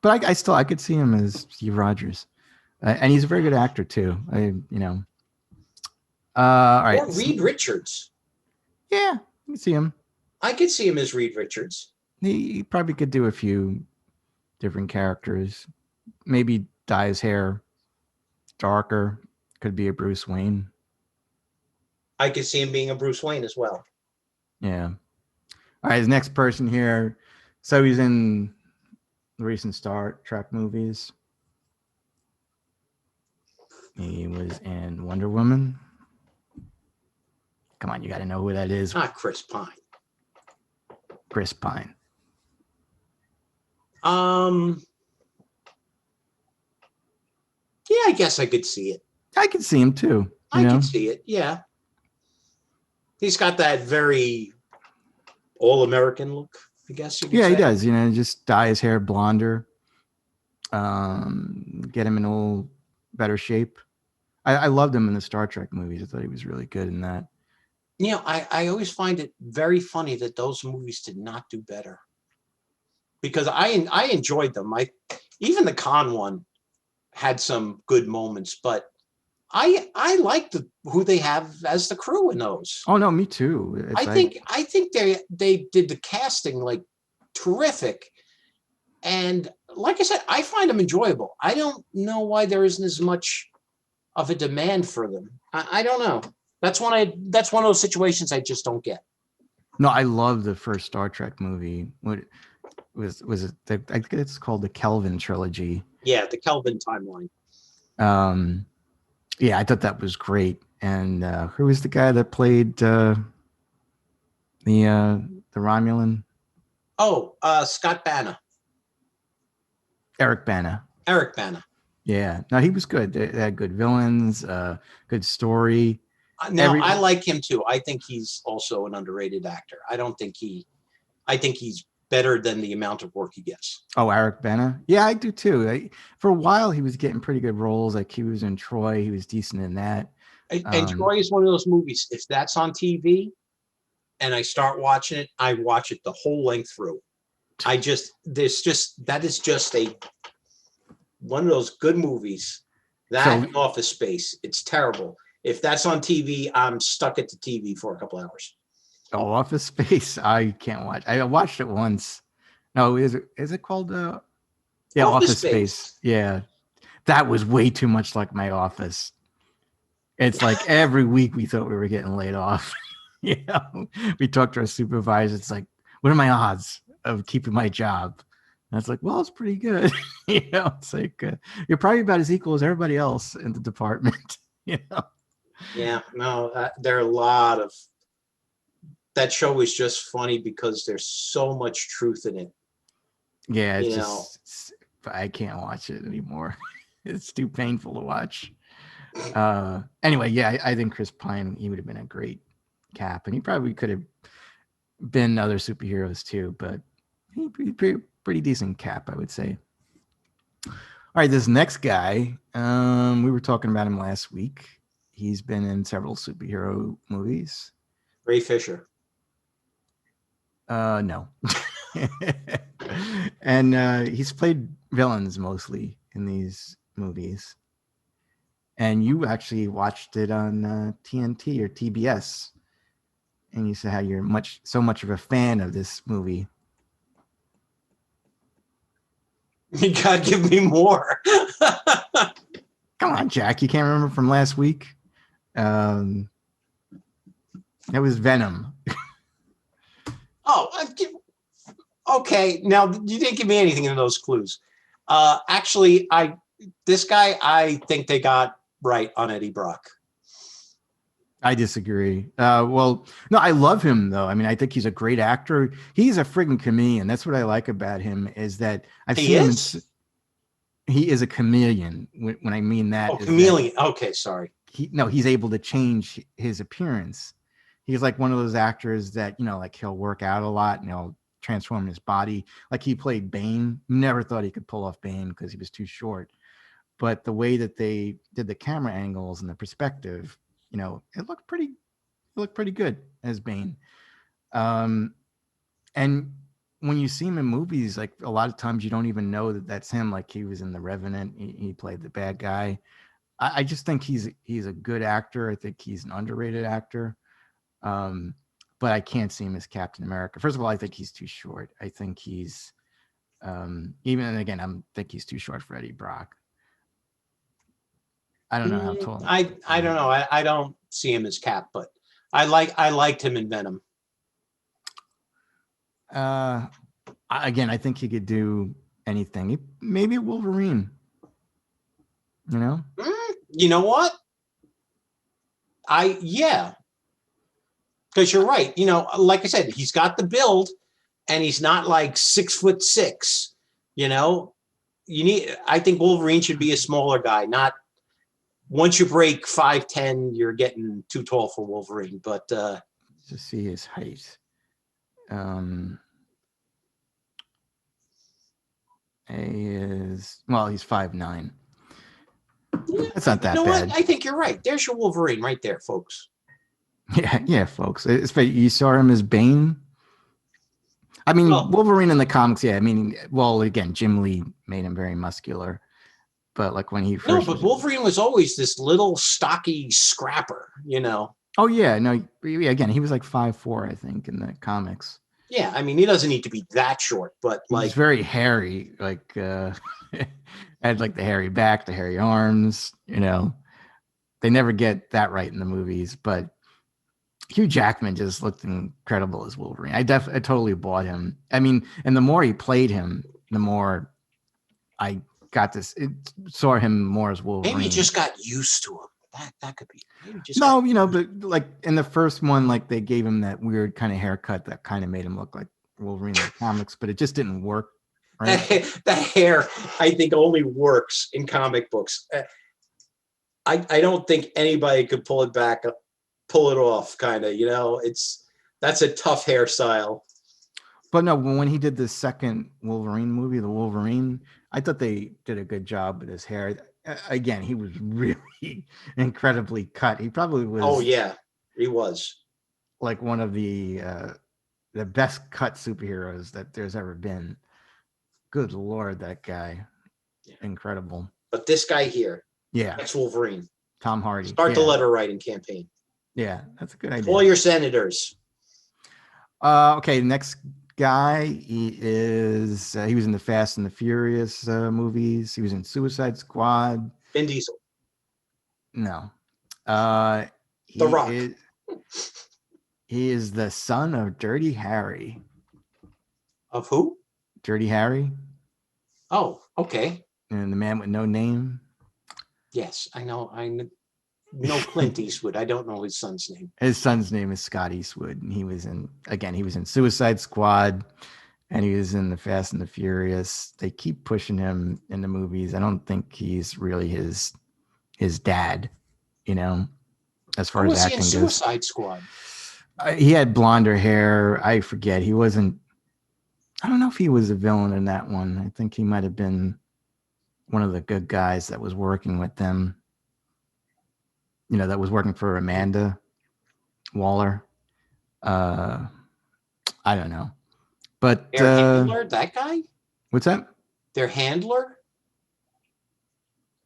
But I could see him as Steve Rogers, and he's a very good actor too. All right. Or Reed Richards. Yeah, you can see him. I could see him as Reed Richards. He probably could do a few different characters. Maybe dye his hair darker. Could be a Bruce Wayne. I could see him being a Bruce Wayne as well. Yeah. All right, his next person here. So he's in the recent Star Trek movies. He was in Wonder Woman. Come on, you got to know who that is. Not Chris Pine. Chris Pine. Yeah, I guess I could see it. I can see him too. I can see it. Yeah. He's got that very all-American look, I guess you could say. He does. Just dye his hair blonder. Get him in a little better shape. I loved him in the Star Trek movies. I thought he was really good in that. I always find it very funny that those movies did not do better. Because I enjoyed them. Even the Khan one had some good moments, but I like who they have as the crew in those. Oh no, me too. I think they did the casting like terrific, and like I said, I find them enjoyable. I don't know why there isn't as much of a demand for them. I don't know. That's one of those situations I just don't get. No, I love the first Star Trek movie. What was it? I think it's called the Kelvin Trilogy. Yeah, the Kelvin timeline. Yeah, I thought that was great. And who was the guy that played the Romulan? Oh, Scott Bana. Eric Bana. Eric Bana. Yeah, no, he was good. They had good villains, good story. Now, I like him too. I think he's also an underrated actor. I think he's better than the amount of work he gets. Oh, Eric Bana. Yeah, I do too. For a while, he was getting pretty good roles. Like he was in Troy. He was decent in that. And Troy is one of those movies. If that's on TV and I start watching it, I watch it the whole length through. That is just one of those good movies. That Office Space. It's terrible. If that's on TV, I'm stuck at the TV for a couple hours. Oh, Office Space. I can't watch. I watched it once. No, is it called? Yeah, Office Space. Yeah, that was way too much like my office. It's like every week we thought we were getting laid off. We talked to our supervisor. It's like, what are my odds of keeping my job? And it's like, well, it's pretty good. It's like you're probably about as equal as everybody else in the department. Yeah, no, there are a lot of. That show is just funny because there's so much truth in it. Yeah, I can't watch it anymore. It's too painful to watch. Anyway, yeah, I think Chris Pine, he would have been a great Cap, and he probably could have been other superheroes too, but he'd be pretty decent Cap, I would say. All right, this next guy, we were talking about him last week. He's been in several superhero movies. Ray Fisher. No. And he's played villains mostly in these movies. And you actually watched it on TNT or TBS. And you said how you're so much of a fan of this movie. You gotta give me more. Come on, Jack. You can't remember from last week? That was Venom. Oh, okay. Now you didn't give me anything in those clues. Actually, this guy, I think they got right on Eddie Brock. I disagree. Well, no, I love him though. I mean, I think he's a great actor. He's a friggin' chameleon. That's what I like about him is that I've seen him. He is a chameleon. When I mean that, chameleon. Okay, sorry. He's able to change his appearance. He's like one of those actors that, like he'll work out a lot and he'll transform his body. Like he played Bane. Never thought he could pull off Bane because he was too short. But the way that they did the camera angles and the perspective, it looked pretty good as Bane. And when you see him in movies, like a lot of times you don't even know that that's him. Like he was in The Revenant. He played the bad guy. I just think he's a good actor. I think he's an underrated actor. But I can't see him as Captain America. First of all, I think he's too short. I think he's I think he's too short for Eddie Brock. I don't know how tall. I don't know. I don't see him as Cap, but I liked him in Venom. Again, I think he could do anything. Maybe a Wolverine. You know what? Because you're right. Like I said, he's got the build, and he's not like 6'6". I think Wolverine should be a smaller guy. Not once you break 5'10", you're getting too tall for Wolverine. But to see his height, he's 5'9". That's not that bad. What? I think you're right. There's your Wolverine right there, folks. Yeah, folks. You saw him as Bane. I mean, Wolverine in the comics. Yeah, I mean, again, Jim Lee made him very muscular, but like when he first. No, but Wolverine was always this little stocky scrapper. Oh yeah, no. Again, he was like 5'4", I think, in the comics. Yeah, I mean, he doesn't need to be that short, but he's very hairy. Like had like the hairy back, the hairy arms. They never get that right in the movies, but Hugh Jackman just looked incredible as Wolverine. I totally bought him. I mean, and the more he played him, the more I saw him more as Wolverine. Maybe you just got used to him. That could be. But like in the first one, like they gave him that weird kind of haircut that kind of made him look like Wolverine in the comics, but it just didn't work right? That hair, I think, only works in comic books. I don't think anybody could pull it back, pull it off, kind of. That's a tough hairstyle. But no, when he did the second Wolverine movie, the Wolverine, I thought they did a good job with his hair. Again, he was really incredibly cut. He probably was. Oh yeah, he was like one of the best cut superheroes that there's ever been. Good Lord, that guy. Yeah. Incredible. But this guy here, yeah, that's Wolverine. Tom Hardy. Start the letter writing campaign. Yeah, that's a good idea. All your senators. Okay, next guy, he was in the Fast and the Furious movies. He was in Suicide Squad. Vin Diesel. No. The Rock. He is the son of Dirty Harry. Of who? Dirty Harry. Oh, okay. And the man with no name. Yes, I know. I know Clint Eastwood. I don't know his son's name. His son's name is Scott Eastwood, and he was in Suicide Squad, and he was in the Fast and the Furious. They keep pushing him in the movies. I don't think he's really his dad, as far as acting goes. Suicide Squad? He had blonder hair. I forget. He wasn't. I don't know if he was a villain in that one. I think he might have been one of the good guys that was working with them. That was working for Amanda Waller. I don't know. But their handler, that guy? What's that? Their handler?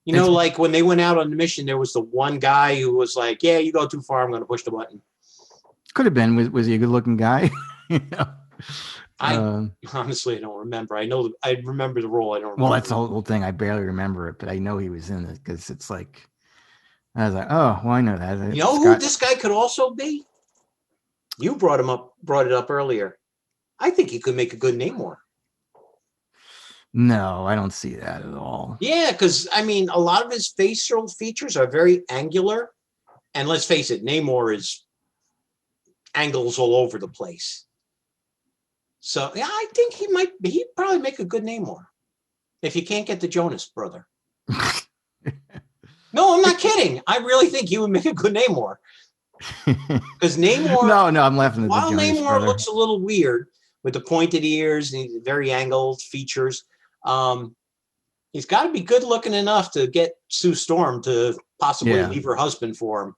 Like when they went out on the mission, there was the one guy who was like, yeah, you go too far, I'm going to push the button. Could have been. Was he a good-looking guy? I honestly don't remember. I remember the role. I don't remember. Well, that's the whole thing. I barely remember it, but I know he was in it because it's like, I was like, oh, well, I know that. Who this guy could also be? You brought it up earlier. I think he could make a good Namor. No, I don't see that at all. Yeah, because a lot of his facial features are very angular, and let's face it, Namor is angles all over the place. So yeah, I think he'd probably make a good Namor if you can't get the Jonas brother. No, I'm not kidding. I really think he would make a good Namor. Because Namor. No, I'm laughing at while the Jonas Namor brother. Looks a little weird with the pointed ears and very angled features, he's got to be good looking enough to get Sue Storm to possibly leave her husband for him.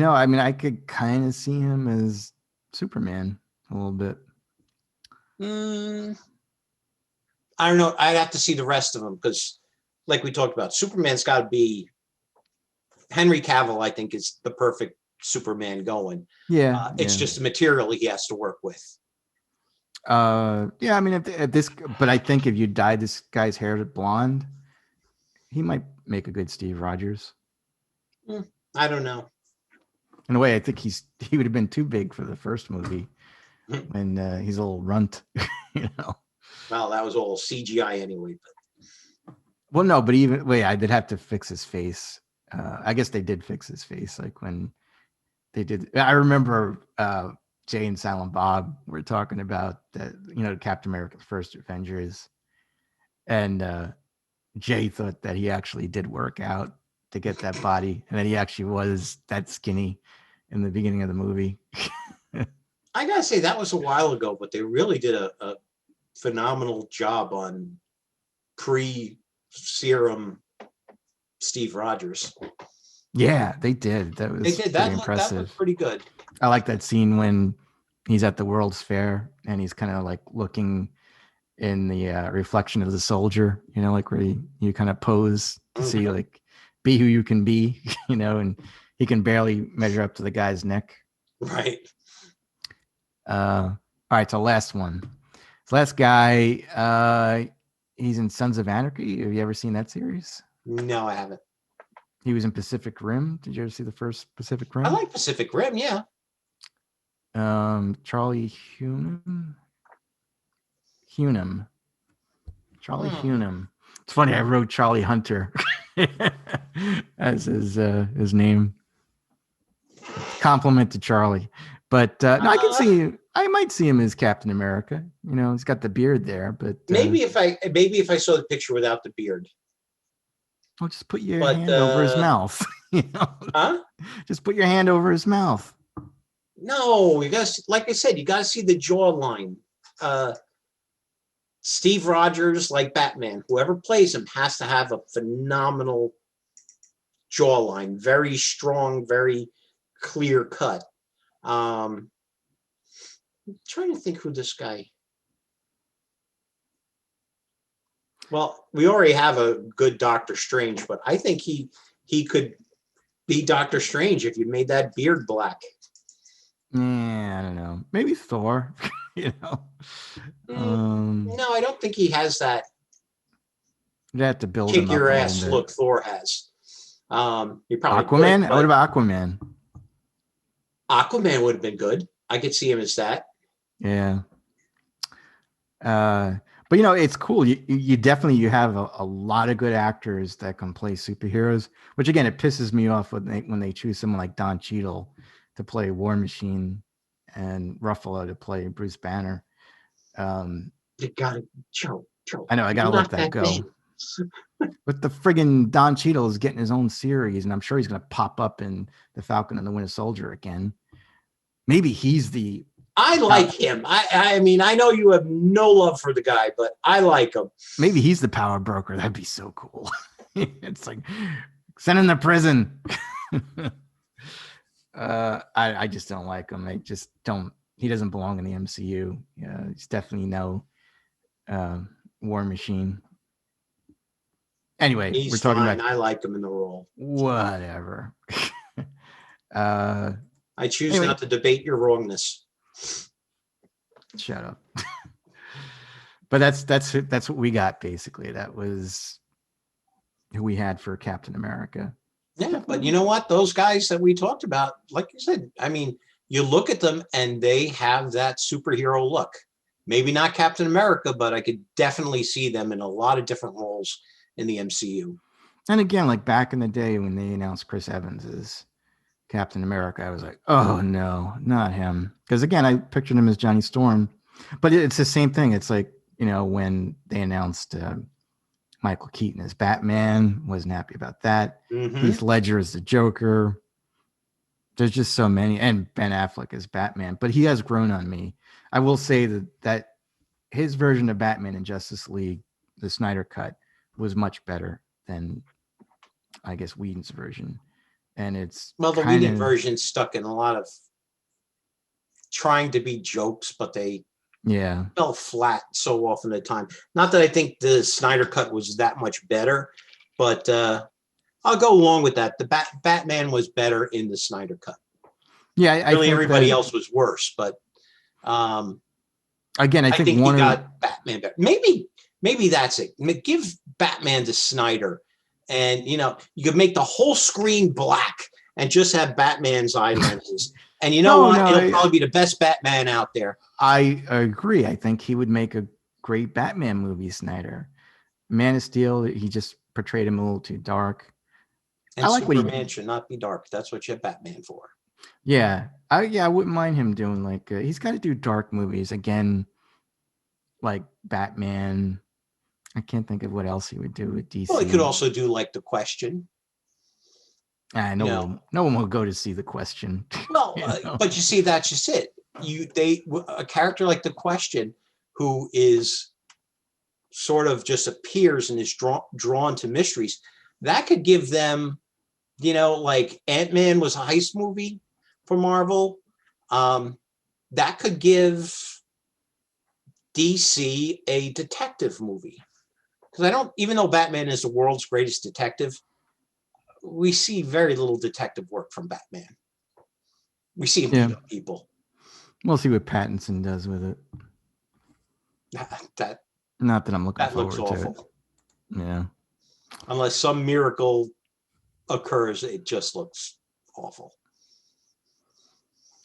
I could kind of see him as Superman a little bit. I don't know. I'd have to see the rest of them because, like we talked about, Superman's got to be. Henry Cavill, I think, is the perfect Superman going. Yeah. It's just the material he has to work with. But I think if you dye this guy's hair blonde, he might make a good Steve Rogers. I don't know. In a way, I think he would have been too big for the first movie when he's a little runt, Well, that was all CGI anyway. Well, no, but they'd have to fix his face. I guess they did fix his face, like when they did. I remember Jay and Silent Bob were talking about that, Captain America's First Avengers, and Jay thought that he actually did work out to get that body, and that he actually was that skinny in the beginning of the movie. I gotta say that was a while ago, but they really did a phenomenal job on pre-serum Steve Rogers. Yeah, they did. That was pretty impressive. That looked pretty good. I like that scene when he's at the World's Fair and he's kind of like looking in the reflection of the soldier, like where you kind of pose to see, like, be who you can be, and he can barely measure up to the guy's neck. Right. All right, so last one. This last guy, he's in Sons of Anarchy. Have you ever seen that series? No, I haven't. He was in Pacific Rim. Did you ever see the first Pacific Rim? I like Pacific Rim, yeah. Charlie Hunnam. Charlie Hunnam. It's funny, I wrote Charlie Hunter as his name. Compliment to Charlie. But no, I might see him as Captain America. You know, he's got the beard there, but maybe if I saw the picture without the beard. Well, just put your hand over his mouth. You know, just put your hand over his mouth. No, you guys, like I said, you got to see the jawline. Steve Rogers, like Batman, whoever plays him has to have a phenomenal jawline, very strong, very clear cut. I'm trying to think who this guy. Well, we already have a good Doctor Strange, but I think he could be Doctor Strange if you made that beard black. Yeah, I don't know. Maybe Thor. You know. No, I don't think he has that. You have to build kick him your up ass look Thor has. He probably Aquaman. Could, what about Aquaman? Aquaman would have been good. I could see him as that. Yeah. But you know, it's cool. You definitely have a lot of good actors that can play superheroes. Which again, it pisses me off when they choose someone like Don Cheadle to play War Machine and Ruffalo to play Bruce Banner. You gotta Joe. I know I gotta let that go. But the friggin' Don Cheadle is getting his own series, and I'm sure he's gonna pop up in the Falcon and the Winter Soldier again. Maybe he's the. I like him. I mean, I know you have no love for the guy, but I like him. Maybe he's the power broker. That'd be so cool. It's like send him to prison. I just don't like him. I just don't. He doesn't belong in the MCU. Yeah, he's definitely no War Machine. Anyway, He's we're talking fine. about. I like him in the role. Whatever. I choose not to debate your wrongness. Shut up. But that's what we got basically. That was who we had for Captain America. Yeah, but you know what? Those guys that we talked about, like you said, I mean, you look at them and they have that superhero look. Maybe not Captain America, but I could definitely see them in a lot of different roles in the MCU. And again, like back in the day when they announced Chris Evans as Captain America, I was like, oh no, not him. Because again, I pictured him as Johnny Storm. But it's the same thing. It's like, you know, when they announced Michael Keaton as Batman, wasn't happy about that. Mm-hmm. Heath Ledger as the Joker. There's just so many. And Ben Affleck as Batman. But he has grown on me. I will say that his version of Batman in Justice League, the Snyder cut, was much better than, I guess, Whedon's version. And it's the Whedon version stuck in a lot of trying to be jokes, but they fell flat so often at a time. Not that I think the Snyder cut was that much better, but I'll go along with that. The Batman was better in the Snyder cut. Yeah, I really think everybody else was worse, but again, I think he got Batman better. Maybe that's it. Give Batman to Snyder, and you know you could make the whole screen black and just have Batman's eye lenses. And you know what? It'll probably be the best Batman out there. I agree. I think he would make a great Batman movie, Snyder. Man of Steel, he just portrayed him a little too dark. And I like Superman should not be dark. That's what you have Batman for. Yeah. I wouldn't mind him doing like, he's got to do dark movies again, like Batman. I can't think of what else he would do with DC. Well, he could also do like The Question. No one will go to see The Question. Well, but you see, that's just it. A character like The Question, who is sort of just appears and is drawn to mysteries, that could give them, you know, like Ant-Man was a heist movie for Marvel. That could give DC a detective movie. Because even though Batman is the world's greatest detective, we see very little detective work from Batman. We see him beat up people. We'll see what Pattinson does with it. Not that I'm looking forward to it. Yeah. Unless some miracle occurs, it just looks awful.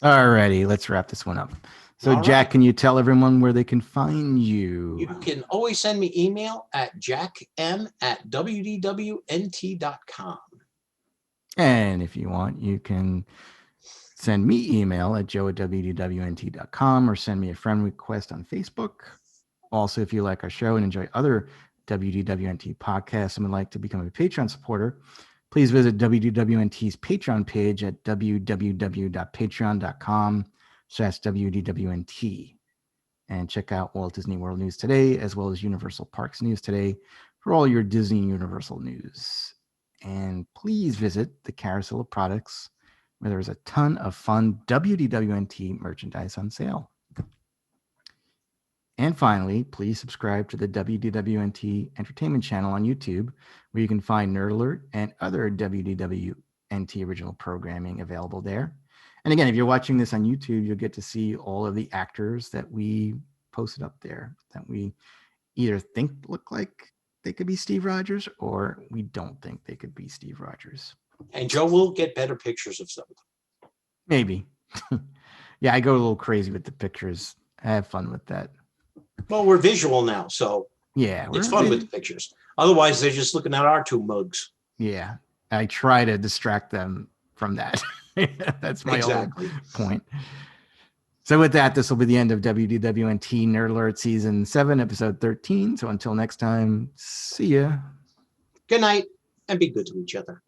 Alrighty, let's wrap this one up. So, Jack, can you tell everyone where they can find you? You can always send me email at jackm@wdwnt.com. And if you want, you can Send me email at joe@wdwnt.com or send me a friend request on Facebook. Also, if you like our show and enjoy other WDWNT podcasts and would like to become a Patreon supporter, please visit WDWNT's Patreon page at www.patreon.com/WDWNT and check out Walt Disney World News Today as well as Universal Parks News Today for all your Disney and Universal news. And please visit the Carousel of Products where there's a ton of fun WDWNT merchandise on sale. And finally, please subscribe to the WDWNT Entertainment channel on YouTube, where you can find Nerd Alert and other WDWNT original programming available there. And again, if you're watching this on YouTube, you'll get to see all of the actors that we posted up there that we either think look like they could be Steve Rogers or we don't think they could be Steve Rogers. And Joe will get better pictures of some of them. Maybe. Yeah, I go a little crazy with the pictures. I have fun with that. Well, we're visual now, so Yeah, it's fun with the pictures. Otherwise, they're just looking at our two mugs. Yeah, I try to distract them from that. That's my whole point. So with that, this will be the end of WDWNT Nerd Alert Season 7, Episode 13. So until next time, see ya. Good night, and be good to each other.